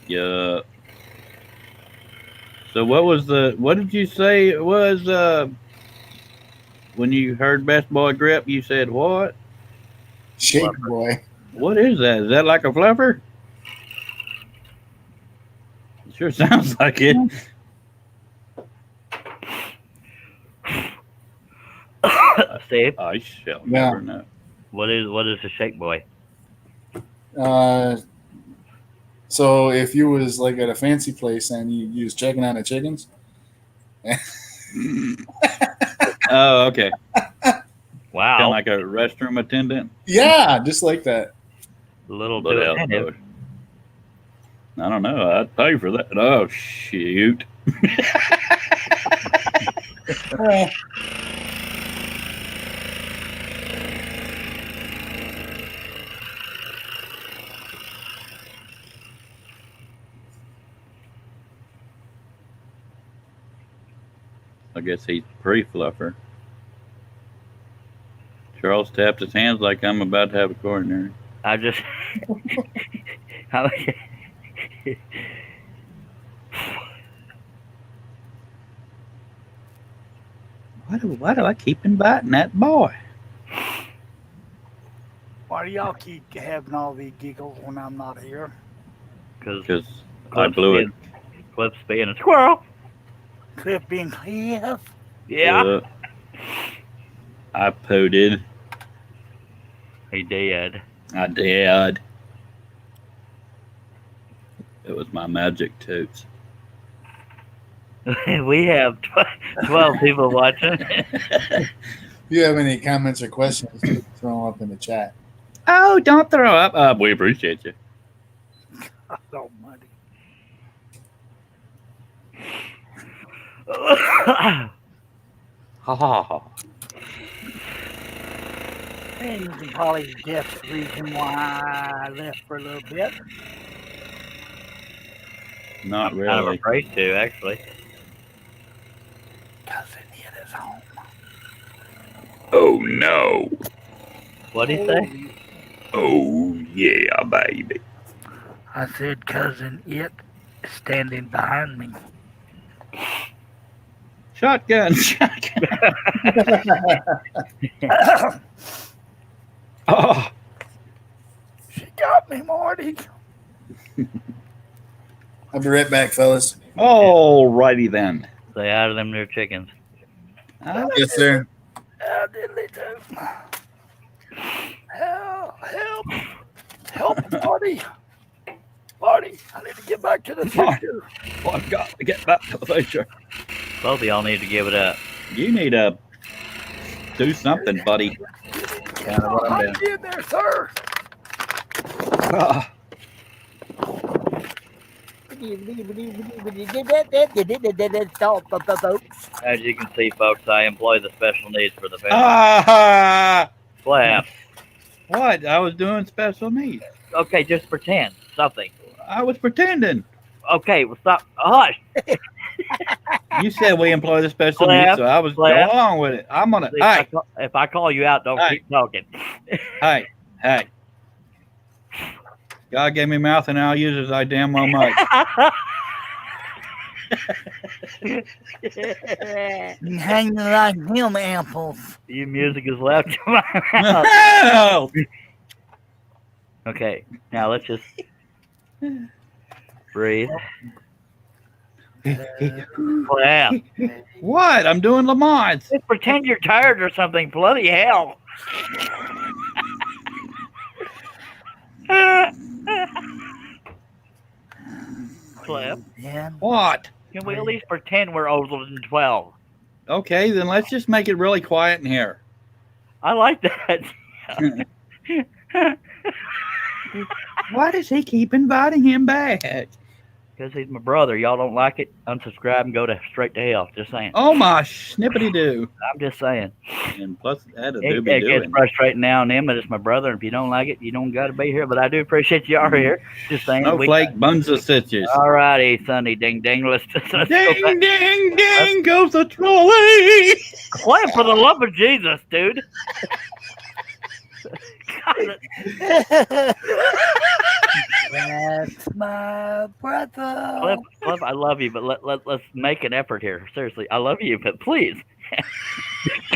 Speaker 6: Yeah. So what did you say it was when you heard Best Boy Grip, you said what?
Speaker 4: Shake
Speaker 1: fluffer.
Speaker 4: boy.
Speaker 6: What is that? Is that like a fluffer? It sure sounds like it.
Speaker 1: Steve,
Speaker 6: I shall
Speaker 4: Yeah.
Speaker 6: never know.
Speaker 1: what is a shake boy?
Speaker 4: So if you was like at a fancy place and you was checking out the chickens,
Speaker 6: Oh, okay. Kind
Speaker 1: Wow,
Speaker 6: of like a restroom attendant.
Speaker 4: yeah, just like that.
Speaker 1: a little
Speaker 6: But
Speaker 1: too
Speaker 6: else,
Speaker 1: attentive.
Speaker 6: I don't know. I'd pay for that. Oh shoot!
Speaker 4: Well,
Speaker 6: I guess he's pre-fluffer. Charles tapped his hands like I'm about to have a coronary.
Speaker 1: I just.
Speaker 6: Why do I keep inviting that boy?
Speaker 2: Why do y'all keep having all these giggles when I'm not here?
Speaker 6: Because I blew it.
Speaker 1: Clips being a squirrel.
Speaker 2: Cliff being Cliff.
Speaker 1: Yeah,
Speaker 6: I pooted.
Speaker 1: he did.
Speaker 6: I did. It was my magic toots.
Speaker 1: We have 12 people watching.
Speaker 4: if you have any comments or questions, please throw them up in the chat.
Speaker 6: Oh, don't throw up. We appreciate you.
Speaker 2: Oh, money.
Speaker 6: Ha ha ha.
Speaker 2: And you can probably guess the reason why I left for a little bit.
Speaker 6: Not
Speaker 1: I'm kind of
Speaker 6: really.
Speaker 1: afraid to, actually.
Speaker 2: Cousin Ed is home.
Speaker 6: Oh no.
Speaker 1: What'd he say?
Speaker 6: Oh yeah, baby.
Speaker 2: I said cousin It is standing behind me.
Speaker 6: Shotgun. Oh,
Speaker 2: She got me, Marty.
Speaker 4: I'll be right back, fellas.
Speaker 6: alrighty then.
Speaker 1: Stay out of them near chickens.
Speaker 4: Yes, sir.
Speaker 2: How diddly do. Help. Help, Marty. Marty, I need to get back to the future.
Speaker 6: I've got to get back to the future.
Speaker 1: Both of y'all need to give it up.
Speaker 6: You need to do something, buddy.
Speaker 4: Kind of what I'm doing.
Speaker 2: Get in there, sir.
Speaker 6: Ah,
Speaker 1: As you can see, folks, I employ the special needs for the family.
Speaker 6: ah,
Speaker 1: Clap.
Speaker 6: what? I was doing special needs.
Speaker 1: Okay, just pretend something.
Speaker 6: I was pretending.
Speaker 1: Okay, well, stop. Hush.
Speaker 6: You said we employ the special
Speaker 1: Clap,
Speaker 6: needs, so I was going
Speaker 1: clap.
Speaker 6: along with it. I'm gonna.
Speaker 1: If I call you out, don't
Speaker 6: Hey.
Speaker 1: keep talking.
Speaker 6: Hey. God gave me mouth, and I'll use it as I damn well might.
Speaker 2: You hang like him apples.
Speaker 1: Your music is loud to my mouth.
Speaker 6: Help!
Speaker 1: Okay, now let's just breathe. Clap.
Speaker 6: What? I'm doing Lamont.
Speaker 1: Just pretend you're tired or something. Bloody hell. Clap.
Speaker 2: Yeah.
Speaker 6: What?
Speaker 1: Can we at least pretend we're older than 12?
Speaker 6: Okay, then let's just make it really quiet in here.
Speaker 1: I like that.
Speaker 6: Why does he keep inviting him back?
Speaker 1: Because he's my brother. Y'all don't like it? Unsubscribe and go straight to hell. Just saying.
Speaker 6: Oh my snippity doo.
Speaker 1: I'm just saying.
Speaker 6: And plus that a
Speaker 1: It
Speaker 6: doobie
Speaker 1: gets
Speaker 6: doing.
Speaker 1: frustrating now and then, but it's my brother. And if you don't like it, you don't got to be here. But I do appreciate you are here. Just saying.
Speaker 6: Snowflake bunza stitches.
Speaker 1: All righty, Sunny Ding Ding. Let's go
Speaker 6: Ding
Speaker 1: back.
Speaker 6: ding ding goes the trolley.
Speaker 1: Clap for the love of Jesus, dude. God
Speaker 2: That's my brother.
Speaker 1: Cliff, I love you, but let's make an effort here. Seriously, I love you, but please,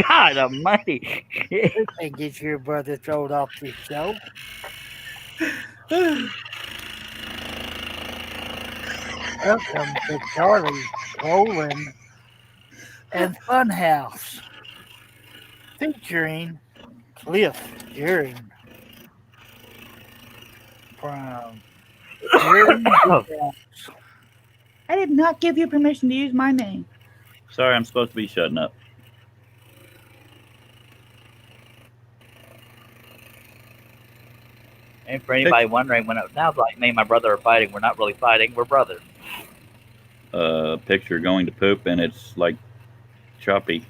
Speaker 1: God Almighty.
Speaker 2: We can't get your brother thrown off this show. Welcome to Charlie, Roland, and Funhouse, featuring Cliff Jerry from Jerry.
Speaker 6: I did not give you permission to use my name. Sorry, I'm supposed to be shutting up.
Speaker 1: And for anybody wondering, when it sounds like me and my brother are fighting, we're not really fighting. We're brothers.
Speaker 6: Picture going to poop and it's like choppy.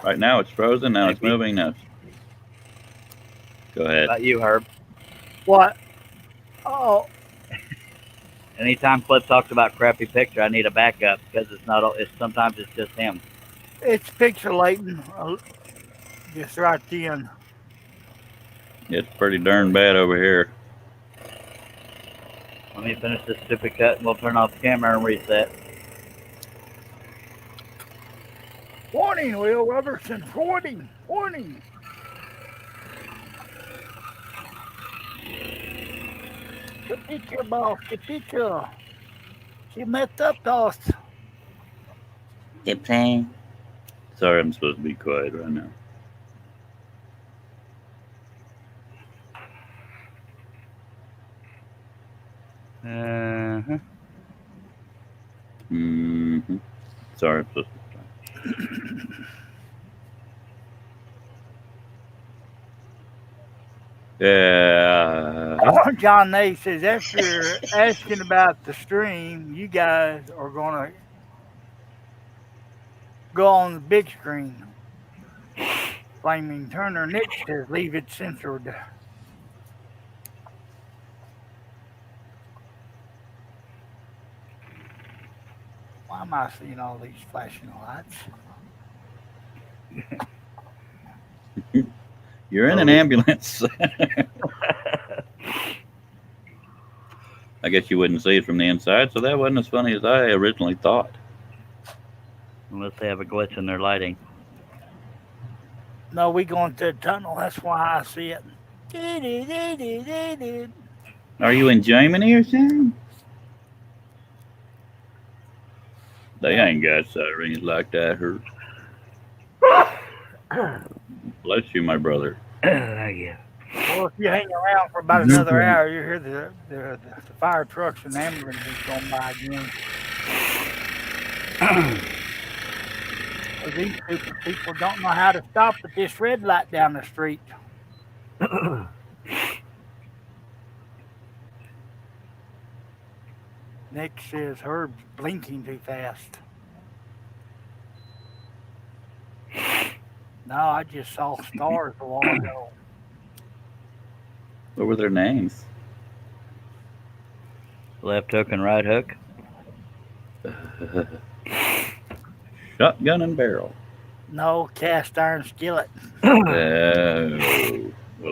Speaker 6: Right now it's frozen. Now it's moving. Now. Go ahead.
Speaker 1: How about you, Herb?
Speaker 2: What? Oh,
Speaker 1: Anytime Cliff talks about crappy picture, I need a backup because it's not. It's sometimes it's just him.
Speaker 2: it's pixelating just right then.
Speaker 6: It's pretty darn bad over here.
Speaker 1: Let me finish this stupid cut, and we'll turn off the camera and reset.
Speaker 2: Warning, Will Robertson. Warning. Warning. The picture, boss. The picture. She messed up, boss.
Speaker 6: They're playing. Sorry, I'm supposed to be quiet right now. Mm-hmm. Sorry, I'm supposed to be quiet. Yeah.
Speaker 2: John Nate says, after asking about the stream, you guys are going to go on the big screen. Flaming Turner Nick says, leave it censored. Why am I seeing all these flashing lights?
Speaker 6: You're in an ambulance. I guess you wouldn't see it from the inside, so that wasn't as funny as I originally thought.
Speaker 1: Unless they have a glitch in their lighting.
Speaker 2: No, we going through the tunnel. That's why I see it.
Speaker 6: Are you in Germany or something? They ain't got sirens like that, Hurt. Bless you, my brother.
Speaker 1: Thank you.
Speaker 2: Well, if you hang around for about another hour, you hear the fire trucks and ambulances going by again. Well, these stupid people don't know how to stop at this red light down the street. Nick says Herb's blinking too fast. No, I just saw stars a while ago.
Speaker 6: What were their names?
Speaker 1: Left hook and right hook.
Speaker 6: Shotgun and barrel.
Speaker 2: No, cast iron skillet.
Speaker 6: Well,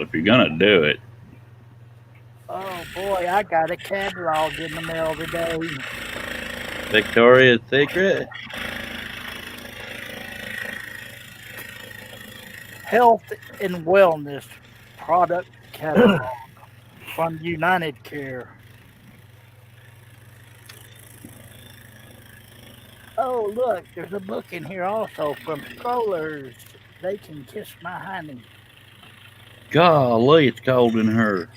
Speaker 6: if you're gonna do it,
Speaker 2: Oh boy, I got a catalog in the mail today.
Speaker 6: Victoria's Secret.
Speaker 2: Health and wellness product catalog from United Care. Oh, look, there's a book in here also from Strollers. They Can Kiss My Honey.
Speaker 6: Golly, it's cold in here.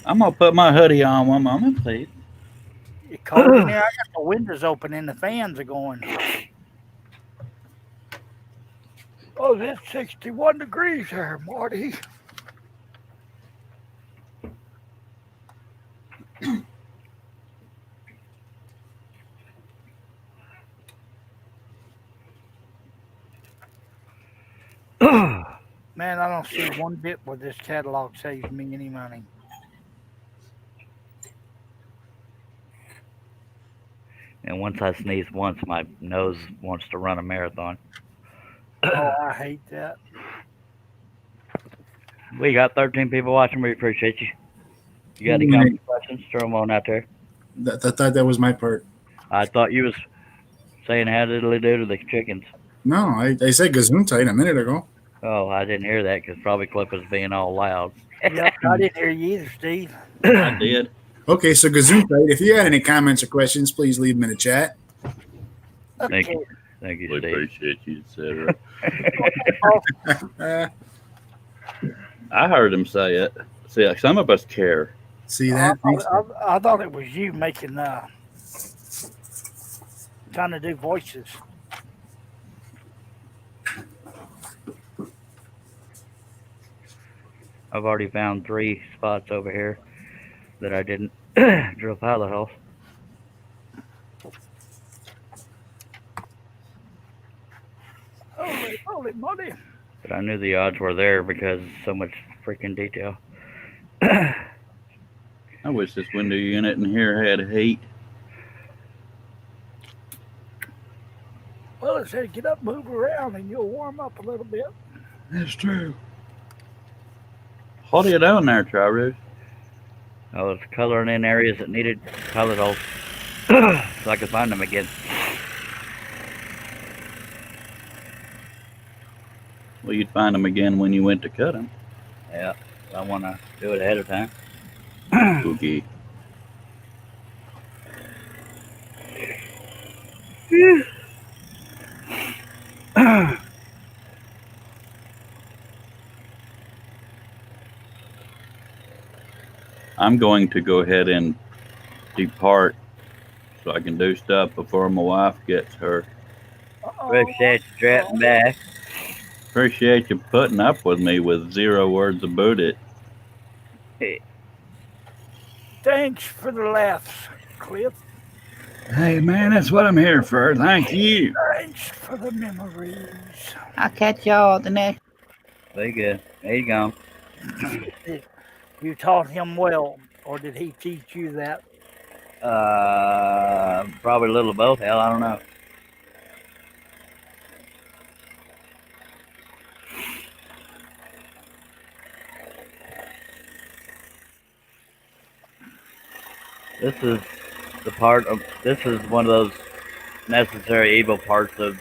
Speaker 6: I'm gonna put my hoodie on one moment, please.
Speaker 2: It's cold in there. I got the windows open and the fans are going. Oh, it's 61 degrees here, Marty. Man, I don't see one bit where this catalog saves me any money.
Speaker 1: And once I sneeze once, my nose wants to run a marathon.
Speaker 2: Oh, I hate that.
Speaker 1: We got 13 people watching. We appreciate you. You got any
Speaker 4: Wait,
Speaker 1: comments, questions? Throw them on out there.
Speaker 4: that was my part.
Speaker 1: I thought you was saying how did they do to the chickens.
Speaker 4: No, I said Gesundheit a minute ago.
Speaker 1: Oh, I didn't hear that because probably Cliff was being all loud.
Speaker 2: Yep, I didn't hear you either, Steve.
Speaker 6: I did.
Speaker 4: Okay, so Gesundheit, if you had any comments or questions, please leave them in the chat.
Speaker 1: Thank
Speaker 2: Okay.
Speaker 1: you. Thank you,
Speaker 6: We
Speaker 1: Steve.
Speaker 6: appreciate you, etc.
Speaker 4: Uh,
Speaker 6: I heard him say it. See, like, some of us care.
Speaker 4: see that? Thanks.
Speaker 2: I thought it was you making trying to do voices.
Speaker 1: I've already found 3 spots over here that I didn't drill pilot holes.
Speaker 2: Holy moly!
Speaker 1: But I knew the odds were there because so much freaking detail.
Speaker 6: I wish this window unit in here had heat.
Speaker 2: Well, it said get up, move around, and you'll warm up a little bit.
Speaker 6: That's true. What are you doing there, Charlie?
Speaker 1: I was coloring in areas that needed pilot holes so I could find them again.
Speaker 6: Well, you'd find them again when you went to cut them.
Speaker 1: Yeah, I want to do it ahead of time.
Speaker 6: Spooky. I'm going to go ahead and depart so I can do stuff before my wife gets her.
Speaker 1: Appreciate you dropping back.
Speaker 6: Appreciate you putting up with me with 0 words about it.
Speaker 2: Thanks for the laughs, Cliff.
Speaker 6: Hey, man, that's what I'm here for. Thank you.
Speaker 2: Thanks for the memories.
Speaker 7: I'll catch y'all the next.
Speaker 1: Very good. There you go.
Speaker 2: You taught him well, or did he teach you that?
Speaker 1: Probably a little of both. Hell, I don't know. This is this is one of those necessary evil parts of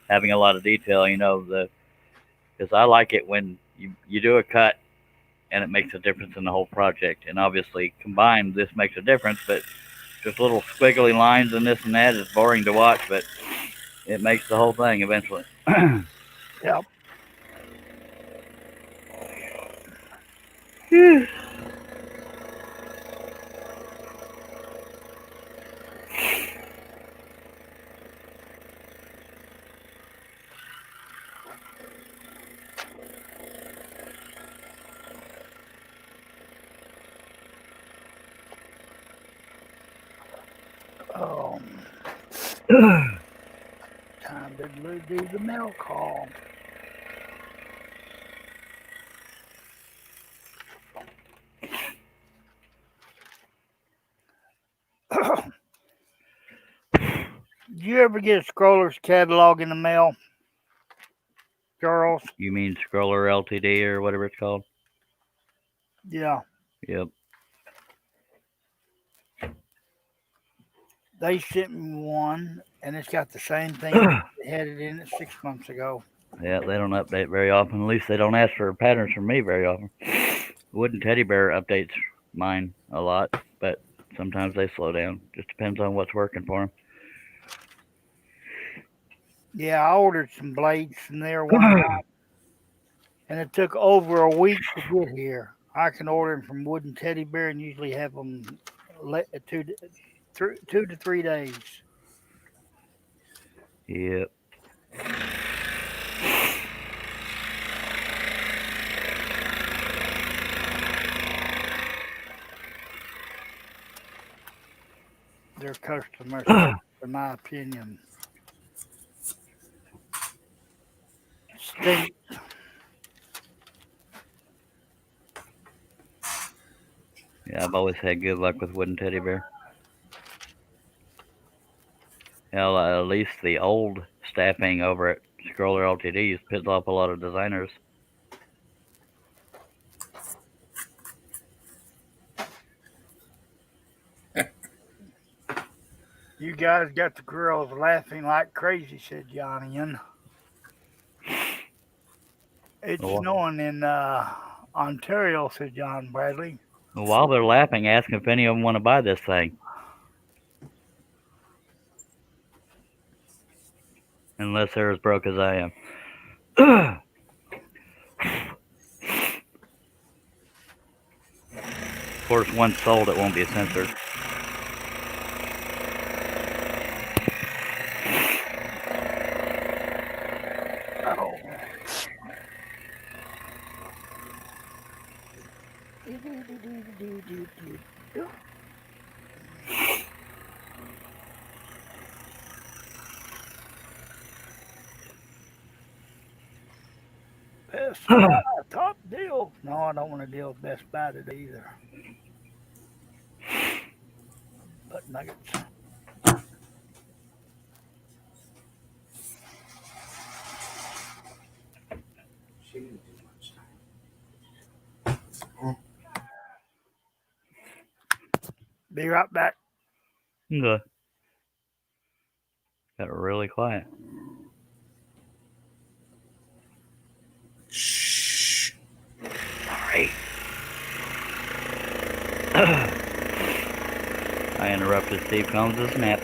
Speaker 1: having a lot of detail, because I like it when you do a cut and it makes a difference in the whole project. And obviously combined this makes a difference, but just little squiggly lines and this and that is boring to watch, but it makes the whole thing eventually.
Speaker 2: Yep. Time to do the mail call. Do you ever get a scroller's catalog in the mail, girls?
Speaker 1: You mean Scroller LTD or whatever it's called?
Speaker 2: Yeah.
Speaker 1: Yep.
Speaker 2: They sent me one, and it's got the same thing they had it in it 6 months ago.
Speaker 1: Yeah, they don't update very often. At least they don't ask for patterns from me very often. Wooden Teddy Bear updates mine a lot, but sometimes they slow down. Just depends on what's working for them.
Speaker 2: Yeah, I ordered some blades from there one time, and it took over a week to get here. I can order them from Wooden Teddy Bear and usually have them 2 to 3 days.
Speaker 1: Yep.
Speaker 2: Their customers, in my opinion. Stink.
Speaker 1: Yeah, I've always had good luck with Wooden Teddy Bear. Hell, at least the old staffing over at Scroller LTD pissed off a lot of designers.
Speaker 2: You guys got the girls laughing like crazy, said Johnny. And it's
Speaker 1: Oh.
Speaker 2: snowing in Ontario, said John Bradley.
Speaker 1: While they're laughing, ask if any of them want to buy this thing. Unless they're as broke as I am. Of course, once sold, it won't be censored.
Speaker 2: Oh. Best Buy, top deal. No, I don't want to deal with Best Buy today either. But nuggets. Be right back.
Speaker 1: Okay. Got really quiet.
Speaker 4: Shh.
Speaker 1: Sorry. I interrupted Steve Combs' nap.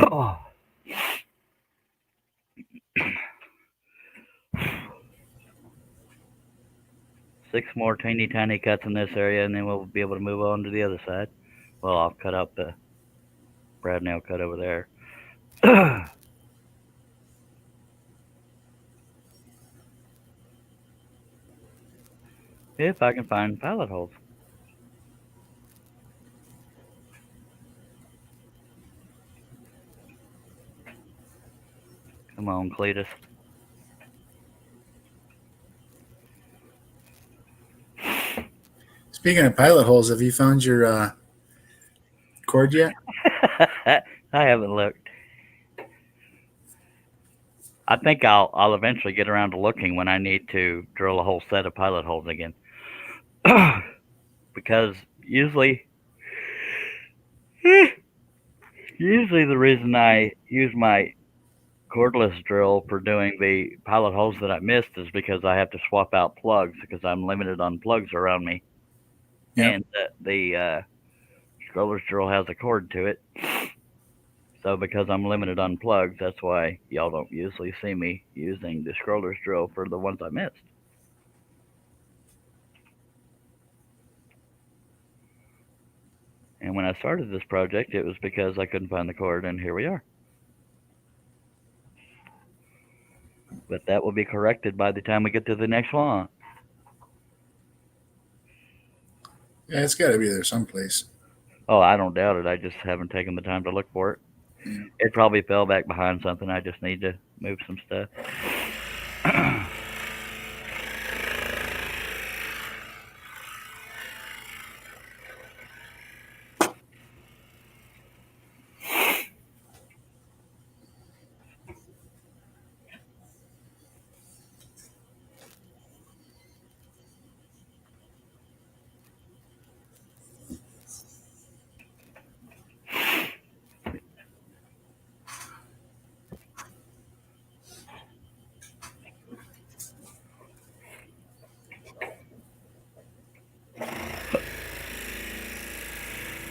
Speaker 1: Oh. 6 more teeny tiny cuts in this area, and then we'll be able to move on to the other side. Well, I'll cut up the brad nail cut over there. If I can find pilot holes. Come on, Cletus.
Speaker 4: Speaking of pilot holes, have you found your cord yet?
Speaker 1: I haven't looked. I think I'll eventually get around to looking when I need to drill a whole set of pilot holes again. Because usually the reason I use my cordless drill for doing the pilot holes that I missed is because I have to swap out plugs because I'm limited on plugs around me.
Speaker 4: Yep.
Speaker 1: And the scroller's drill has a cord to it. So because I'm limited on plugs, that's why y'all don't usually see me using the scroller's drill for the ones I missed. And when I started this project, it was because I couldn't find the cord, and here we are. But that will be corrected by the time we get to the next one.
Speaker 4: Yeah, it's got to be there someplace.
Speaker 1: Oh, I don't doubt it. I just haven't taken the time to look for it.
Speaker 4: Yeah.
Speaker 1: It probably fell back behind something. I just need to move some stuff.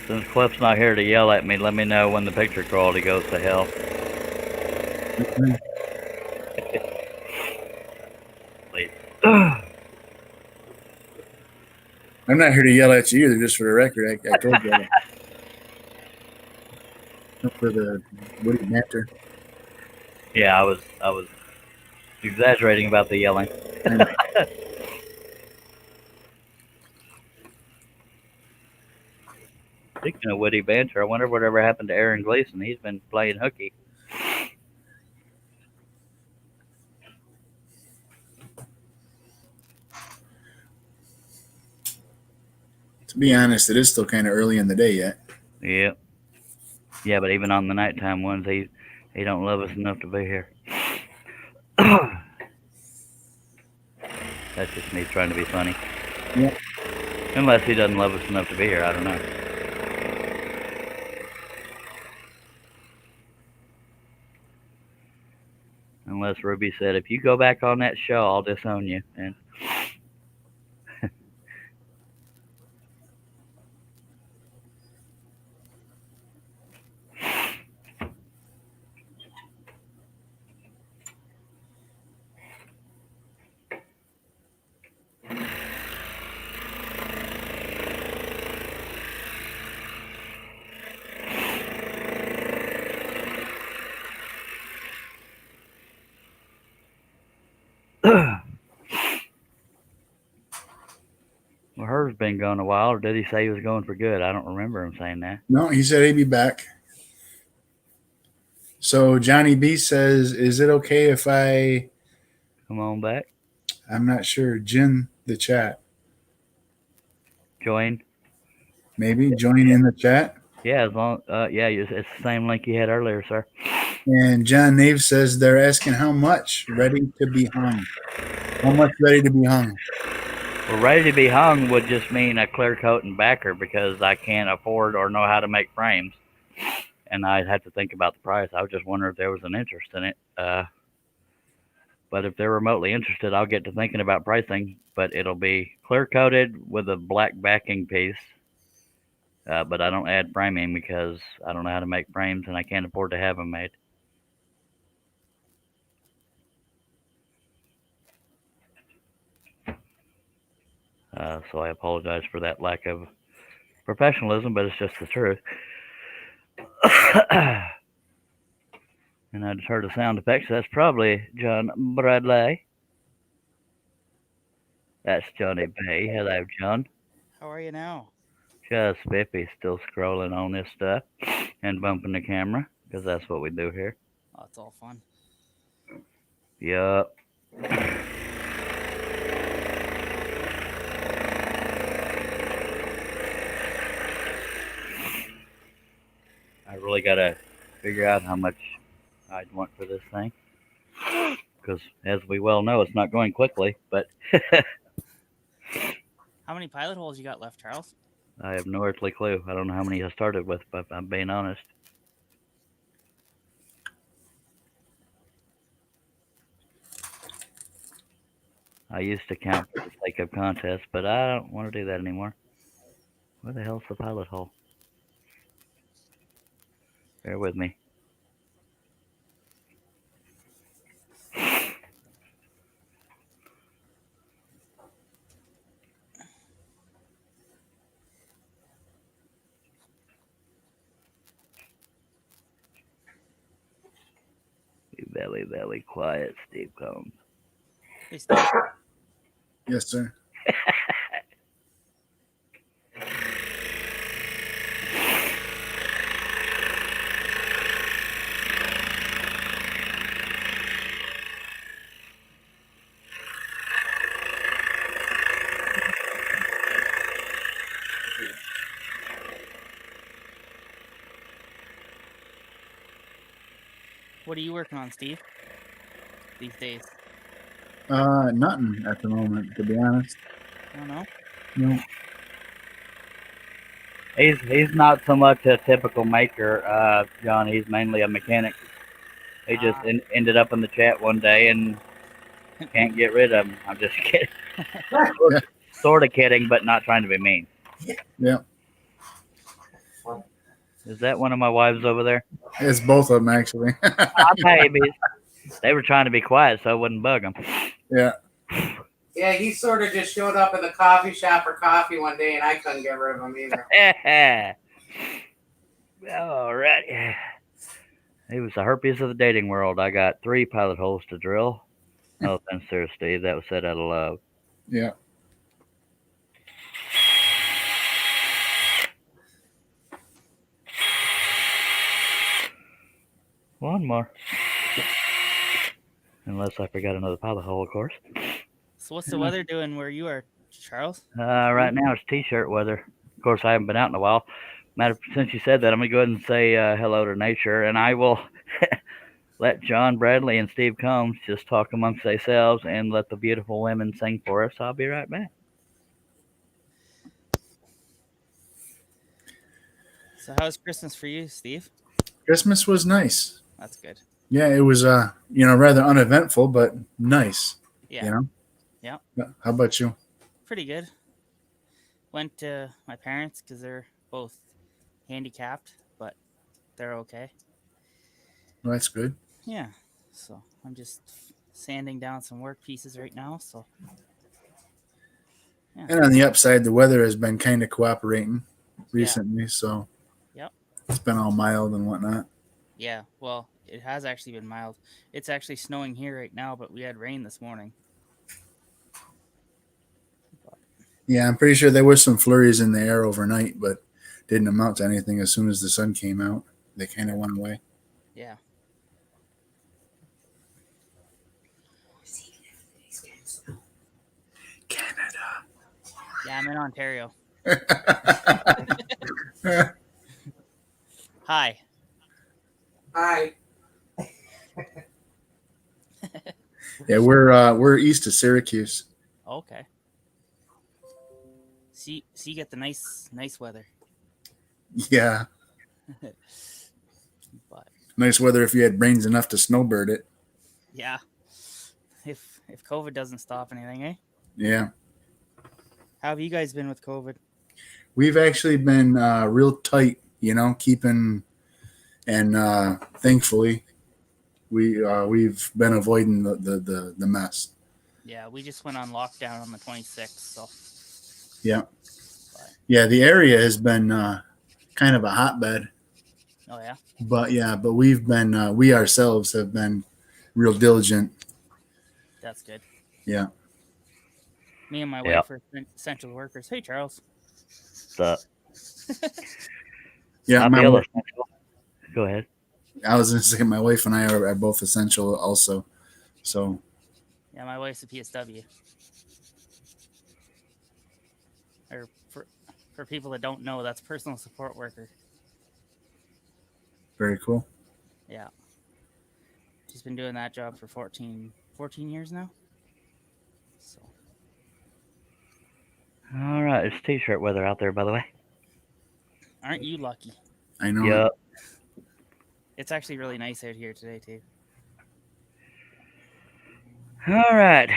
Speaker 1: Since Cliff's not here to yell at me, let me know when the picture quality goes to hell. Please.
Speaker 4: I'm not here to yell at you either, just for the record. I told you that. For the Woody banter.
Speaker 1: Yeah, I was exaggerating about the yelling. Speaking of witty banter, I wonder whatever happened to Aaron Gleason. He's been playing hooky.
Speaker 4: To be honest, it is still kind of early in the day yet.
Speaker 1: Yeah. Yeah, but even on the nighttime ones, he don't love us enough to be here. That's just me trying to be funny.
Speaker 4: Yeah.
Speaker 1: Unless he doesn't love us enough to be here, I don't know. Unless Ruby said, if you go back on that show, I'll disown you. And well, her's been gone a while, or did he say he was going for good? I don't remember him saying that.
Speaker 4: No, he said he'd be back. So Johnny B says, "Is it okay if I?"
Speaker 1: Come on back.
Speaker 4: I'm not sure. Jin the chat.
Speaker 1: Join.
Speaker 4: Maybe join in the chat.
Speaker 1: Yeah, as long. Yeah, it's the same link you had earlier, sir.
Speaker 4: And John Nave says they're asking how much ready to be hung. How much ready to be hung?
Speaker 1: Well, ready to be hung would just mean a clear coat and backer because I can't afford or know how to make frames, and I'd have to think about the price. I was just wondering if there was an interest in it. But if they're remotely interested, I'll get to thinking about pricing. But it'll be clear coated with a black backing piece. But I don't add framing because I don't know how to make frames and I can't afford to have them made. So I apologize for that lack of professionalism, but it's just the truth. And I just heard a sound effect, so that's probably John Bradley. That's Johnny B. Hello, John.
Speaker 3: How are you now?
Speaker 1: Just Bippy still scrolling on this stuff and bumping the camera because that's what we do here.
Speaker 3: Oh, it's all fun.
Speaker 1: Yup. I really gotta figure out how much I'd want for this thing because, as we well know, it's not going quickly. But
Speaker 3: How many pilot holes you got left, Charles?
Speaker 1: I have no earthly clue. I don't know how many I started with, but I'm being honest. I used to count for the sake of contest, but I don't want to do that anymore. Where the hell's the pilot hole? Bear with me. Be very, very quiet, Steve Combs.
Speaker 3: Hey, Steve.
Speaker 4: Yes, sir.
Speaker 3: What are you working on, Steve? These days?
Speaker 4: Nothing at the moment, to be honest.
Speaker 3: I don't know.
Speaker 4: No.
Speaker 1: He's not so much a typical maker, John. He's mainly a mechanic. He just ended up in the chat one day and can't get rid of him. I'm just kidding. Sort of kidding, but not trying to be mean.
Speaker 4: Yeah.
Speaker 1: Is that one of my wives over there?
Speaker 4: It's both of them, actually.
Speaker 1: Babies. They were trying to be quiet so I wouldn't bug them.
Speaker 4: Yeah.
Speaker 8: Yeah, he sort of just showed up at the coffee shop for coffee one day, and I couldn't get rid of him either.
Speaker 1: All right. He was the herpes of the dating world. I got 3 pilot holes to drill. No offense, sir, Steve. That was said out of love.
Speaker 4: Yeah.
Speaker 1: One more. Unless I forgot another pilot hole, of course.
Speaker 3: So what's the weather doing where you are, Charles?
Speaker 1: Right now it's t-shirt weather. course, I haven't been out in a while. Since you said that, I'm gonna go ahead and say hello to nature, and I will let John Bradley and Steve Combs just talk amongst themselves and let the beautiful women sing for us. I'll be right back.
Speaker 3: So how's Christmas for you, Steve?
Speaker 4: Christmas was nice.
Speaker 3: That's good.
Speaker 4: Yeah, it was rather uneventful, but nice.
Speaker 3: Yeah.
Speaker 4: Yeah. How about you?
Speaker 3: Pretty good. Went to my parents because they're both handicapped, but they're okay.
Speaker 4: Well, that's good.
Speaker 3: Yeah. So I'm just sanding down some work pieces right now. So. Yeah.
Speaker 4: And on the upside, the weather has been kind of cooperating recently, so
Speaker 3: Yep.
Speaker 4: it's been all mild and whatnot.
Speaker 3: Yeah. Well, it has actually been mild. It's actually snowing here right now, but we had rain this morning.
Speaker 4: Yeah, I'm pretty sure there were some flurries in the air overnight, but didn't amount to anything. As soon as the sun came out, they kind of went away.
Speaker 3: Yeah.
Speaker 4: Canada.
Speaker 3: Yeah, I'm in Ontario. Hi.
Speaker 8: Hi.
Speaker 4: Yeah, we're east of Syracuse.
Speaker 3: Okay. See, you get the nice weather.
Speaker 4: Yeah,
Speaker 3: But
Speaker 4: nice weather if you had brains enough to snowbird it.
Speaker 3: yeah, if COVID doesn't stop anything, eh?
Speaker 4: Yeah,
Speaker 3: How have you guys been with COVID?
Speaker 4: we've actually been real tight, keeping, and thankfully we've been avoiding the mess.
Speaker 3: Yeah, we just went on lockdown on the 26th, so
Speaker 4: Yeah, yeah, the area has been kind of a hotbed.
Speaker 3: oh yeah,
Speaker 4: But we've been we ourselves have been real diligent.
Speaker 3: that's good.
Speaker 4: Yeah.
Speaker 3: Me and my
Speaker 1: Yeah.
Speaker 3: wife are essential workers. Hey, Charles.
Speaker 1: The
Speaker 4: Yeah,
Speaker 1: I
Speaker 4: my
Speaker 1: feel
Speaker 4: wife,
Speaker 1: essential. Go ahead.
Speaker 4: I was going to say my wife and I are both essential also. So
Speaker 3: Yeah, my wife's a PSW. Or for people that don't know, that's personal support worker.
Speaker 4: very cool.
Speaker 3: Yeah. She's been doing that job for 14 years now. So
Speaker 1: All right, it's t-shirt weather out there, by the way.
Speaker 3: aren't you lucky?
Speaker 4: I know.
Speaker 1: Yep.
Speaker 3: It's actually really nice out here today too.
Speaker 1: All right.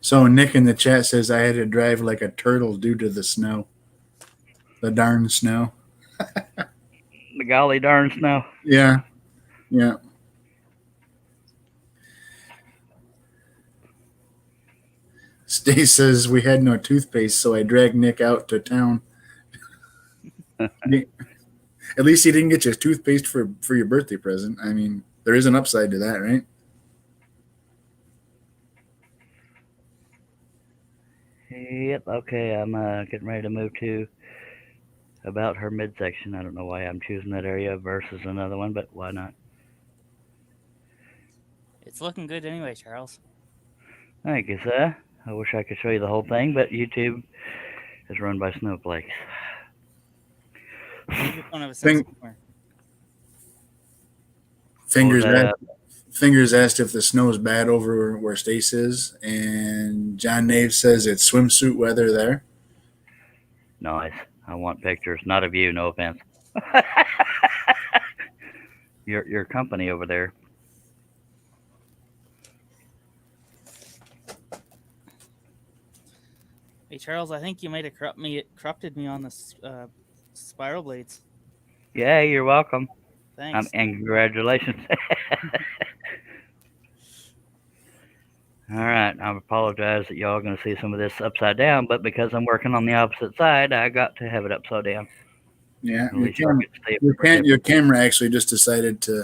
Speaker 4: So Nick in the chat says I had to drive like a turtle due to the snow. The darn snow.
Speaker 1: The golly darn snow.
Speaker 4: Yeah. Yeah. Stace says we had no toothpaste, so I dragged Nick out to town. At least he didn't get you toothpaste for your birthday present. I mean, there is an upside to that, right?
Speaker 1: Yep. Okay, I'm getting ready to move to about her midsection. I don't know why I'm choosing that area versus another one, but why not?
Speaker 3: It's looking good anyway, Charles.
Speaker 1: Thank you, sir. I wish I could show you the whole thing, but YouTube is run by snowflakes.
Speaker 3: Leave your phone of a sense of humor.
Speaker 4: Fingers asked if the snow is bad over where Stace is, and John Nave says it's swimsuit weather there.
Speaker 1: Nice. I want pictures, not of you. No offense. Your company over there.
Speaker 3: Hey, Charles, I think you might have corrupted me on the spiral blades.
Speaker 1: Yeah, you're welcome.
Speaker 3: Thanks.
Speaker 1: And congratulations. All right, I apologize that y'all are going to see some of this upside down, but because I'm working on the opposite side, I got to have it upside down.
Speaker 4: Yeah,
Speaker 1: At least y'all get to see it
Speaker 4: your camera actually just decided to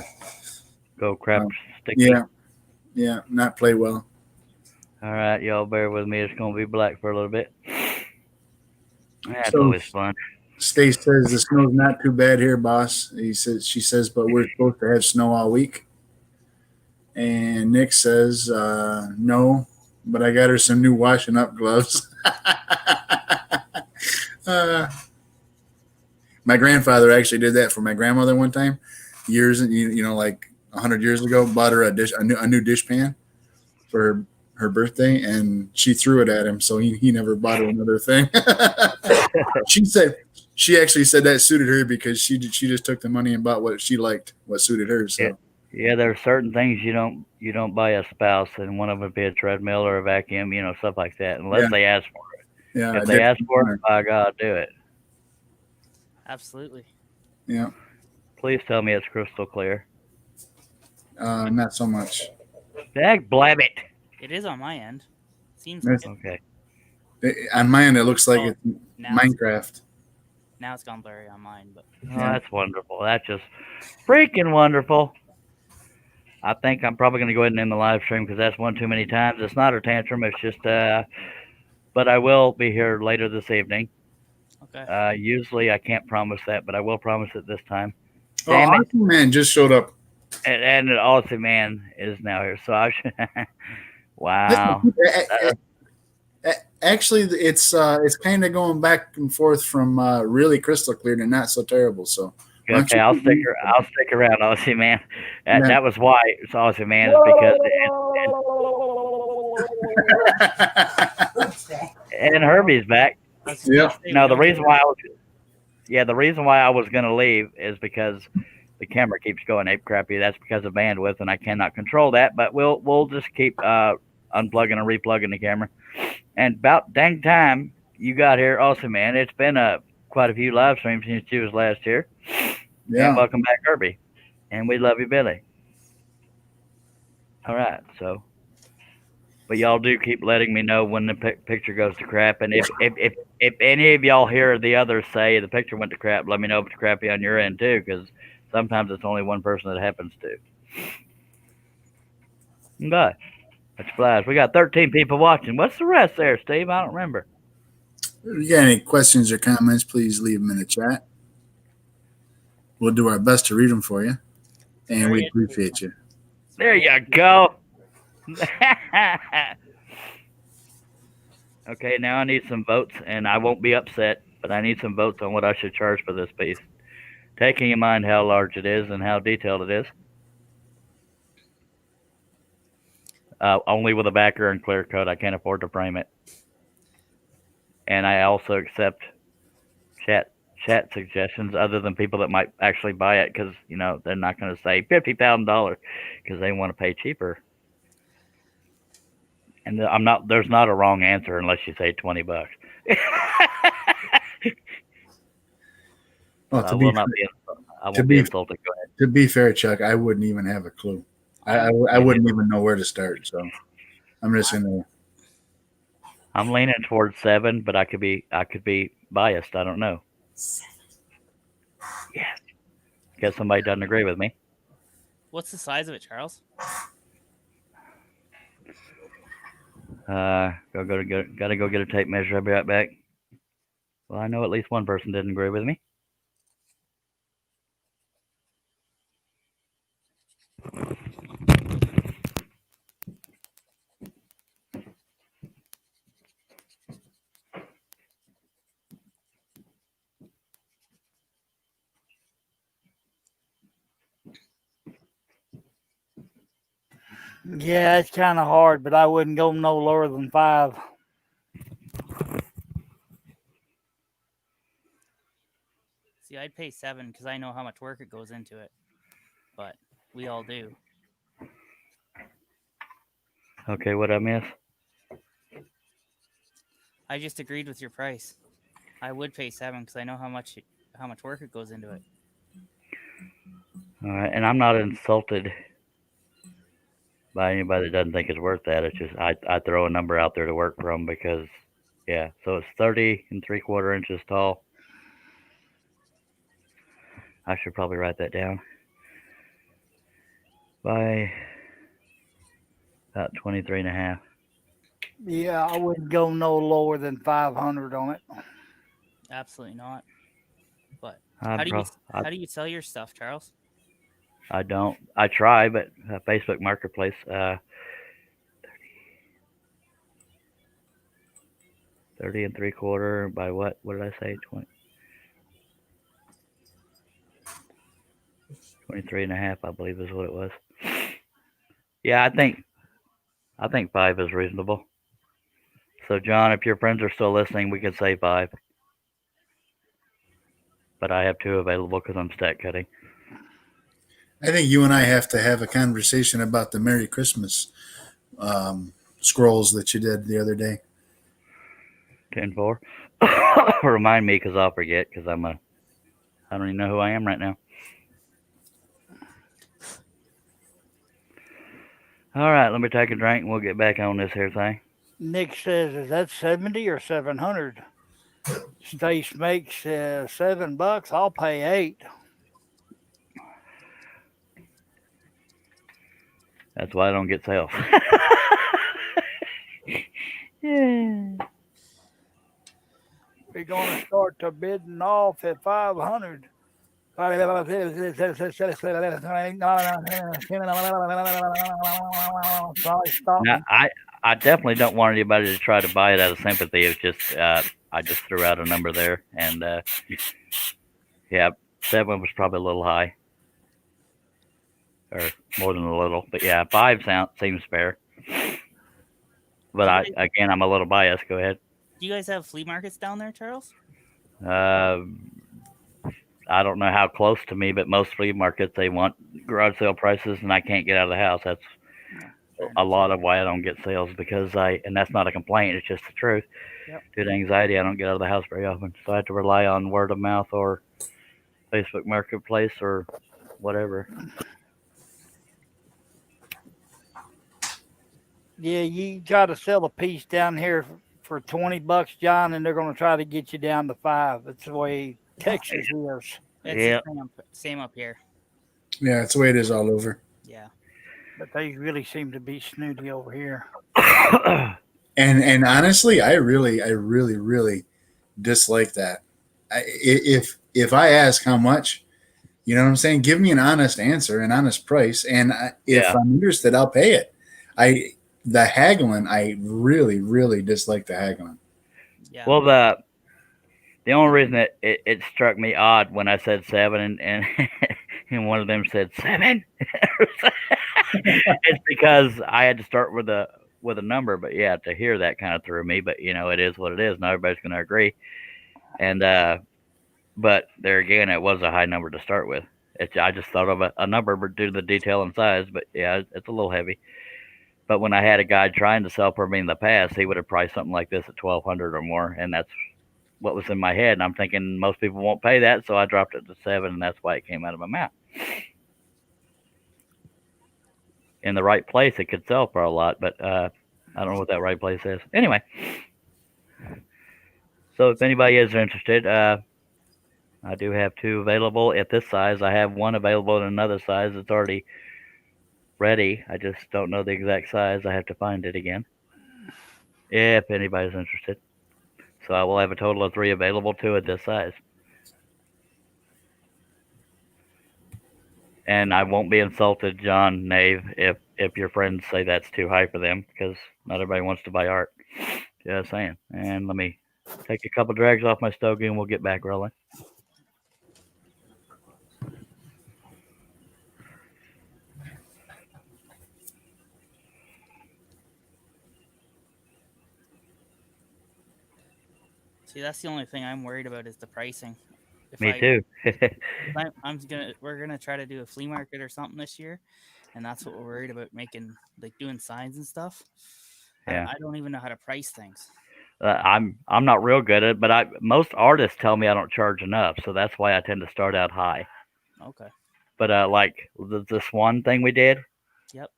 Speaker 1: go crap sticky.
Speaker 4: Yeah, not play well.
Speaker 1: All right, y'all bear with me. It's going to be black for a little bit. That's
Speaker 4: So-
Speaker 1: always fun.
Speaker 4: Stace says the snow's not too bad here, boss. She says, but we're supposed to have snow all week. And Nick says, no, but I got her some new washing up gloves. My grandfather actually did that for my grandmother one time, years like 100 years ago. Bought her a new dishpan for her birthday, and she threw it at him, so he never bought her another thing. She actually said that suited her because she just took the money and bought what she liked, what suited her. So
Speaker 1: Yeah, there are certain things you don't buy a spouse, and one of them would be a treadmill or a vacuum, stuff like that, unless
Speaker 4: yeah,
Speaker 1: they ask for it.
Speaker 4: yeah,
Speaker 1: If they ask for it, by God, do it.
Speaker 3: Absolutely.
Speaker 4: yeah,
Speaker 1: Please tell me it's crystal clear.
Speaker 4: not so much.
Speaker 1: Dag blab it.
Speaker 3: It is on my end. Seems like it.
Speaker 1: Okay.
Speaker 4: On mine, it looks like it's
Speaker 3: now
Speaker 4: Minecraft.
Speaker 3: Now it's gone blurry on mine, but
Speaker 1: Oh, that's wonderful. That's just freaking wonderful. I think I'm probably going to go ahead and end the live stream because that's one too many times. It's not a tantrum. It's just, but I will be here later this evening.
Speaker 3: okay.
Speaker 1: Usually I can't promise that, but I will promise it this time.
Speaker 4: Oh,
Speaker 1: Damn it.
Speaker 4: Awesome Man just showed up.
Speaker 1: And the Awesome Man is now here. So I should. Wow.
Speaker 4: Actually, it's kind of going back and forth from really crystal clear to not so terrible. So
Speaker 1: Okay, I'll stick around, Aussie Man. That was why it's Aussie Man, is because and Herbie's back.
Speaker 4: Yeah.
Speaker 1: No, the reason why I was gonna leave is because the camera keeps going ape crappy. That's because of bandwidth, and I cannot control that. But we'll just keep unplugging and replugging the camera. And about dang time you got here, Awesome Man. It's been quite a few live streams since you was last here.
Speaker 4: Yeah.
Speaker 1: And welcome back, Herbie. And we love you, Billy. All right, so, but y'all do keep letting me know when the picture goes to crap. And if any of y'all hear the others say the picture went to crap, let me know if it's crappy on your end too, because sometimes it's only one person that happens to. Okay, that's flies. We got 13 people watching. What's the rest there, Steve? I don't remember.
Speaker 4: If you got any questions or comments, please leave them in the chat. We'll do our best to read them for you, and we appreciate you.
Speaker 1: There you go. Okay, now I need some votes, and I won't be upset, but I need some votes on what I should charge for this piece, taking in mind how large it is and how detailed it is. Only with a backer and clear coat. I can't afford to frame it. And I also accept chat suggestions other than people that might actually buy it, because they're not going to say $50,000 because they want to pay cheaper. And there's not a wrong answer unless you say $20.
Speaker 4: Well,
Speaker 1: I won't be insulted. Go ahead.
Speaker 4: To be fair, Chuck, I wouldn't even have a clue. I wouldn't even know where to start. So I'm just gonna.
Speaker 1: I'm leaning towards 7, but I could be biased. I don't know. Yes. Guess somebody doesn't agree with me.
Speaker 3: What's the size of it, Charles?
Speaker 1: Gotta go get a tape measure. I'll be right back. Well, I know at least one person didn't agree with me.
Speaker 2: Yeah, it's kind of hard, but I wouldn't go no lower than 5.
Speaker 3: See, I'd pay 7 because I know how much work it goes into it, but we all do.
Speaker 1: Okay, what I miss?
Speaker 3: I just agreed with your price. I would pay 7 because I know how much work it goes into it.
Speaker 1: All right, and I'm not insulted by anybody that doesn't think it's worth that. It's just I throw a number out there to work from because, yeah. So it's 30 3/4 inches tall. I should probably write that down. By about 23.5.
Speaker 2: Yeah, I wouldn't go no lower than 500 on it.
Speaker 3: Absolutely not. But
Speaker 1: How
Speaker 3: do you sell your stuff, Charles?
Speaker 1: I don't. I try, but Facebook Marketplace. 30 and 3/4 by what? What did I say? 20, 23 and a half, I believe is what it was. Yeah, I think 5 is reasonable. So John, if your friends are still listening, we could say 5. But I have 2 available because I'm stack cutting.
Speaker 4: I think you and I have to have a conversation about the Merry Christmas scrolls that you did the other day.
Speaker 1: 10-4. Remind me because I'll forget because I don't even know who I am right now. All right, let me take a drink and we'll get back on this here thing.
Speaker 2: Nick says, "Is that 70 or 700?" Stace makes $7. I'll pay 8.
Speaker 1: That's why I don't get sales. Yeah.
Speaker 2: We're gonna start the bidding off at 500. Probably stop
Speaker 1: Now,
Speaker 2: me.
Speaker 1: I definitely don't want anybody to try to buy it out of sympathy. It's just I just threw out a number there, and yeah, 7 was probably a little high, or more than a little. But yeah, 5 seems fair. But I'm a little biased. Go ahead.
Speaker 3: Do you guys have flea markets down there, Charles?
Speaker 1: Uh, I don't know how close to me, but most flea markets they want garage sale prices, and I can't get out of the house. That's a lot of why I don't get sales because and that's not a complaint. It's just the truth.
Speaker 3: Yep.
Speaker 1: Due to anxiety, I don't get out of the house very often, so I have to rely on word of mouth or Facebook Marketplace or whatever.
Speaker 2: Yeah, you try to sell a piece down here for $20, John, and they're going to try to get you down to 5. That's the way Texas is.
Speaker 3: It's
Speaker 1: Yep.
Speaker 3: the same up here.
Speaker 4: Yeah, it's the way it is all over.
Speaker 3: Yeah.
Speaker 2: But they really seem to be snooty over here.
Speaker 4: And honestly, I really dislike that. If I ask how much, you know what I'm saying, give me an honest answer, an honest price, and if
Speaker 1: Yeah.
Speaker 4: I'm interested, I'll pay it. The haggling, I really dislike the haggling.
Speaker 3: Yeah.
Speaker 1: Well, the only reason that it struck me odd when I said 7 and and one of them said 7, it's because I had to start with a number. But yeah, to hear that kind of threw me. But it is what it is. Not everybody's going to agree. And but there again, it was a high number to start with. I just thought of a number due to the detail and size. But yeah, it's a little heavy. But when I had a guy trying to sell for me in the past, he would have priced something like this at 1,200 or more, and that's what was in my head. And I'm thinking most people won't pay that, so I dropped it to 7, and that's why it came out of my mouth. In the right place, it could sell for a lot, but I don't know what that right place is. Anyway, so if anybody is interested, I do have 2 available at this size. I have 1 available in another size. It's already ready. I just don't know the exact size. I have to find it again. If anybody's interested. So I will have a total of 3 available, 2 at this size. And I won't be insulted, John Nave, if your friends say that's too high for them, because not everybody wants to buy art. Just saying. And let me take a couple drags off my stogie and we'll get back rolling.
Speaker 3: See, that's the only thing I'm worried about is the pricing.
Speaker 1: Me too.
Speaker 3: We're gonna try to do a flea market or something this year, and that's what we're worried about, making, like, doing signs and stuff.
Speaker 1: Yeah.
Speaker 3: I don't even know how to price things.
Speaker 1: I'm not real good at it, but most artists tell me I don't charge enough, so that's why I tend to start out high.
Speaker 3: Okay.
Speaker 1: But like the Swan thing we did,
Speaker 3: Yep.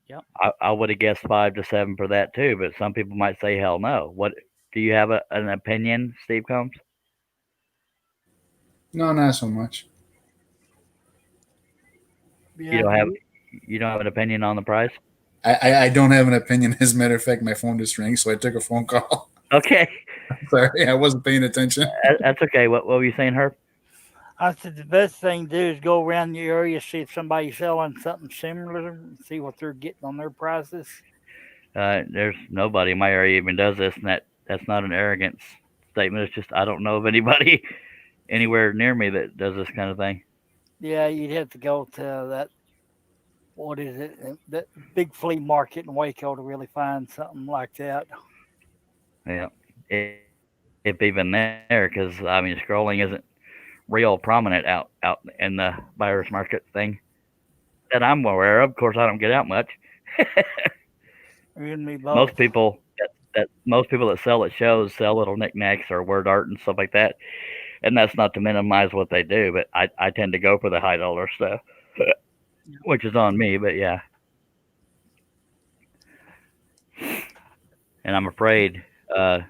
Speaker 3: Yep.
Speaker 1: I would have guessed 5 to 7 for that too. But some people might say hell no. What do you have an opinion, Steve Combs?
Speaker 4: No, not so much.
Speaker 2: Yeah,
Speaker 1: You don't have an opinion on the price?
Speaker 4: I don't have an opinion. As a matter of fact, my phone just rang, so I took a phone call.
Speaker 1: Okay.
Speaker 4: Sorry, I wasn't paying attention.
Speaker 1: That's okay. What were you saying, Herb?
Speaker 2: I said the best thing to do is go around your area, see if somebody's selling something similar, see what they're getting on their prices.
Speaker 1: There's nobody in my area even does this, and that That's not an arrogant statement. It's just I don't know of anybody anywhere near me that does this kind of thing.
Speaker 2: Yeah, you'd have to go to that. What is it? That big flea market in Waco to really find something like that.
Speaker 1: Yeah, if even there, because I mean, scrolling isn't real prominent out in the buyer's market thing that I'm aware of. Of course, I don't get out much.
Speaker 2: You and me both.
Speaker 1: Most people that most people that sell at shows sell little knickknacks or word art and stuff like that, and that's not to minimize what they do, but I tend to go for the high dollar stuff, which is on me. But yeah, and I'm afraid. I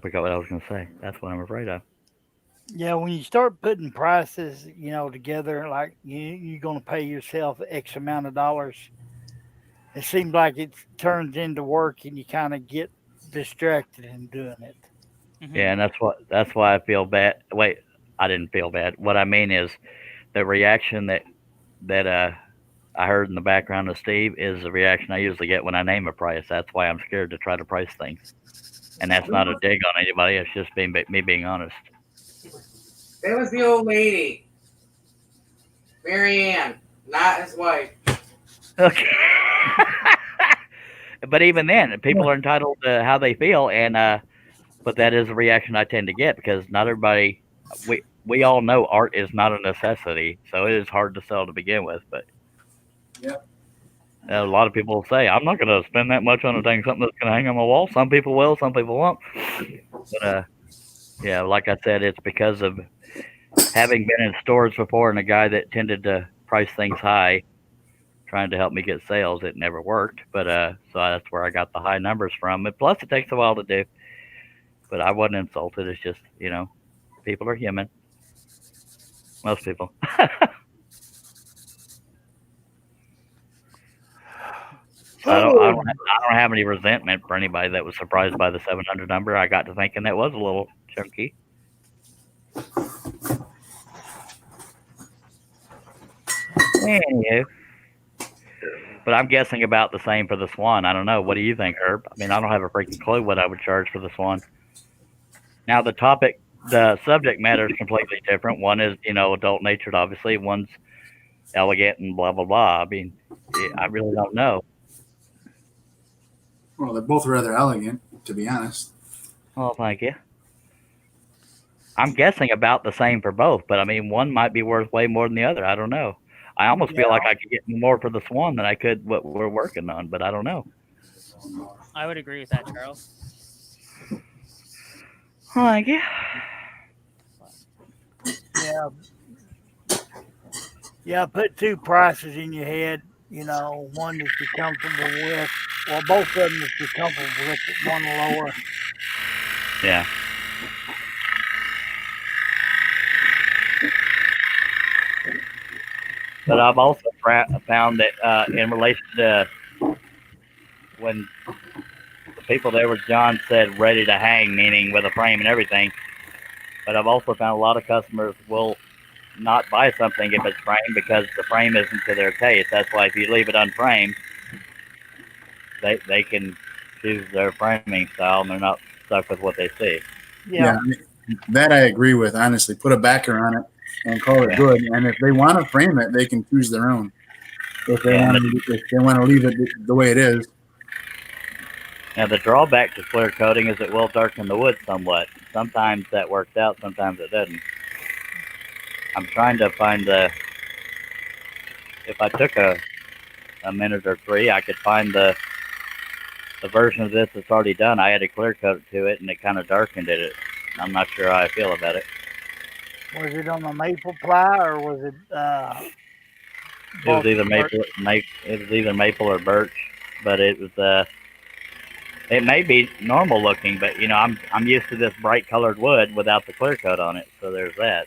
Speaker 1: forgot what I was going to say. That's what I'm afraid of.
Speaker 2: Yeah, when you start putting prices, together, like you're going to pay yourself X amount of dollars, it seems like it turns into work, and you kind of get distracted in doing it.
Speaker 1: Yeah,
Speaker 3: Hmm.
Speaker 1: and that's why I feel bad. Wait, I didn't feel bad. What I mean is the reaction that I heard in the background of Steve is the reaction I usually get when I name a price. That's why I'm scared to try to price things, and that's not a dig on anybody. It's just me being honest.
Speaker 8: That was the old lady, Mary Ann, not his wife.
Speaker 1: Okay. But even then, people are entitled to how they feel, and but that is a reaction I tend to get because not everybody. We all know art is not a necessity, so it is hard to sell to begin with. But
Speaker 4: Yep.
Speaker 1: a lot of people say, "I'm not going to spend that much on a thing, something that's going to hang on my wall." Some people will, some people won't. But yeah, like I said, it's because of having been in stores before and a guy that tended to price things high, trying to help me get sales. It never worked, but so that's where I got the high numbers from. And plus, it takes a while to do. But I wasn't insulted. It's just people are human. Most people. So I don't have any resentment for anybody that was surprised by the 700 number. I got to thinking that was a little chunky. Anywho, but I'm guessing about the same for the Swan. I don't know. What do you think, Herb? I mean, I don't have a freaking clue what I would charge for the Swan. Now, the subject matter is completely different. One is, adult natured, obviously. One's elegant and blah, blah, blah. I mean, I really don't know.
Speaker 4: Well, they're both rather elegant, to be honest.
Speaker 1: Oh, thank you. I'm guessing about the same for both, but I mean, one might be worth way more than the other. I don't know. I almost feel like I could get more for the Swan than I could what we're working on, but I don't know.
Speaker 3: I would agree with that, Charles.
Speaker 1: Thank you.
Speaker 2: Yeah, yeah. Put two prices in your head. One that you're comfortable with. Well, both of them that you're comfortable with. One lower.
Speaker 1: Yeah. But I've also found that in relation to when the people there with John said ready to hang, meaning with a frame and everything, but I've also found a lot of customers will not buy something if it's framed because the frame isn't to their taste. That's why if you leave it unframed, they can choose their framing style and they're not stuck with what they see.
Speaker 2: Yeah.
Speaker 4: That I agree with. Honestly, put a backer on it and call it
Speaker 1: Yeah.
Speaker 4: good. And if they want to frame it, they can choose their own. If they
Speaker 1: Yeah,
Speaker 4: want to leave it the way it is.
Speaker 1: Now the drawback to clear coating is it will darken the wood somewhat. Sometimes that works out, sometimes it doesn't. I'm trying to find if I took a minute or three, I could find the version of this that's already done. I had a clear coat to it and it kind of darkened it. I'm not sure how I feel about it.
Speaker 2: Was it on the maple ply or was it?
Speaker 1: It was either maple or birch, but it was it may be normal looking, but I'm used to this bright colored wood without the clear coat on it, so there's that.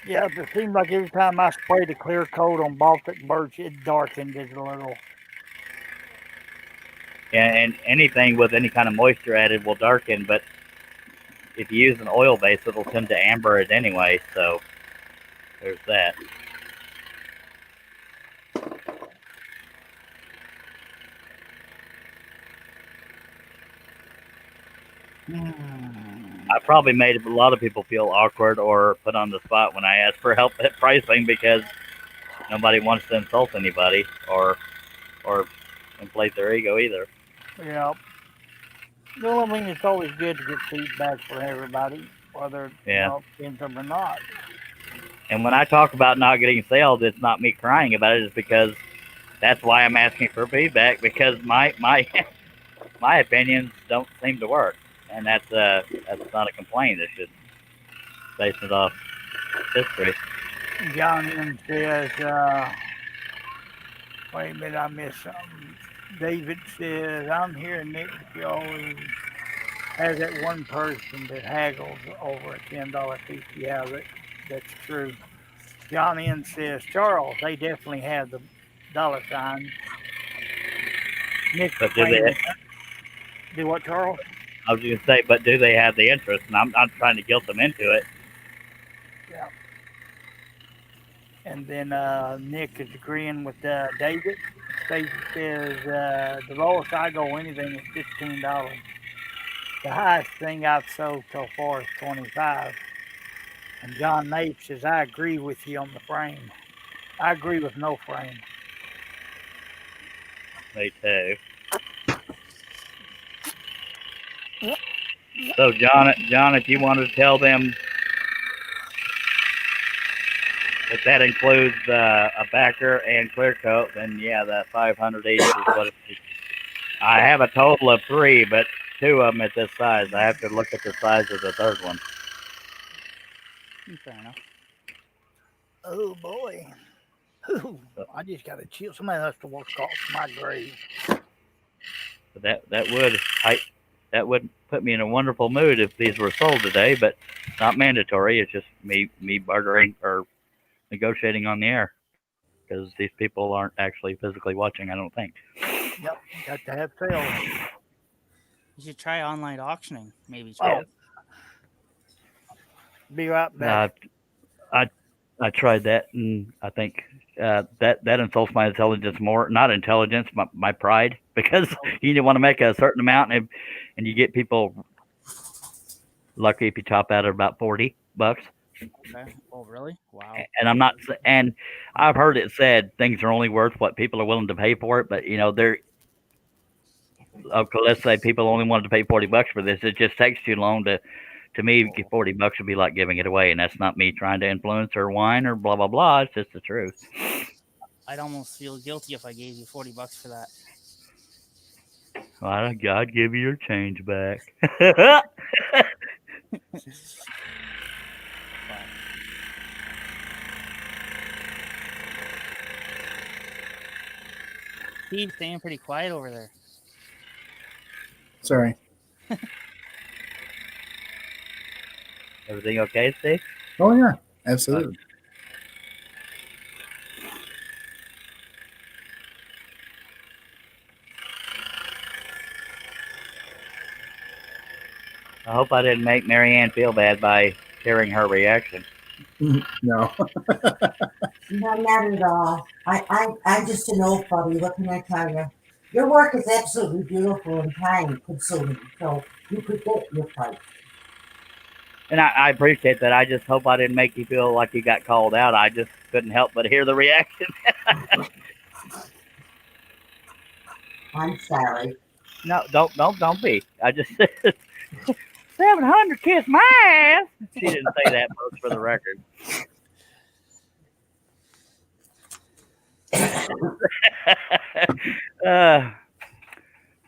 Speaker 2: Yeah, it seemed like every time I sprayed a clear coat on Baltic birch, it darkened it a little.
Speaker 1: And anything with any kind of moisture added will darken, but if you use an oil base, it'll tend to amber it anyway, so there's that. I probably made a lot of people feel awkward or put on the spot when I asked for help at pricing because nobody wants to insult anybody or inflate their ego either.
Speaker 2: Yeah. Well, I mean, it's always good to get feedback from everybody, whether it's them or not.
Speaker 1: And when I talk about not getting sales, it's not me crying about it. It's because that's why I'm asking for feedback because my my opinions don't seem to work, and that's not a complaint. It's just based it off history.
Speaker 2: John says, wait a minute, I missed something. David says, I'm hearing Nick that you always has that one person that haggles over a $10 piece. Yeah, that's true. John N says, Charles, they definitely have the dollar sign. Nick,
Speaker 1: But do
Speaker 2: what, Charles?
Speaker 1: I was going to say, but do they have the interest? And I'm not trying to guilt them into it.
Speaker 2: Yeah. And then Nick is agreeing with David. David says, the lowest I go anything is $15. The highest thing I've sold so far is $25. And John Nape says, I agree with you on the frame. I agree with no frame.
Speaker 1: Me too. So, John, if you want to tell them that includes a backer and clear coat, then yeah, that 500 each is what it is. I have a total of 3, but 2 of them at this size. I have to look at the size of the third one.
Speaker 3: Fair enough.
Speaker 2: Oh boy. Ooh, I just got a chill. Somebody has to walk off my grave.
Speaker 1: But that would put me in a wonderful mood if these were sold today, but not mandatory. It's just me bartering or negotiating on the air because these people aren't actually physically watching, I don't think.
Speaker 2: Yep, got to have sales.
Speaker 3: You should try online auctioning, maybe. Chad.
Speaker 2: Be right back.
Speaker 1: I tried that, and I think that insults my intelligence more. Not intelligence, my pride, because you want to make a certain amount, and you get people lucky if you top out at about $40.
Speaker 3: Okay. Oh, really? Wow.
Speaker 1: And I'm not, and I've heard it said things are only worth what people are willing to pay for it. But they're okay. Let's say people only wanted to pay $40 for this. It just takes too long to me. $40 would be like giving it away, and that's not me trying to influence or whine or blah blah blah. It's just the truth.
Speaker 3: I'd almost feel guilty if I gave you $40 for that.
Speaker 1: Well, I'd give you your change back.
Speaker 3: Steve's staying pretty quiet over there.
Speaker 4: Sorry.
Speaker 1: Everything okay, Steve?
Speaker 4: Oh yeah, absolutely.
Speaker 1: I hope I didn't make Marianne feel bad by hearing her reaction.
Speaker 4: No.
Speaker 9: No, not at all. I'm just an old buddy. What can I tell you? Your work is absolutely beautiful and time consuming, so you could get your price.
Speaker 1: And I appreciate that. I just hope I didn't make you feel like you got called out. I just couldn't help but hear the reaction.
Speaker 9: I'm sorry.
Speaker 1: No, don't be. I just said 700 kiss my ass. She didn't say that, folks, for the record.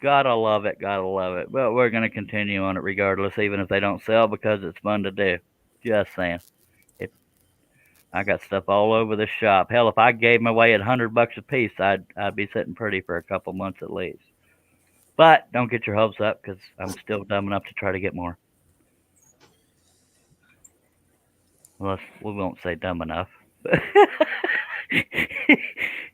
Speaker 1: Gotta love it. But we're gonna continue on it regardless, even if they don't sell, because it's fun to do. Just saying. I got stuff all over the shop. Hell, if I gave them away at $100 a piece, I'd be sitting pretty for a couple months at least. But don't get your hopes up, because I'm still dumb enough to try to get more. Well, we won't say dumb enough.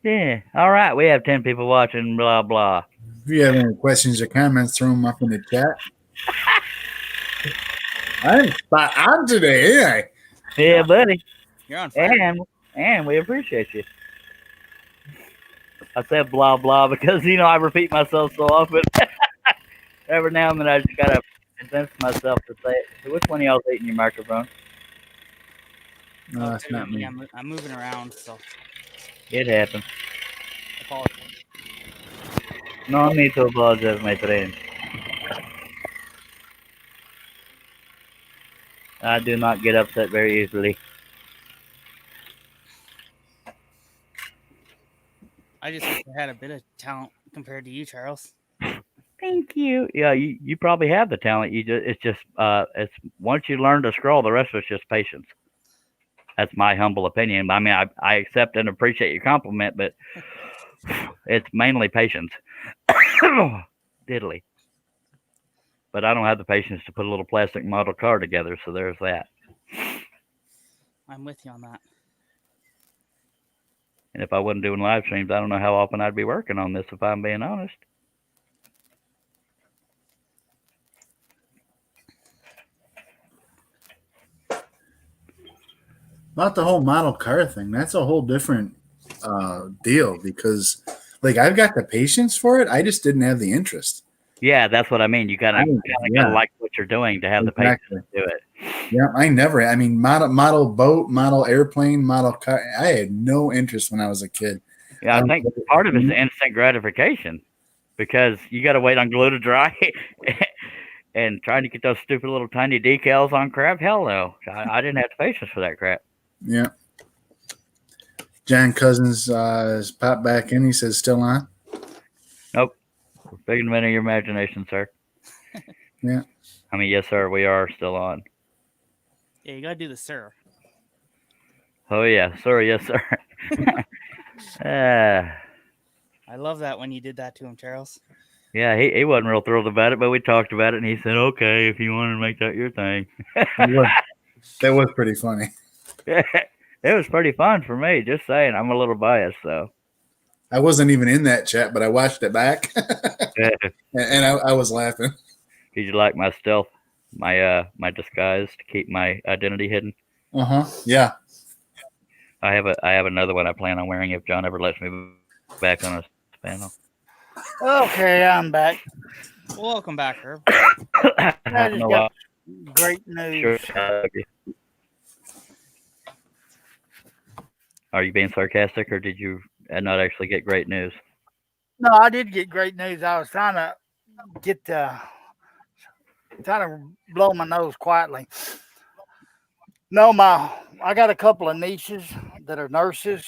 Speaker 1: Yeah. All right. We have 10 people watching. Blah blah.
Speaker 4: If you have any questions or comments, throw them up in the chat. I'm spot on today, ain't I?
Speaker 1: Yeah, buddy.
Speaker 3: You're on fire.
Speaker 1: And we appreciate you. I said blah blah because I repeat myself so often. Every now and then I just gotta convince myself to say it. So which one of y'all's eating your microphone?
Speaker 4: No, that's not me.
Speaker 3: Yeah, I'm moving around, so
Speaker 1: It happens.
Speaker 3: apologize.
Speaker 1: No need to apologize, my friend. I do not get upset very easily.
Speaker 3: I just wish I had a bit of talent compared to you, Charles.
Speaker 1: Thank you. Yeah, you probably have the talent. It's once you learn to scroll, the rest of it's just patience. That's my humble opinion. I mean, I accept and appreciate your compliment, but it's mainly patience. Diddly. But I don't have the patience to put a little plastic model car together, so there's that.
Speaker 3: I'm with you on that.
Speaker 1: And if I wasn't doing live streams, I don't know how often I'd be working on this, if I'm being honest.
Speaker 4: About the whole model car thing, that's a whole different deal because, like, I've got the patience for it. I just didn't have the interest.
Speaker 1: Yeah, that's what I mean. You gotta like what you're doing to have the patience to do it.
Speaker 4: Yeah, I mean, model boat, model airplane, model car. I had no interest when I was a kid.
Speaker 1: Yeah, I think part of it is instant gratification because you got to wait on glue to dry and trying to get those stupid little tiny decals on crap. Hell no, I didn't have the patience for that crap.
Speaker 4: Yeah. John Cousins has popped back in. He says, still on?
Speaker 1: Nope. We're figmenting your imagination, sir.
Speaker 4: Yeah.
Speaker 1: I mean, yes, sir, we are still on.
Speaker 3: Yeah, you gotta do the sir.
Speaker 1: Oh, yeah, sir, yes, sir.
Speaker 3: I love that when you did that to him, Charles.
Speaker 1: Yeah, he wasn't real thrilled about it, but we talked about it, and he said, okay, if you want to make that your thing.
Speaker 4: That was pretty funny.
Speaker 1: It was pretty fun for me, just saying. I'm a little biased, so.
Speaker 4: I wasn't even in that chat, but I watched it back, and I was laughing.
Speaker 1: Did you like my stealth, my disguise to keep my identity hidden?
Speaker 4: Yeah.
Speaker 1: I have another one I plan on wearing if John ever lets me back on his panel.
Speaker 2: Okay, I'm back.
Speaker 3: Welcome back, Herb.
Speaker 2: I just got great news.
Speaker 1: Sure. Are you being sarcastic, or did you not actually get great news?
Speaker 2: No, I did get great news. I was trying to trying to blow my nose quietly. No, I got a couple of nieces that are nurses,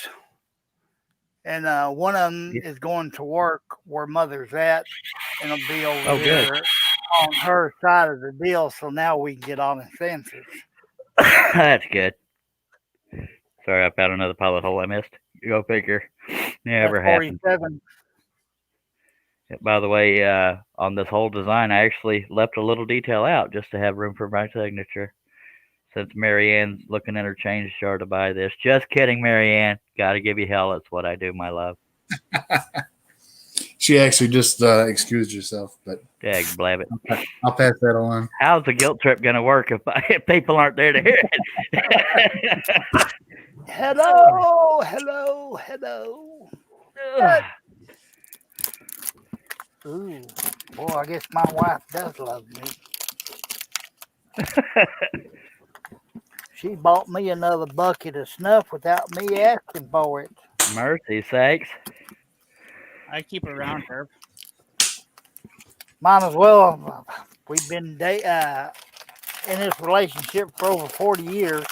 Speaker 2: and one of them is going to work where mother's at, and it'll be over here on her side of the deal. So now we can get on the fences.
Speaker 1: That's good. Sorry, I found another pilot hole I missed. Go figure. Never happened.
Speaker 2: 47.
Speaker 1: By the way, on this whole design, I actually left a little detail out just to have room for my signature. Since Marianne's looking in her change jar to buy this. Just kidding, Marianne. Gotta give you hell. That's what I do, my love.
Speaker 4: She actually just excused herself, but
Speaker 1: Dag blab it.
Speaker 4: I'll pass that along.
Speaker 1: How's the guilt trip gonna work if people aren't there to hear it?
Speaker 2: Hello. Ooh, boy, I guess my wife does love me. She bought me another bucket of snuff without me asking for it.
Speaker 1: Mercy sakes.
Speaker 3: I keep it around, Herb.
Speaker 2: Might as well. We've been in this relationship for over 40 years.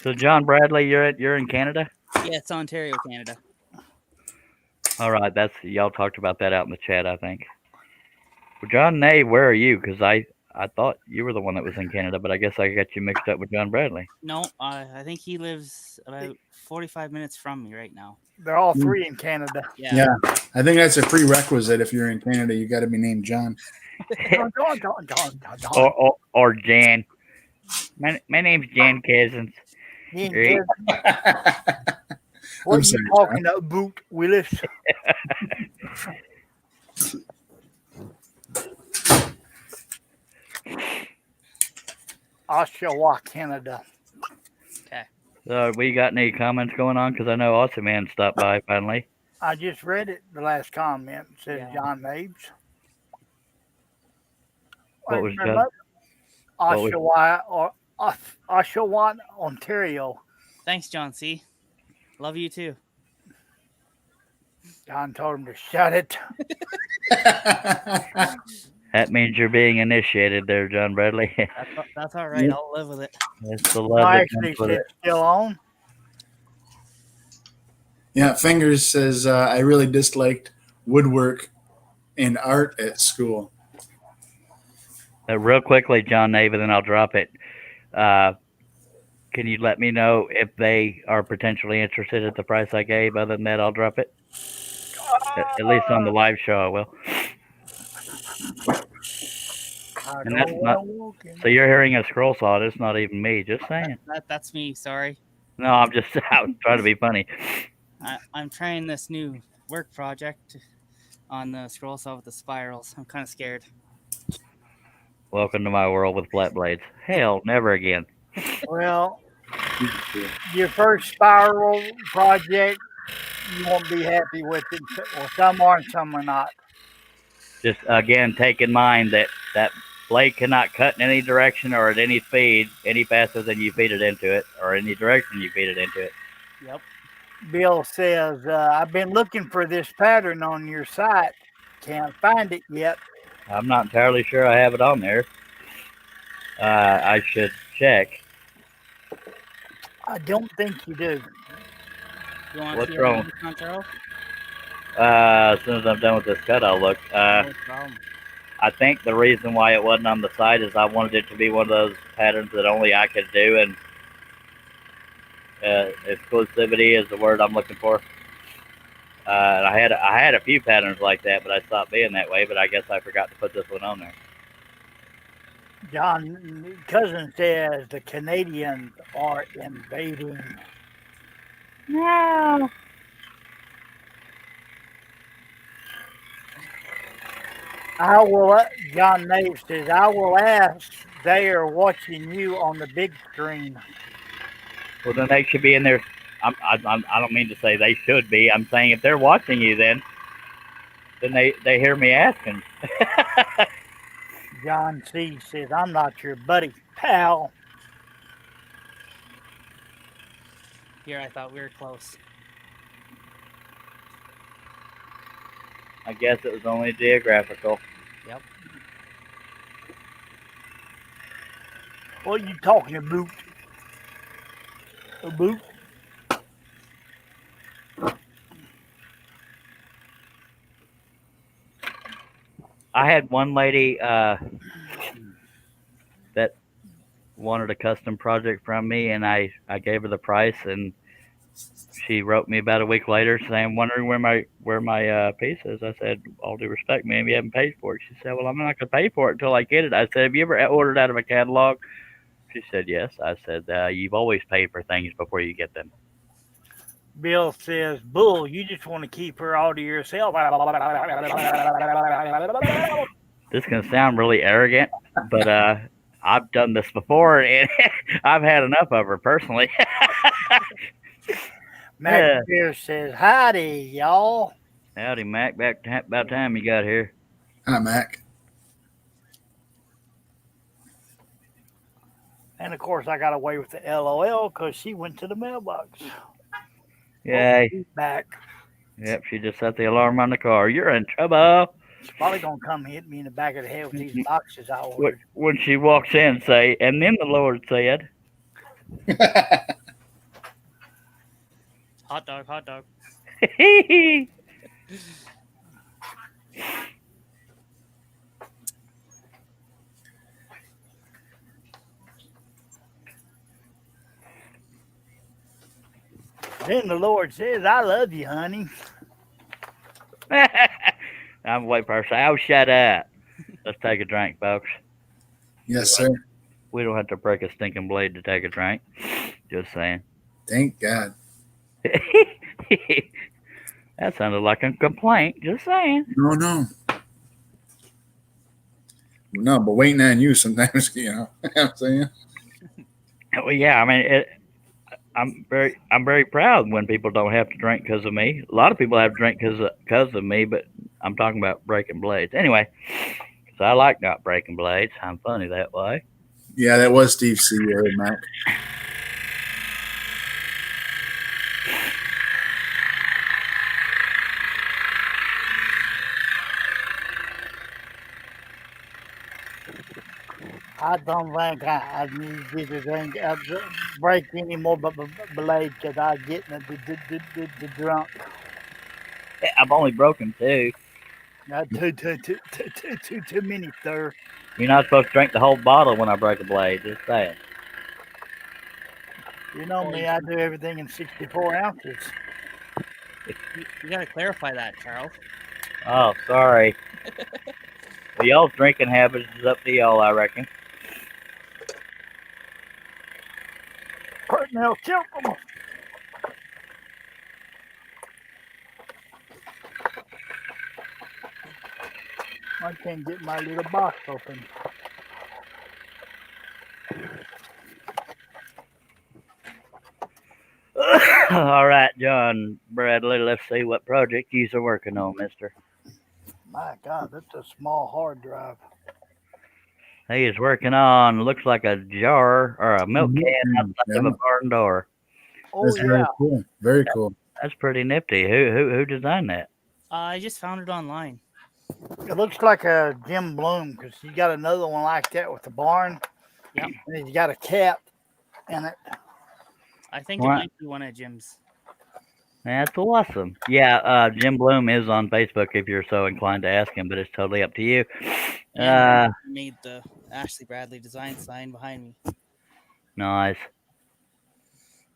Speaker 1: So, John Bradley, you're in Canada?
Speaker 3: Yeah, it's Ontario, Canada.
Speaker 1: All right, y'all talked about that out in the chat, I think. Well, John Nay, where are you? Because I thought you were the one that was in Canada, but I guess I got you mixed up with John Bradley.
Speaker 3: No, I think he lives about 45 minutes from me right now.
Speaker 2: They're all three in Canada.
Speaker 3: Yeah.
Speaker 4: I think that's a prerequisite. If you're in Canada, you got to be named John.
Speaker 2: John.
Speaker 1: Or Jan. My name's Jan Cousins.
Speaker 2: Jan what are you talking about, Willis? Oshawa, Canada.
Speaker 3: Okay.
Speaker 1: So, we got any comments going on? Because I know Awesome Man stopped by finally.
Speaker 2: I just read it. The last comment says John Mabes.
Speaker 1: What was John?
Speaker 2: Oshawa, Ontario.
Speaker 3: Thanks, John C. Love you too.
Speaker 2: John told him to shut it.
Speaker 1: That means you're being initiated there, John Bradley.
Speaker 3: That's all right.
Speaker 4: Yep.
Speaker 3: I'll live with it.
Speaker 1: That's the
Speaker 2: No,
Speaker 1: love that
Speaker 2: actually,
Speaker 1: comes with
Speaker 2: it's
Speaker 1: it.
Speaker 2: still on.
Speaker 4: Yeah, Fingers says I really disliked woodwork and art at school.
Speaker 1: Real quickly, John Nave, and then I'll drop it. Can you let me know if they are potentially interested at the price I gave? Other than that, I'll drop it. At least on the live show, I will. And that's not. So you're hearing a scroll saw. It's not even me. Just saying.
Speaker 3: That's me. Sorry.
Speaker 1: No, I'm just out trying to be funny.
Speaker 3: I'm trying this new work project on the scroll saw with the spirals. I'm kind of scared.
Speaker 1: Welcome to my world with flat blades. Hell, never again.
Speaker 2: Well, your first spiral project, you won't be happy with it. Well, some are and some are not.
Speaker 1: Just again, take in mind that that blade cannot cut in any direction or at any speed any faster than you feed it into it, or any direction you feed it into it.
Speaker 3: Yep.
Speaker 2: Bill says, I've been looking for this pattern on your site. Can't find it yet.
Speaker 1: I'm not entirely sure I have it on there. I should check.
Speaker 2: I don't think you do.
Speaker 3: You want
Speaker 1: What's
Speaker 3: to
Speaker 1: wrong?
Speaker 3: Control?
Speaker 1: As soon as I'm done with this cut, I'll look.
Speaker 3: No problem.
Speaker 1: I think the reason why it wasn't on the site is I wanted it to be one of those patterns that only I could do, and exclusivity is the word I'm looking for. I had a few patterns like that, but I stopped being that way. But I guess I forgot to put this one on there.
Speaker 2: John Cousin says the Canadians are invading.
Speaker 1: No.
Speaker 2: John Nave says, I will ask they are watching you on the big screen.
Speaker 1: Well, then they should be in there. I don't mean to say they should be. I'm saying if they're watching you, then they hear me asking.
Speaker 2: John C. says, I'm not your buddy, pal.
Speaker 3: Here, I thought we were close.
Speaker 1: I guess it was only geographical.
Speaker 3: Yep.
Speaker 2: What are you talking about? About?
Speaker 1: I had one lady that wanted a custom project from me, and I gave her the price, and she wrote me about a week later saying, wondering where my piece is. I said, all due respect, ma'am, you haven't paid for it. She said, well, I'm not going to pay for it until I get it. I said, have you ever ordered out of a catalog? She said, yes. I said, you've always paid for things before you get them.
Speaker 2: Bill says, Bull, you just want to keep her all to yourself.
Speaker 1: This is going to sound really arrogant, but I've done this before, and I've had enough of her personally.
Speaker 2: Mac Pierce says, howdy, y'all.
Speaker 1: Howdy, Mac. About time you got here.
Speaker 4: Hi, Mac.
Speaker 2: And, of course, I got away with the LOL because she went to the mailbox.
Speaker 1: Yay.
Speaker 2: Back.
Speaker 1: Yep, she just set the alarm on the car. You're in trouble.
Speaker 2: She's probably going to come hit me in the back of the head with these boxes I ordered.
Speaker 1: When she walks in, say, and then the Lord said.
Speaker 3: Hot dog, hot dog.
Speaker 2: Then the Lord says, I love you, honey.
Speaker 1: I'm waiting for her to say, oh, shut up. Let's take a drink, folks.
Speaker 4: Yes, sir.
Speaker 1: We don't have to break a stinking blade to take a drink. Just saying.
Speaker 4: Thank God.
Speaker 1: That sounded like a complaint. Just saying.
Speaker 4: No. No, but waiting on you sometimes, you know what I'm saying?
Speaker 1: Well, yeah, I mean, I'm very proud when people don't have to drink because of me. A lot of people have to drink because of me, but I'm talking about breaking blades. Anyway, so I like not breaking blades. I'm funny that way.
Speaker 4: Yeah, that was Steve C. Mac.
Speaker 2: I don't think I need you to drink, break any more blade because I get the drunk.
Speaker 1: I've only broken 2.
Speaker 2: Not too many, sir.
Speaker 1: You're not supposed to drink the whole bottle when I break a blade. Just saying.
Speaker 2: You know me, I do everything in 64 ounces.
Speaker 3: You got to clarify that, Charles.
Speaker 1: Oh, sorry. Well, y'all's drinking habits is up to y'all, I reckon.
Speaker 2: Now, chill. Come on. I can't get my little box open.
Speaker 1: All right, John Bradley, let's see what project you're working on, mister.
Speaker 2: My God, that's a small hard drive.
Speaker 1: He is working on, looks like a jar or a milk can outside of a barn door.
Speaker 2: Oh,
Speaker 4: That's
Speaker 2: yeah.
Speaker 4: very cool. Very cool.
Speaker 1: That's pretty nifty. Who designed that?
Speaker 3: I just found it online.
Speaker 2: It looks like a Jim Bloom because he got another one like that with the barn.
Speaker 3: Yep.
Speaker 2: And he's got a cat in it.
Speaker 3: I think it might be one of Jim's.
Speaker 1: That's awesome. Yeah, Jim Bloom is on Facebook if you're so inclined to ask him, but it's totally up to you.
Speaker 3: And he made the Ashley Bradley design sign behind me.
Speaker 1: Nice.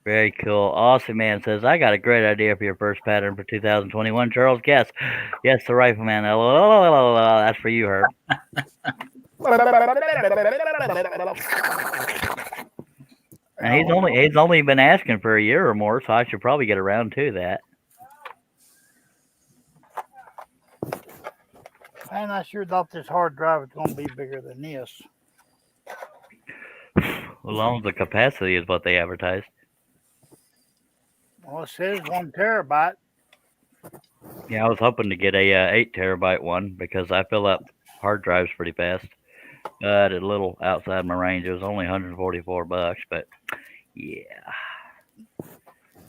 Speaker 1: Very cool. Awesome man says, I got a great idea for your first pattern for 2021. Charles, guess. Yes, the Rifleman. That's for you, Herb. And he's only been asking for a year or more, so I should probably get around to that.
Speaker 2: Man, I sure thought this hard drive was going to be bigger than this.
Speaker 1: As long as the capacity is what they advertised.
Speaker 2: Well, it says 1 terabyte.
Speaker 1: Yeah, I was hoping to get a 8 terabyte one because I fill up hard drives pretty fast. But a little outside my range. It was only $144, but yeah.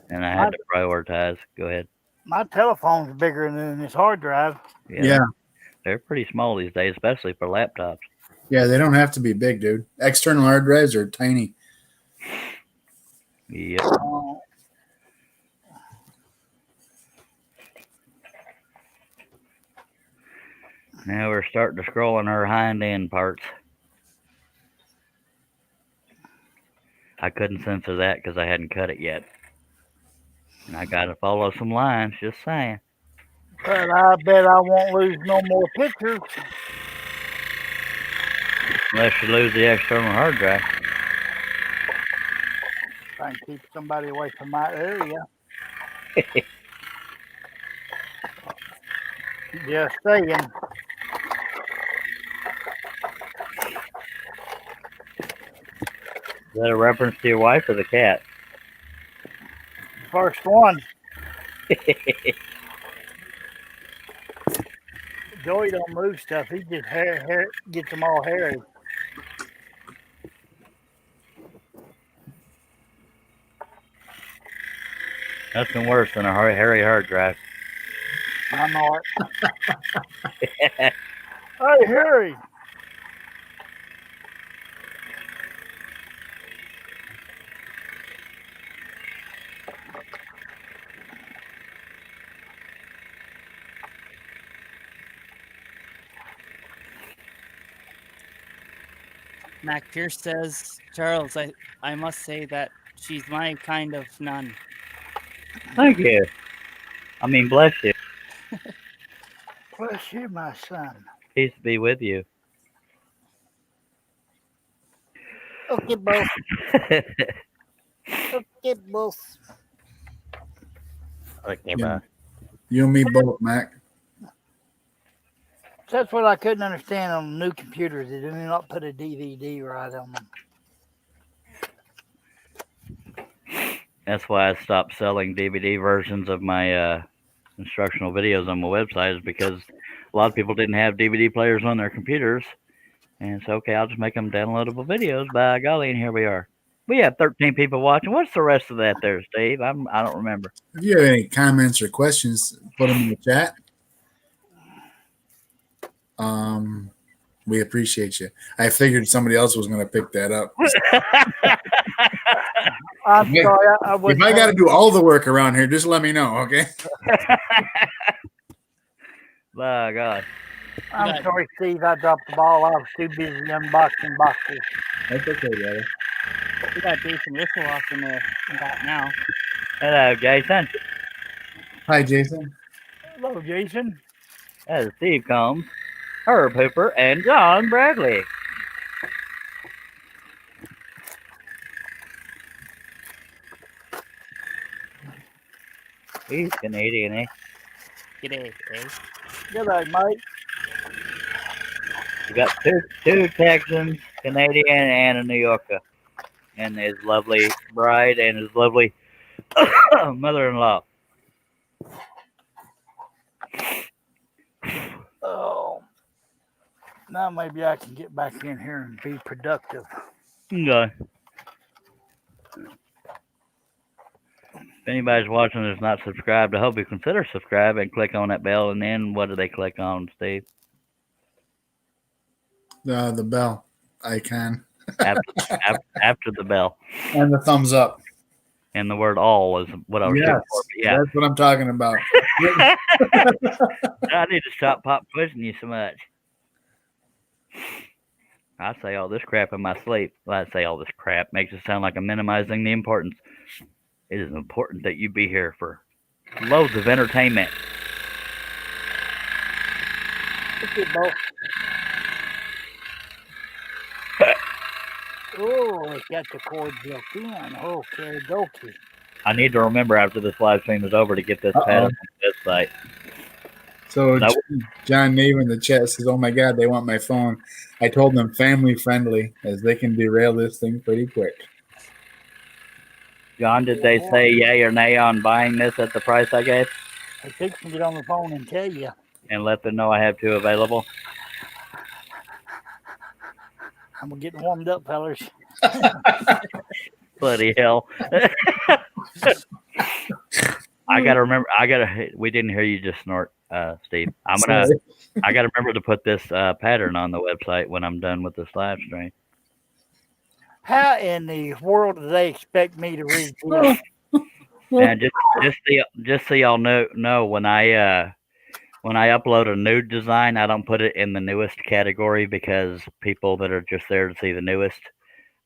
Speaker 1: And I had to prioritize. Go ahead.
Speaker 2: My telephone's bigger than this hard drive.
Speaker 4: Yeah.
Speaker 1: They're pretty small these days, especially for laptops.
Speaker 4: Yeah, they don't have to be big, dude. External hard drives are tiny.
Speaker 1: Yep. Now we're starting to scroll on her hind end parts. I couldn't censor that because I hadn't cut it yet. And I got to follow some lines, just saying.
Speaker 2: But I bet I won't lose no more pictures.
Speaker 1: Unless you lose the external hard drive.
Speaker 2: Trying to keep somebody away from my area. Just saying.
Speaker 1: Is that a reference to your wife or the cat?
Speaker 2: First one. Joey don't move stuff. He just gets them all hairy.
Speaker 1: Nothing worse than a hairy hard drive.
Speaker 2: I know it. Hey, Harry.
Speaker 3: Mac Pierce says, Charles, I must say that she's my kind of nun.
Speaker 1: Thank you. I mean, bless you.
Speaker 2: Bless you, my son.
Speaker 1: Peace be with you.
Speaker 2: Okay, both. Okay, both.
Speaker 1: Okay,
Speaker 4: Yeah. You and me both, Mac.
Speaker 2: That's what I couldn't understand on new computers. They do not put a DVD right on them.
Speaker 1: That's why I stopped selling DVD versions of my instructional videos on my website, is because a lot of people didn't have DVD players on their computers. And so, okay, I'll just make them downloadable videos. By golly, and here we are. We have 13 people watching. What's the rest of that there, Steve? I don't remember.
Speaker 4: If you have any comments or questions, put them in the chat. We appreciate you. I figured somebody else was going to pick that up.
Speaker 2: I'm
Speaker 4: If I-
Speaker 2: sorry. I
Speaker 4: If I got to do all the work around here, just let me know, okay?
Speaker 1: By God.
Speaker 2: I'm sorry, Steve. I dropped the ball. I was too busy unboxing boxes.
Speaker 4: That's okay, brother.
Speaker 3: We got Jason Whistle in the chat now.
Speaker 1: Hello, Jason.
Speaker 4: Hi, Jason.
Speaker 2: Hello, Jason.
Speaker 1: That is Steve Combs, Herb Hooper, and John Bradley. He's Canadian, eh?
Speaker 3: G'day, eh?
Speaker 2: Good night, mate.
Speaker 1: You got two Texans, Canadian, and a New Yorker, and his lovely bride and his lovely mother-in-law.
Speaker 2: Oh, now maybe I can get back in here and be productive.
Speaker 1: Okay. If anybody's watching that's not subscribed, I hope you consider subscribe and click on that bell. And then what do they click on, Steve?
Speaker 4: The bell icon
Speaker 1: After the bell.
Speaker 4: and the thumbs up.
Speaker 1: And the word all is what I was shooting for. Yeah.
Speaker 4: That's what I'm talking about.
Speaker 1: I need to stop pop pushing you so much. I say all this crap in my sleep. Well, I say all this crap makes it sound like I'm minimizing the importance. It is important that you be here for loads of entertainment.
Speaker 2: Okay, Bo. Oh, it's got the cord built in. Okay, dokie.
Speaker 1: I need to remember after this live stream is over to get this pad on this site.
Speaker 4: So
Speaker 1: No.
Speaker 4: John Nave in the chat says, "Oh my God, they want my phone." I told them family friendly, as they can derail this thing pretty quick.
Speaker 1: John, did they say yay or nay on buying this at the price I gave?
Speaker 2: I think I can get on the phone and tell you.
Speaker 1: And let them know I have two available?
Speaker 2: I'm getting warmed up, fellas.
Speaker 1: Bloody hell. I gotta remember. We didn't hear you just snort, Steve. I gotta remember to put this pattern on the website when I'm done with this live stream.
Speaker 2: How in the world do they expect me to read this?
Speaker 1: And just so y'all know, when I upload a nude design, I don't put it in the newest category because people that are just there to see the newest,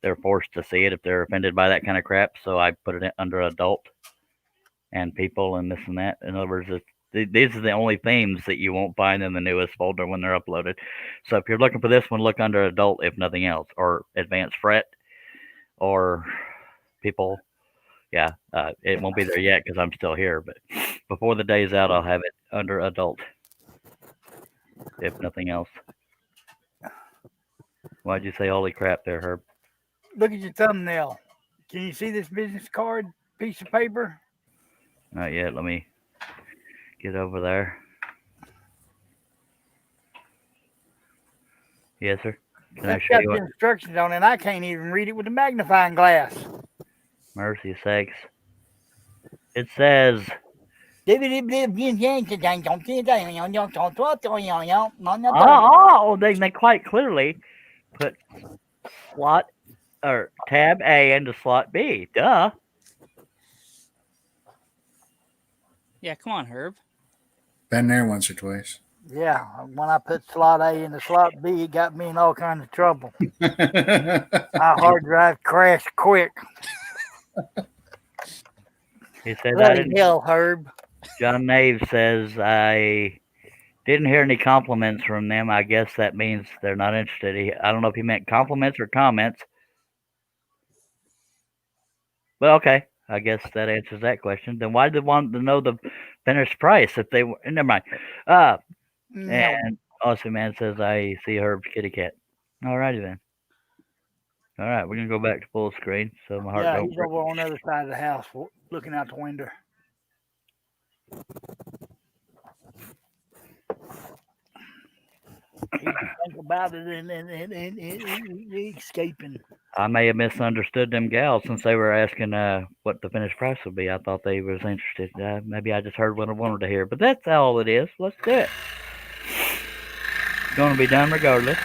Speaker 1: they're forced to see it if they're offended by that kind of crap. So I put it under adult and people and this and that. In other words, these are the only themes that you won't find in the newest folder when they're uploaded. So if you're looking for this one, look under adult if nothing else, or advanced fret, or people. Yeah, it won't be there yet because I'm still here. But before the day's out, I'll have it under adult, if nothing else. Why'd you say holy crap there, Herb?
Speaker 2: Look at your thumbnail. Can you see this business card piece of paper?
Speaker 1: Not yet. Let me get over there. Yes, sir. Can I
Speaker 2: It's
Speaker 1: show
Speaker 2: got
Speaker 1: you
Speaker 2: the
Speaker 1: what?
Speaker 2: instructions on it, and I can't even read it with a magnifying glass.
Speaker 1: Mercy sakes. It says,
Speaker 2: They
Speaker 1: they quite clearly put slot or tab A into slot B. Duh.
Speaker 3: Yeah, come on, Herb.
Speaker 4: Been there once or twice.
Speaker 2: Yeah, when I put slot A into slot B, it got me in all kinds of trouble. My hard drive crashed quick.
Speaker 1: He said,
Speaker 2: Bloody hell, Herb.
Speaker 1: John Nave says, I didn't hear any compliments from them. I guess that means they're not interested. I don't know if he meant compliments or comments. Well, okay. I guess that answers that question. Then why did they want to know the finished price if they were? Never mind. And Austin Man says, I see Herb's kitty cat. All righty then. All right, we're going to go back to full screen so my heart
Speaker 2: Yeah,
Speaker 1: don't
Speaker 2: he's
Speaker 1: break.
Speaker 2: over on the other side of the house looking out the window. He can think about it and escaping.
Speaker 1: I may have misunderstood them gals since they were asking what the finished price would be. I thought they was interested. Maybe I just heard what I wanted to hear. But that's all it is. Let's do it. It's going to be done regardless.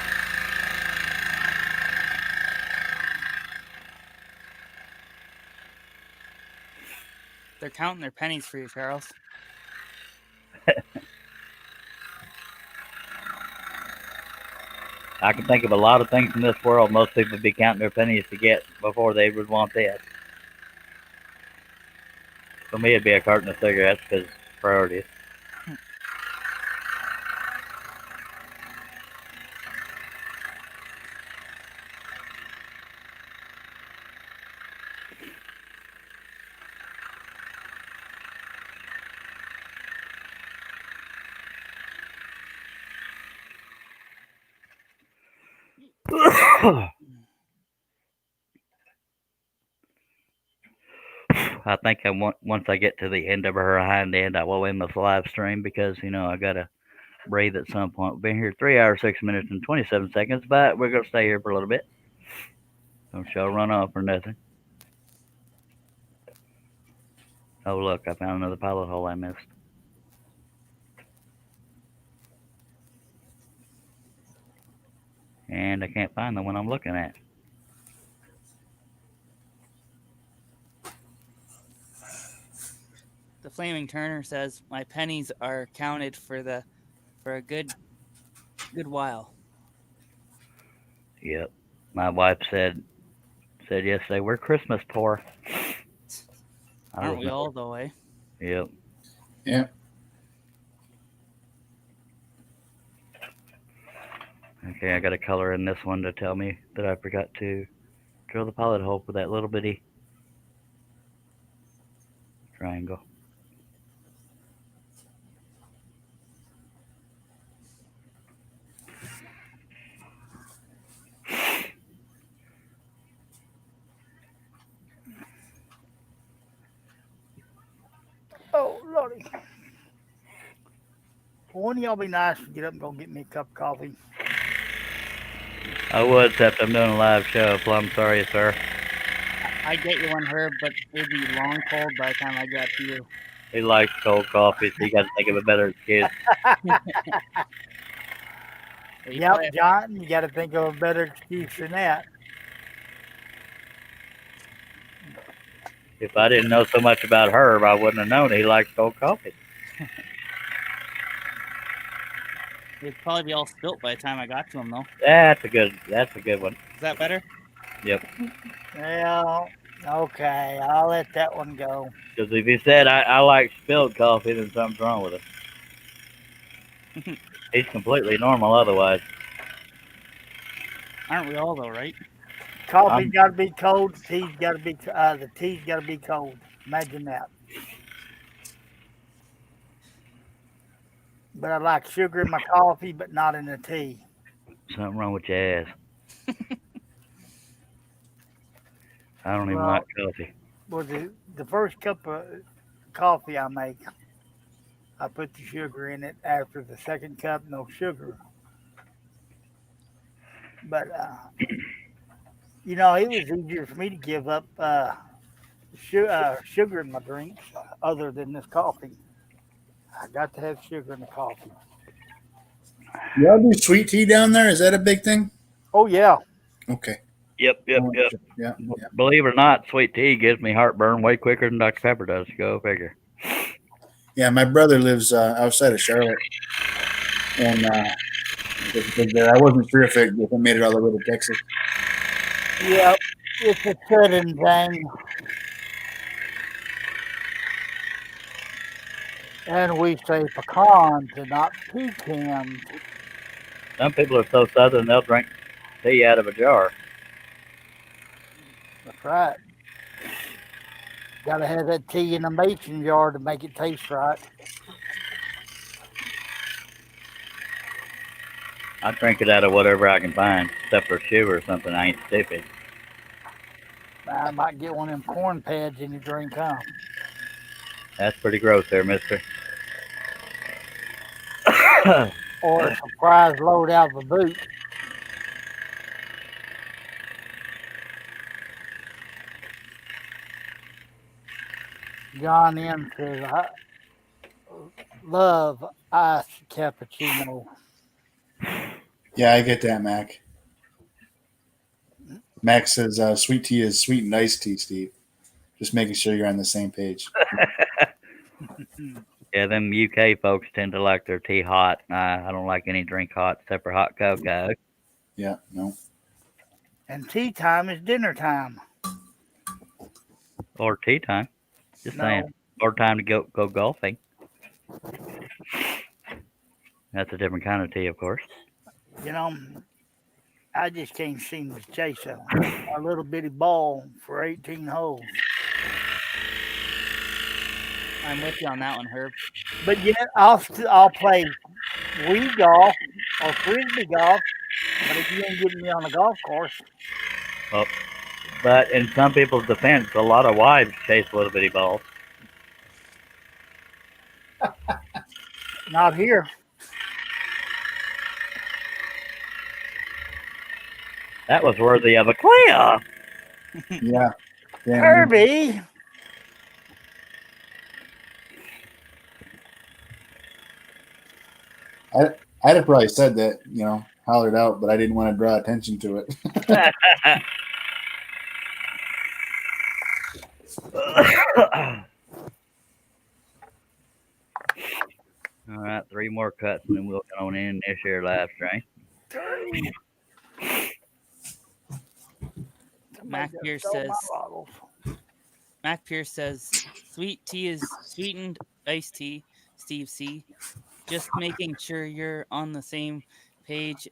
Speaker 3: They're counting their pennies for you, Charles.
Speaker 1: I can think of a lot of things in this world most people would be counting their pennies to get before they would want this. For me, it'd be a carton of cigarettes because priorities. I think once I get to the end of her hind end, I will end this live stream because I gotta breathe at some point. We've been here 3 hours, 6 minutes, and 27 seconds, but we're gonna stay here for a little bit. Don't y'all run off or nothing. Oh look, I found another pilot hole I missed. And I can't find the one I'm looking at.
Speaker 3: The Flaming Turner says my pennies are counted for a good while.
Speaker 1: Yep. My wife said yesterday we're Christmas poor.
Speaker 3: Aren't we all though, eh?
Speaker 1: Yep.
Speaker 4: Yeah.
Speaker 1: Okay, I got a color in this one to tell me that I forgot to drill the pilot hole for that little bitty triangle.
Speaker 2: Oh, Lordy. Wouldn't y'all be nice to get up and go get me a cup of coffee?
Speaker 1: I would, except I'm doing a live show, so I'm sorry, sir.
Speaker 3: I get you one, Herb, but it'd be long cold by the time I got to you.
Speaker 1: He likes cold coffee, so you got to think of a better excuse.
Speaker 2: Yep, John, you got to think of a better excuse than that.
Speaker 1: If I didn't know so much about Herb, I wouldn't have known he likes cold coffee.
Speaker 3: It'd probably be all spilt by the time I got to him, though.
Speaker 1: That's a good one.
Speaker 3: Is that better?
Speaker 1: Yep.
Speaker 2: Well, okay, I'll let that one go.
Speaker 1: Because if he said I like spilled coffee, then something's wrong with him. He's completely normal otherwise.
Speaker 3: Aren't we all though, right?
Speaker 2: Coffee's got to be cold. The tea's got to be cold. Imagine that. But I like sugar in my coffee, but not in the tea.
Speaker 1: Something wrong with your ass. I don't even like coffee.
Speaker 2: Well, the first cup of coffee I make, I put the sugar in it. After the second cup, no sugar. But it was easier for me to give up sugar in my drinks other than this coffee. I got to have sugar in the coffee.
Speaker 4: Y'all do sweet tea down there? Is that a big thing?
Speaker 2: Oh, yeah.
Speaker 4: Okay.
Speaker 1: Yep.
Speaker 4: Yeah.
Speaker 1: Believe it or not, sweet tea gives me heartburn way quicker than Dr. Pepper does. Go figure.
Speaker 4: Yeah, my brother lives outside of Charlotte. And I wasn't sure if it made it all the way to Texas.
Speaker 2: Yep. It's a sudden thing. And we say pecans and not pecans.
Speaker 1: Some people are so southern they'll drink tea out of a jar.
Speaker 2: That's right. Got to have that tea in a mason jar to make it taste right.
Speaker 1: I drink it out of whatever I can find, except for sugar or something. I ain't stupid.
Speaker 2: I might get one of them corn pads in your drink, huh?
Speaker 1: That's pretty gross there, mister.
Speaker 2: or a surprise load out of a boot. John M says, I love iced cappuccino.
Speaker 4: Yeah, I get that, Mac. Mac says sweet tea is sweetened iced tea, Steve. Just making sure you're on the same page.
Speaker 1: Yeah, them UK folks tend to like their tea hot. I don't like any drink hot except for hot cocoa.
Speaker 4: Yeah, no.
Speaker 2: And tea time is dinner time.
Speaker 1: Or tea time. Just
Speaker 2: No.
Speaker 1: saying. Or time to go golfing. That's a different kind of tea, of course.
Speaker 2: You know, I just can't seem to chase a little bitty ball for 18 holes.
Speaker 3: I'm with you on that one, Herb.
Speaker 2: But yet, I'll play weed golf or frisbee golf. But if you ain't getting me on a golf course,
Speaker 1: Well, but in some people's defense, a lot of wives chase little bitty balls.
Speaker 2: not here.
Speaker 1: That was worthy of a clear.
Speaker 4: Yeah. Damn,
Speaker 2: Herbie,
Speaker 4: I'd have probably said that, hollered out, but I didn't want to draw attention to it.
Speaker 1: All right, 3 more cuts, and then we'll go on in this here live stream.
Speaker 3: Mac Pierce says, sweet tea is sweetened iced tea, Steve C. Just making sure you're on the same page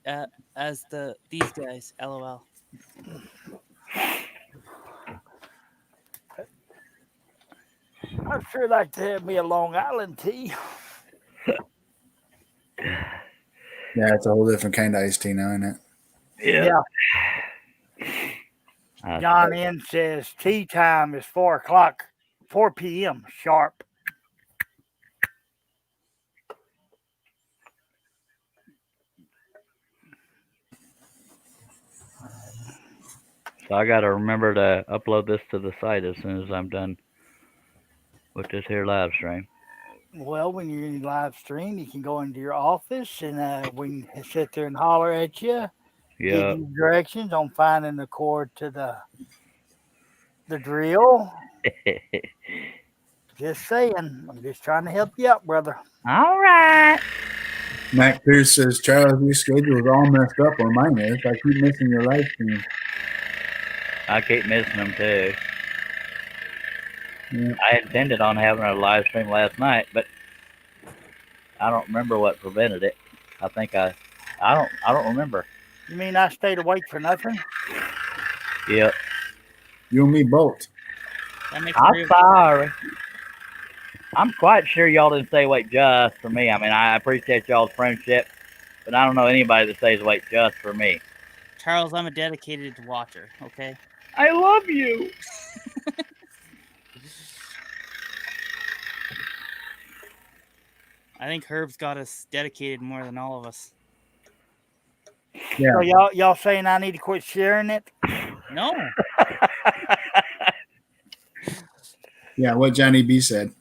Speaker 3: as these guys, LOL.
Speaker 2: I'd sure like to have me a Long Island tea.
Speaker 4: Yeah, it's a whole different kind of iced tea now, isn't it?
Speaker 2: Yeah. John N says tea time is 4 p.m. sharp.
Speaker 1: So I got to remember to upload this to the site as soon as I'm done with this here live stream.
Speaker 2: Well, when you're in live stream, you can go into your office and we can sit there and holler at you.
Speaker 1: Yeah.
Speaker 2: Give you directions on finding the cord to the drill. Just saying. I'm just trying to help you out, brother.
Speaker 1: All right.
Speaker 4: Mac Pierce says, Charles, your schedule is all messed up on mine is. I keep missing your live stream.
Speaker 1: I keep missing them too.
Speaker 4: Yeah.
Speaker 1: I intended on having a live stream last night, but I don't remember what prevented it. I think I don't remember.
Speaker 2: You mean I stayed awake for nothing?
Speaker 1: Yep.
Speaker 4: You and me both.
Speaker 1: I'm sorry. I'm quite sure y'all didn't stay awake just for me. I mean, I appreciate y'all's friendship, but I don't know anybody that stays awake just for me.
Speaker 3: Charles, I'm a dedicated watcher, okay?
Speaker 1: I love you.
Speaker 3: I think Herb's got us dedicated more than all of us.
Speaker 4: Yeah.
Speaker 2: So y'all saying I need to quit sharing it?
Speaker 3: No.
Speaker 4: Yeah, what Johnny B said.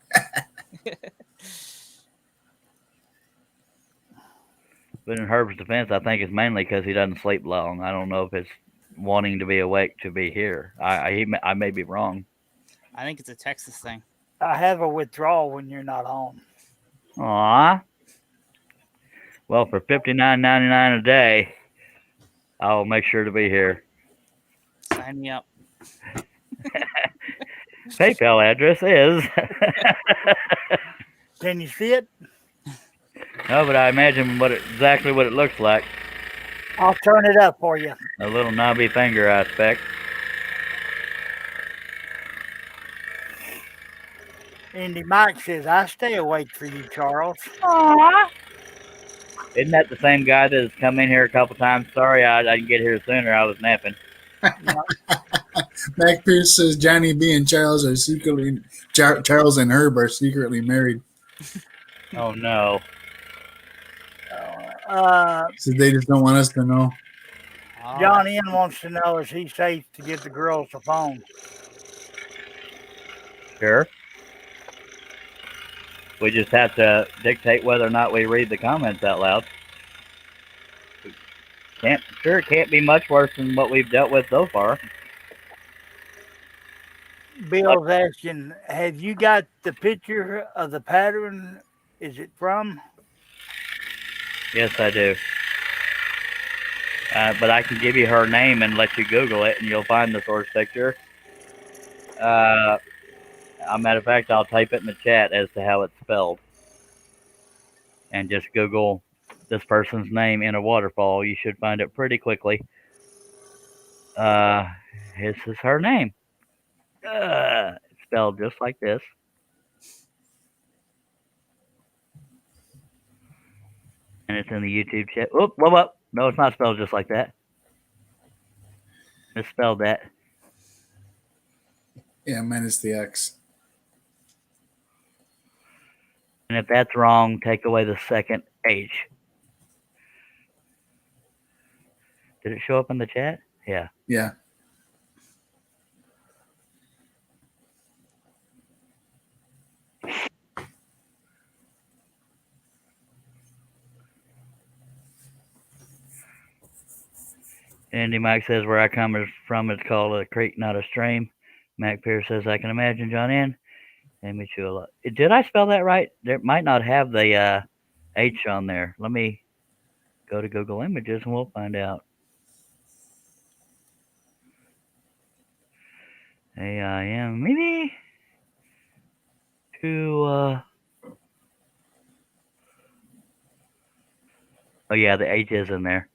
Speaker 1: But in Herb's defense, I think it's mainly because he doesn't sleep long. I don't know if it's wanting to be awake to be here. I may be wrong.
Speaker 3: I think it's a Texas thing.
Speaker 2: I have a withdrawal when you're not on.
Speaker 1: Aw. Well, for $59.99 a day, I'll make sure to be here.
Speaker 3: Sign me up.
Speaker 1: PayPal address is.
Speaker 2: Can you see it?
Speaker 1: No, but I imagine exactly what it looks like.
Speaker 2: I'll turn it up for you.
Speaker 1: A little knobby finger, I expect.
Speaker 2: Indy Mike says, I stay awake for you, Charles.
Speaker 1: Aww. Isn't that the same guy that has come in here a couple times? Sorry, I didn't get here sooner. I was napping.
Speaker 4: Mac Pierce says Johnny B and Charles are secretly Charles and Herb are secretly married.
Speaker 1: Oh no.
Speaker 4: So they just don't want us to know.
Speaker 2: John N wants to know, is he safe to give the girls a phone?
Speaker 1: Sure. We just have to dictate whether or not we read the comments out loud. It can't be much worse than what we've dealt with so far.
Speaker 2: Bill's asking, have you got the picture of the pattern? Is it from?
Speaker 1: Yes, I do. But I can give you her name and let you Google it, and you'll find the source picture. A matter of fact, I'll type it in the chat as to how it's spelled. And just Google this person's name in a waterfall. You should find it pretty quickly. This is her name. It's spelled just like this. And it's in the YouTube chat. Whoop. No, it's not spelled just like that. Misspelled that.
Speaker 4: Yeah, minus the X.
Speaker 1: And if that's wrong, take away the second H. Did it show up in the chat? Yeah.
Speaker 4: Yeah.
Speaker 1: Andy Mike says, where I come from, it's called a creek, not a stream. Mac Pierce says, I can imagine John N. Amy Chula. Did I spell that right? It might not have the H on there. Let me go to Google Images and we'll find out. AIM, maybe to, oh yeah, the H is in there.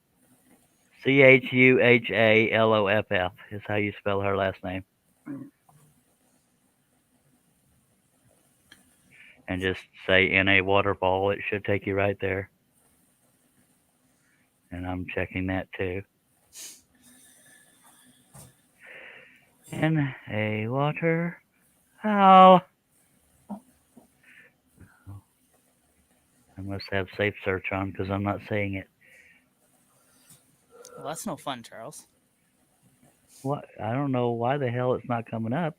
Speaker 1: CHUHALOFF is how you spell her last name. And just say in a waterfall, it should take you right there. And I'm checking that too. In a water. Oh. I must have safe search on because I'm not seeing it.
Speaker 3: Well, that's no fun, Charles.
Speaker 1: What? I don't know why the hell it's not coming up.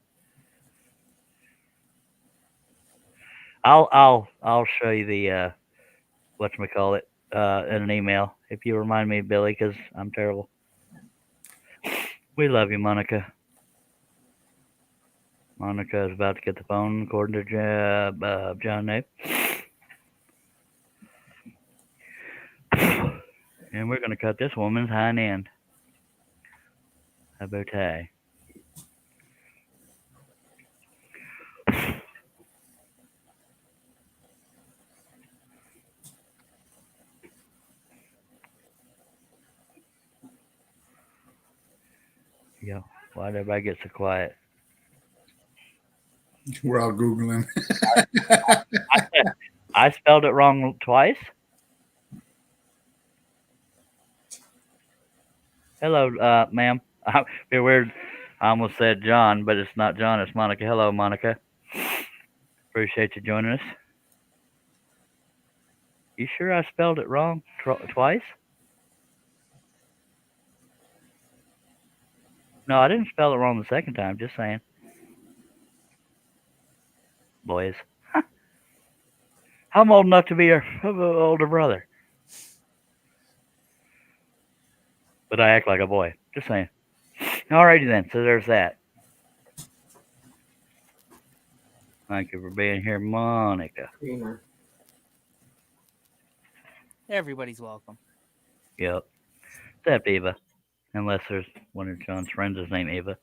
Speaker 1: I'll show you the whatchamacallit in an email if you remind me, Billy, because I'm terrible. We love you, Monica. Monica is about to get the phone, according to John Nape. And we're going to cut this woman's hind end. A bow tie. Yeah. Why'd everybody get so quiet?
Speaker 4: We're all Googling.
Speaker 1: I spelled it wrong twice. Hello, ma'am. Be weird. I almost said John, but it's not John. It's Monica. Hello, Monica. Appreciate you joining us. You sure I spelled it wrong twice? No, I didn't spell it wrong the second time. Just saying. Boys. I'm old enough to be your older brother. But I act like a boy. Just saying. Alrighty then. So there's that. Thank you for being here, Monica.
Speaker 3: Everybody's welcome.
Speaker 1: Yep. Except Eva. Unless there's one of John's friends is named Eva.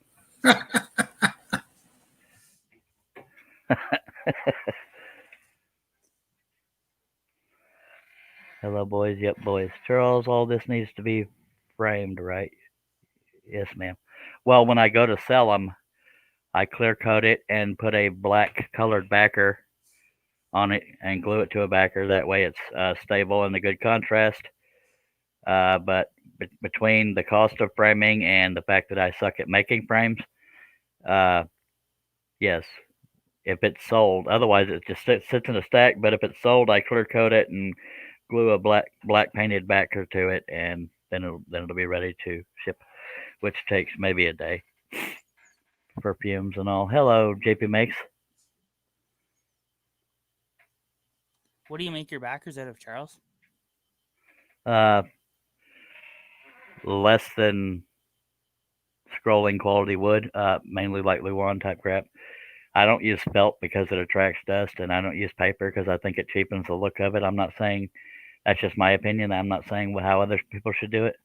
Speaker 1: Hello, boys. Yep, boys. Charles, all this needs to be framed, right? Yes, ma'am. Well, when I go to sell them, I clear coat it and put a black colored backer on it and glue it to a backer. That way it's stable and a good contrast. But between the cost of framing and the fact that I suck at making frames, yes, if it's sold. Otherwise, it just sits in a stack. But if it's sold, I clear coat it and glue a black painted backer to it, and then it'll be ready to ship, which takes maybe a day for fumes and all. Hello, JP Makes.
Speaker 3: What do you make your backers out of, Charles?
Speaker 1: Less than scrolling quality wood, mainly like Luan type crap. I don't use felt because it attracts dust, and I don't use paper because I think it cheapens the look of it. I'm not saying that's just my opinion. I'm not saying how other people should do it.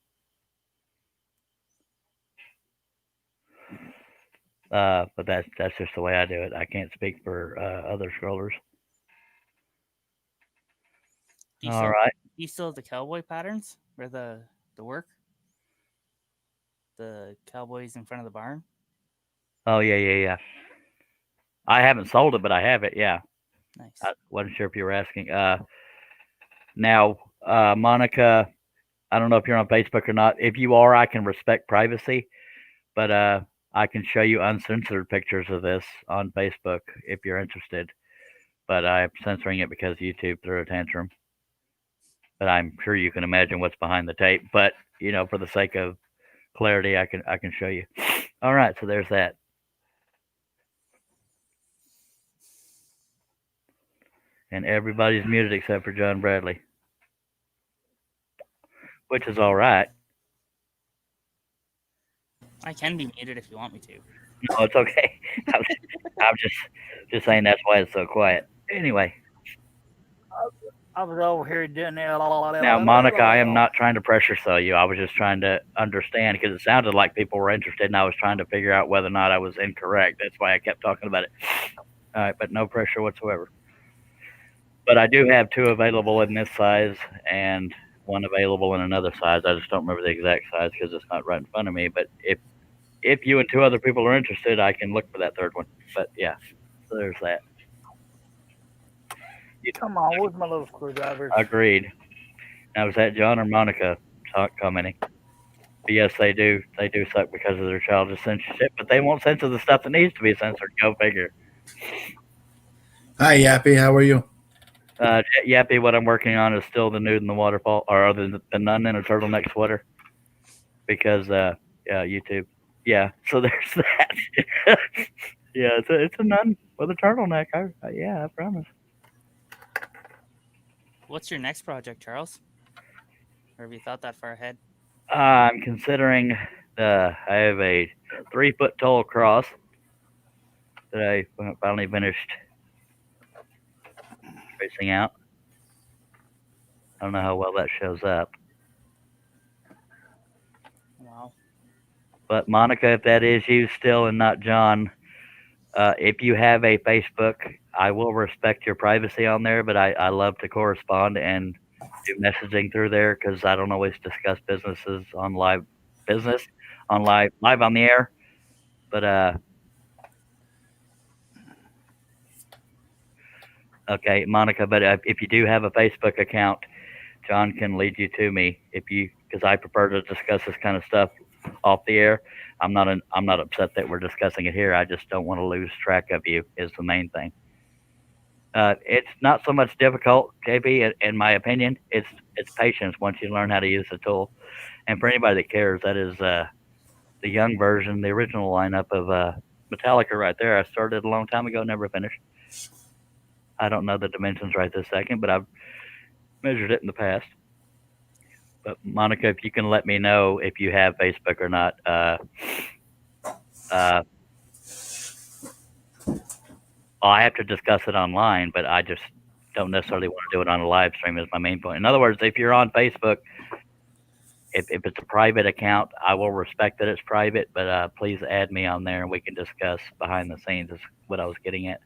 Speaker 1: But that's just the way I do it. I can't speak for other scrollers. All right.
Speaker 3: Do you still have the cowboy patterns or the work? The cowboys in front of the barn?
Speaker 1: Oh yeah. I haven't sold it, but I have it. Yeah.
Speaker 3: Nice.
Speaker 1: I wasn't sure if you were asking. Now, Monica, I don't know if you're on Facebook or not. If you are, I can respect privacy, but I can show you uncensored pictures of this on Facebook if you're interested. But I'm censoring it because YouTube threw a tantrum. But I'm sure you can imagine what's behind the tape. But for the sake of clarity, I can show you. All right, so there's that. And everybody's muted except for John Bradley, which is all right.
Speaker 3: I can be muted if you want me to.
Speaker 1: No, it's okay. I'm just saying that's why it's so quiet. Anyway.
Speaker 2: I was over here doing that.
Speaker 1: Now, Monica, I am not trying to pressure sell you. I was just trying to understand because it sounded like people were interested, and I was trying to figure out whether or not I was incorrect. That's why I kept talking about it. All right, but no pressure whatsoever. But I do have 2 available in this size and 1 available in another size. I just don't remember the exact size because it's not right in front of me. But if you and 2 other people are interested, I can look for that 3rd one. But yeah, so there's that.
Speaker 2: Come on, where's my little screwdriver?
Speaker 1: Agreed. Now, was that John or Monica commenting? But yes, they do. They do suck because of their childish censorship, but they won't censor the stuff that needs to be censored. Go figure.
Speaker 4: Hi, Yappy. How are you?
Speaker 1: Yappy, what I'm working on is still the nude in the waterfall, or the nun in a turtleneck sweater. Because, YouTube. Yeah, so there's that. Yeah, it's a nun with a turtleneck. I promise.
Speaker 3: What's your next project, Charles? Or have you thought that far ahead?
Speaker 1: I'm considering I have a 3-foot tall cross that I finally finished tracing out. I don't know how well that shows up.
Speaker 3: Wow.
Speaker 1: But Monica, if that is you still and not John, if you have a Facebook, I will respect your privacy on there, but I love to correspond and do messaging through there because I don't always discuss businesses on live on the air. But okay, Monica, but if you do have a Facebook account, John can lead you to me because I prefer to discuss this kind of stuff off the air. I'm not upset that we're discussing it here. I just don't want to lose track of you is the main thing. It's not so much difficult, JP, in my opinion. It's patience once you learn how to use the tool. And for anybody that cares, that is the young version, the original lineup of Metallica right there. I started a long time ago, never finished. I don't know the dimensions right this second, but I've measured it in the past. But Monica, if you can let me know if you have Facebook or not. I have to discuss it online, but I just don't necessarily want to do it on a live stream is my main point. In other words, if you're on Facebook, if it's a private account, I will respect that it's private, but please add me on there and we can discuss behind the scenes is what I was getting at.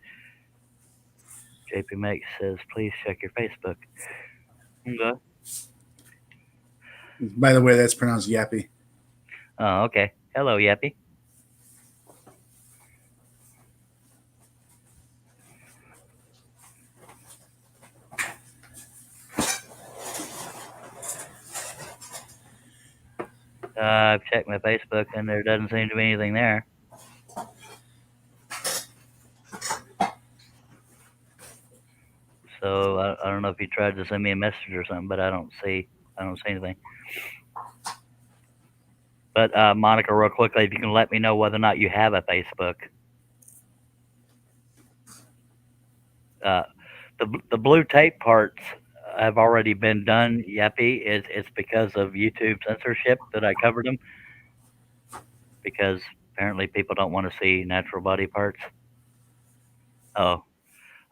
Speaker 1: JP Makes says, please check your Facebook. Okay.
Speaker 4: By the way, that's pronounced Yappy.
Speaker 1: Oh, okay. Hello, Yappy. I've checked my Facebook and there doesn't seem to be anything there. So I don't know if he tried to send me a message or something, but I don't see anything. But Monica, real quickly, if you can let me know whether or not you have a Facebook. Uh, the blue tape parts have already been done. Yappy, it's because of YouTube censorship that I covered them because apparently people don't want to see natural body parts. Oh,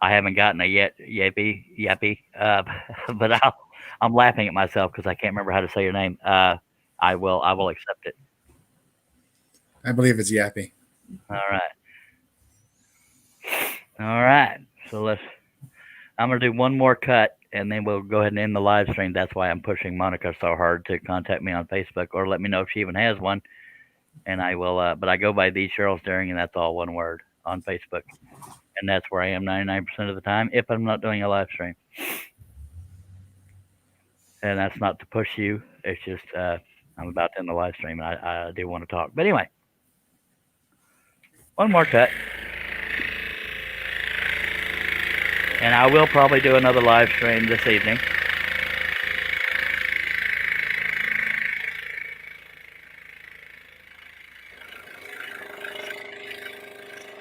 Speaker 1: I haven't gotten it yet, Yappy. But I'm laughing at myself because I can't remember how to say your name. I will accept it.
Speaker 4: I believe it's Yappy.
Speaker 1: All right, all right. So I'm gonna do one more cut, and then we'll go ahead and end the live stream. That's why I'm pushing Monica so hard to contact me on Facebook or let me know if she even has one, and I will. But I go by the Cheryl's Daring, and that's all one word on Facebook, and that's where I am 99% of the time if I'm not doing a live stream. And that's not to push you. It's just I'm about to end the live stream, and I do want to talk. But anyway, one more cut, and I will probably do another live stream this evening.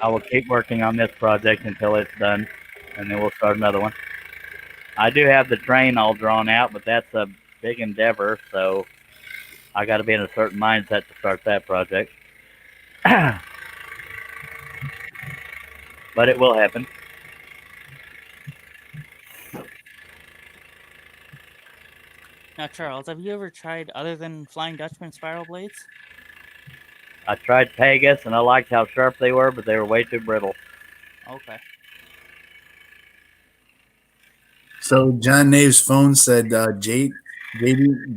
Speaker 1: I will keep working on this project until it's done, and then we'll start another one. I do have the train all drawn out, but that's a big endeavor, so I got to be in a certain mindset to start that project. But it will happen.
Speaker 3: Now, Charles, have you ever tried other than Flying Dutchman spiral blades?
Speaker 1: I tried Pegasus, and I liked how sharp they were, but they were way too brittle.
Speaker 3: Okay.
Speaker 4: So John Nave's phone said JD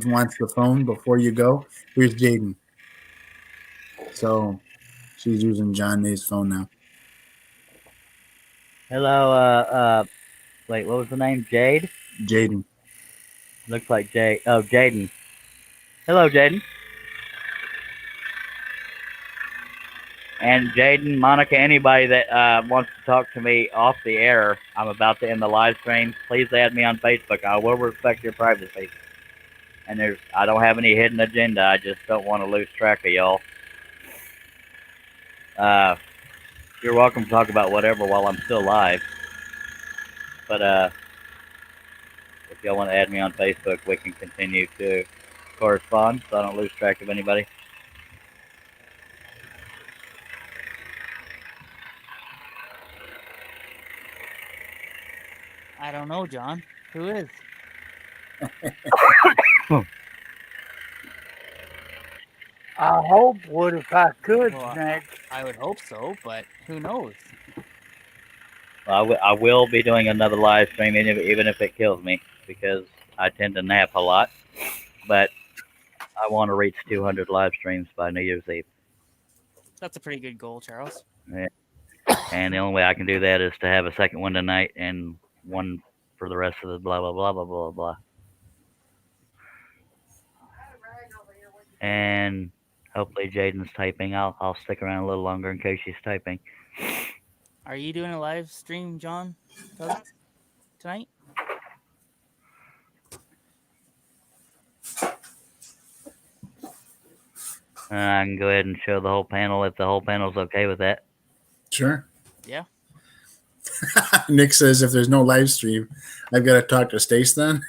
Speaker 4: wants the phone before you go. Here's Jaden. So she's using John Nave's phone now.
Speaker 1: Hello, wait, what was the name? Jade?
Speaker 4: Jaden.
Speaker 1: Looks like Jade. Oh, Jaden. Hello, Jaden. And Jaden, Monica, anybody that wants to talk to me off the air, I'm about to end the live stream. Please add me on Facebook. I will respect your privacy. And I don't have any hidden agenda. I just don't want to lose track of y'all. You're welcome to talk about whatever while I'm still live. But if y'all want to add me on Facebook, we can continue to correspond so I don't lose track of anybody.
Speaker 3: I don't know, John. Who is?
Speaker 2: I hope would if I could
Speaker 3: Well,
Speaker 2: next.
Speaker 3: I would hope so, but who knows?
Speaker 1: I will be doing another live stream, even if it kills me, because I tend to nap a lot. But I want to reach 200 live streams by New Year's Eve.
Speaker 3: That's a pretty good goal, Charles.
Speaker 1: Yeah. And the only way I can do that is to have a second one tonight and one for the rest of the blah, blah, blah, blah, blah, blah. And hopefully Jaden's typing. I'll stick around a little longer in case she's typing.
Speaker 3: Are you doing a live stream, John, tonight?
Speaker 1: I can go ahead and show the whole panel if the whole panel's okay with that.
Speaker 4: Sure.
Speaker 3: Yeah.
Speaker 4: Nick says if there's no live stream, I've got to talk to Stace then.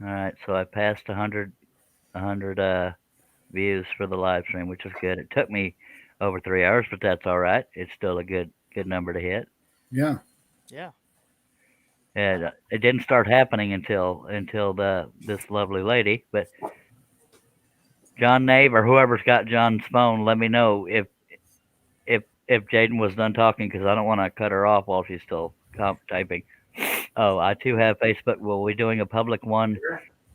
Speaker 1: All right, so I passed 100 views for the live stream, which is good. It took me over 3 hours, but that's all right. It's still a good number to hit.
Speaker 4: Yeah.
Speaker 3: Yeah.
Speaker 1: And it didn't start happening until this lovely lady. But John Nave or whoever's got John's phone, let me know if Jaden was done talking because I don't want to cut her off while she's still typing. Oh, I too have Facebook. We'll be doing a public one,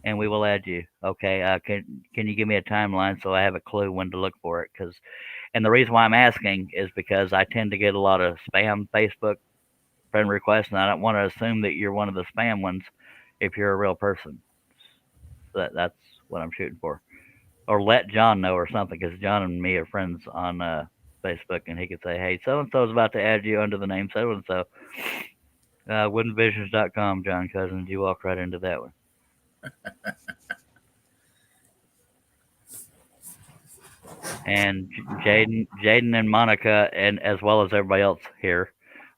Speaker 1: and we will add you. Okay. Can you give me a timeline so I have a clue when to look for it? And the reason why I'm asking is because I tend to get a lot of spam Facebook friend requests, and I don't want to assume that you're one of the spam ones if you're a real person. So that's what I'm shooting for. or let John know or something, because John and me are friends on Facebook, and he could say, "Hey, so and so is about to add you under the name so and so." Woodenvisions.com, John Cousins. You walk right into that one. And Jaden and Monica, and as well as everybody else here,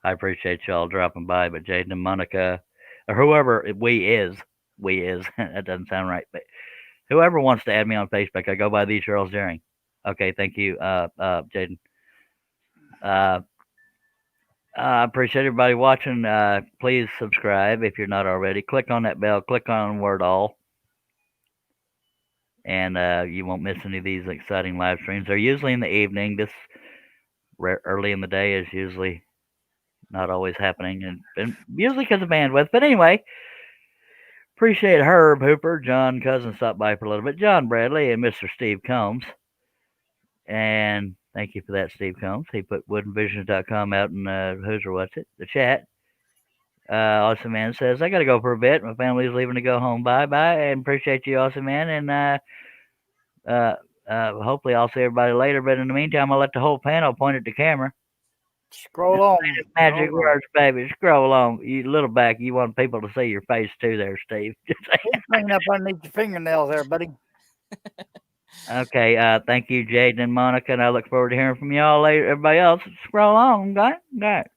Speaker 1: I appreciate y'all dropping by. But Jaden and Monica, or whoever we is, that doesn't sound right, but whoever wants to add me on Facebook, I go by the Charles Daring. Okay, thank you, Jaden. I appreciate everybody watching. Please subscribe if you're not already. Click on that bell. Click on word all, and you won't miss any of these exciting live streams. They're usually in the evening. This early in the day is usually not always happening, and usually because of bandwidth. But anyway, appreciate Herb Hooper, John Cousins stopped by for a little bit, John Bradley, and Mr. Steve Combs. And thank you for that, Steve Combs. He put woodenvisions.com out in the chat. Awesome Man says, I got to go for a bit. My family's leaving to go home. Bye-bye. And appreciate you, Awesome Man. And hopefully I'll see everybody later. But in the meantime, I'll let the whole panel point at the camera.
Speaker 2: Scroll on.
Speaker 1: Magic words, baby. Scroll on. You little back. You want people to see your face too, there, Steve.
Speaker 2: Clean up underneath your fingernails, there, buddy.
Speaker 1: Okay. Thank you, Jaden and Monica, and I look forward to hearing from y'all later. Everybody else, scroll on. Got it.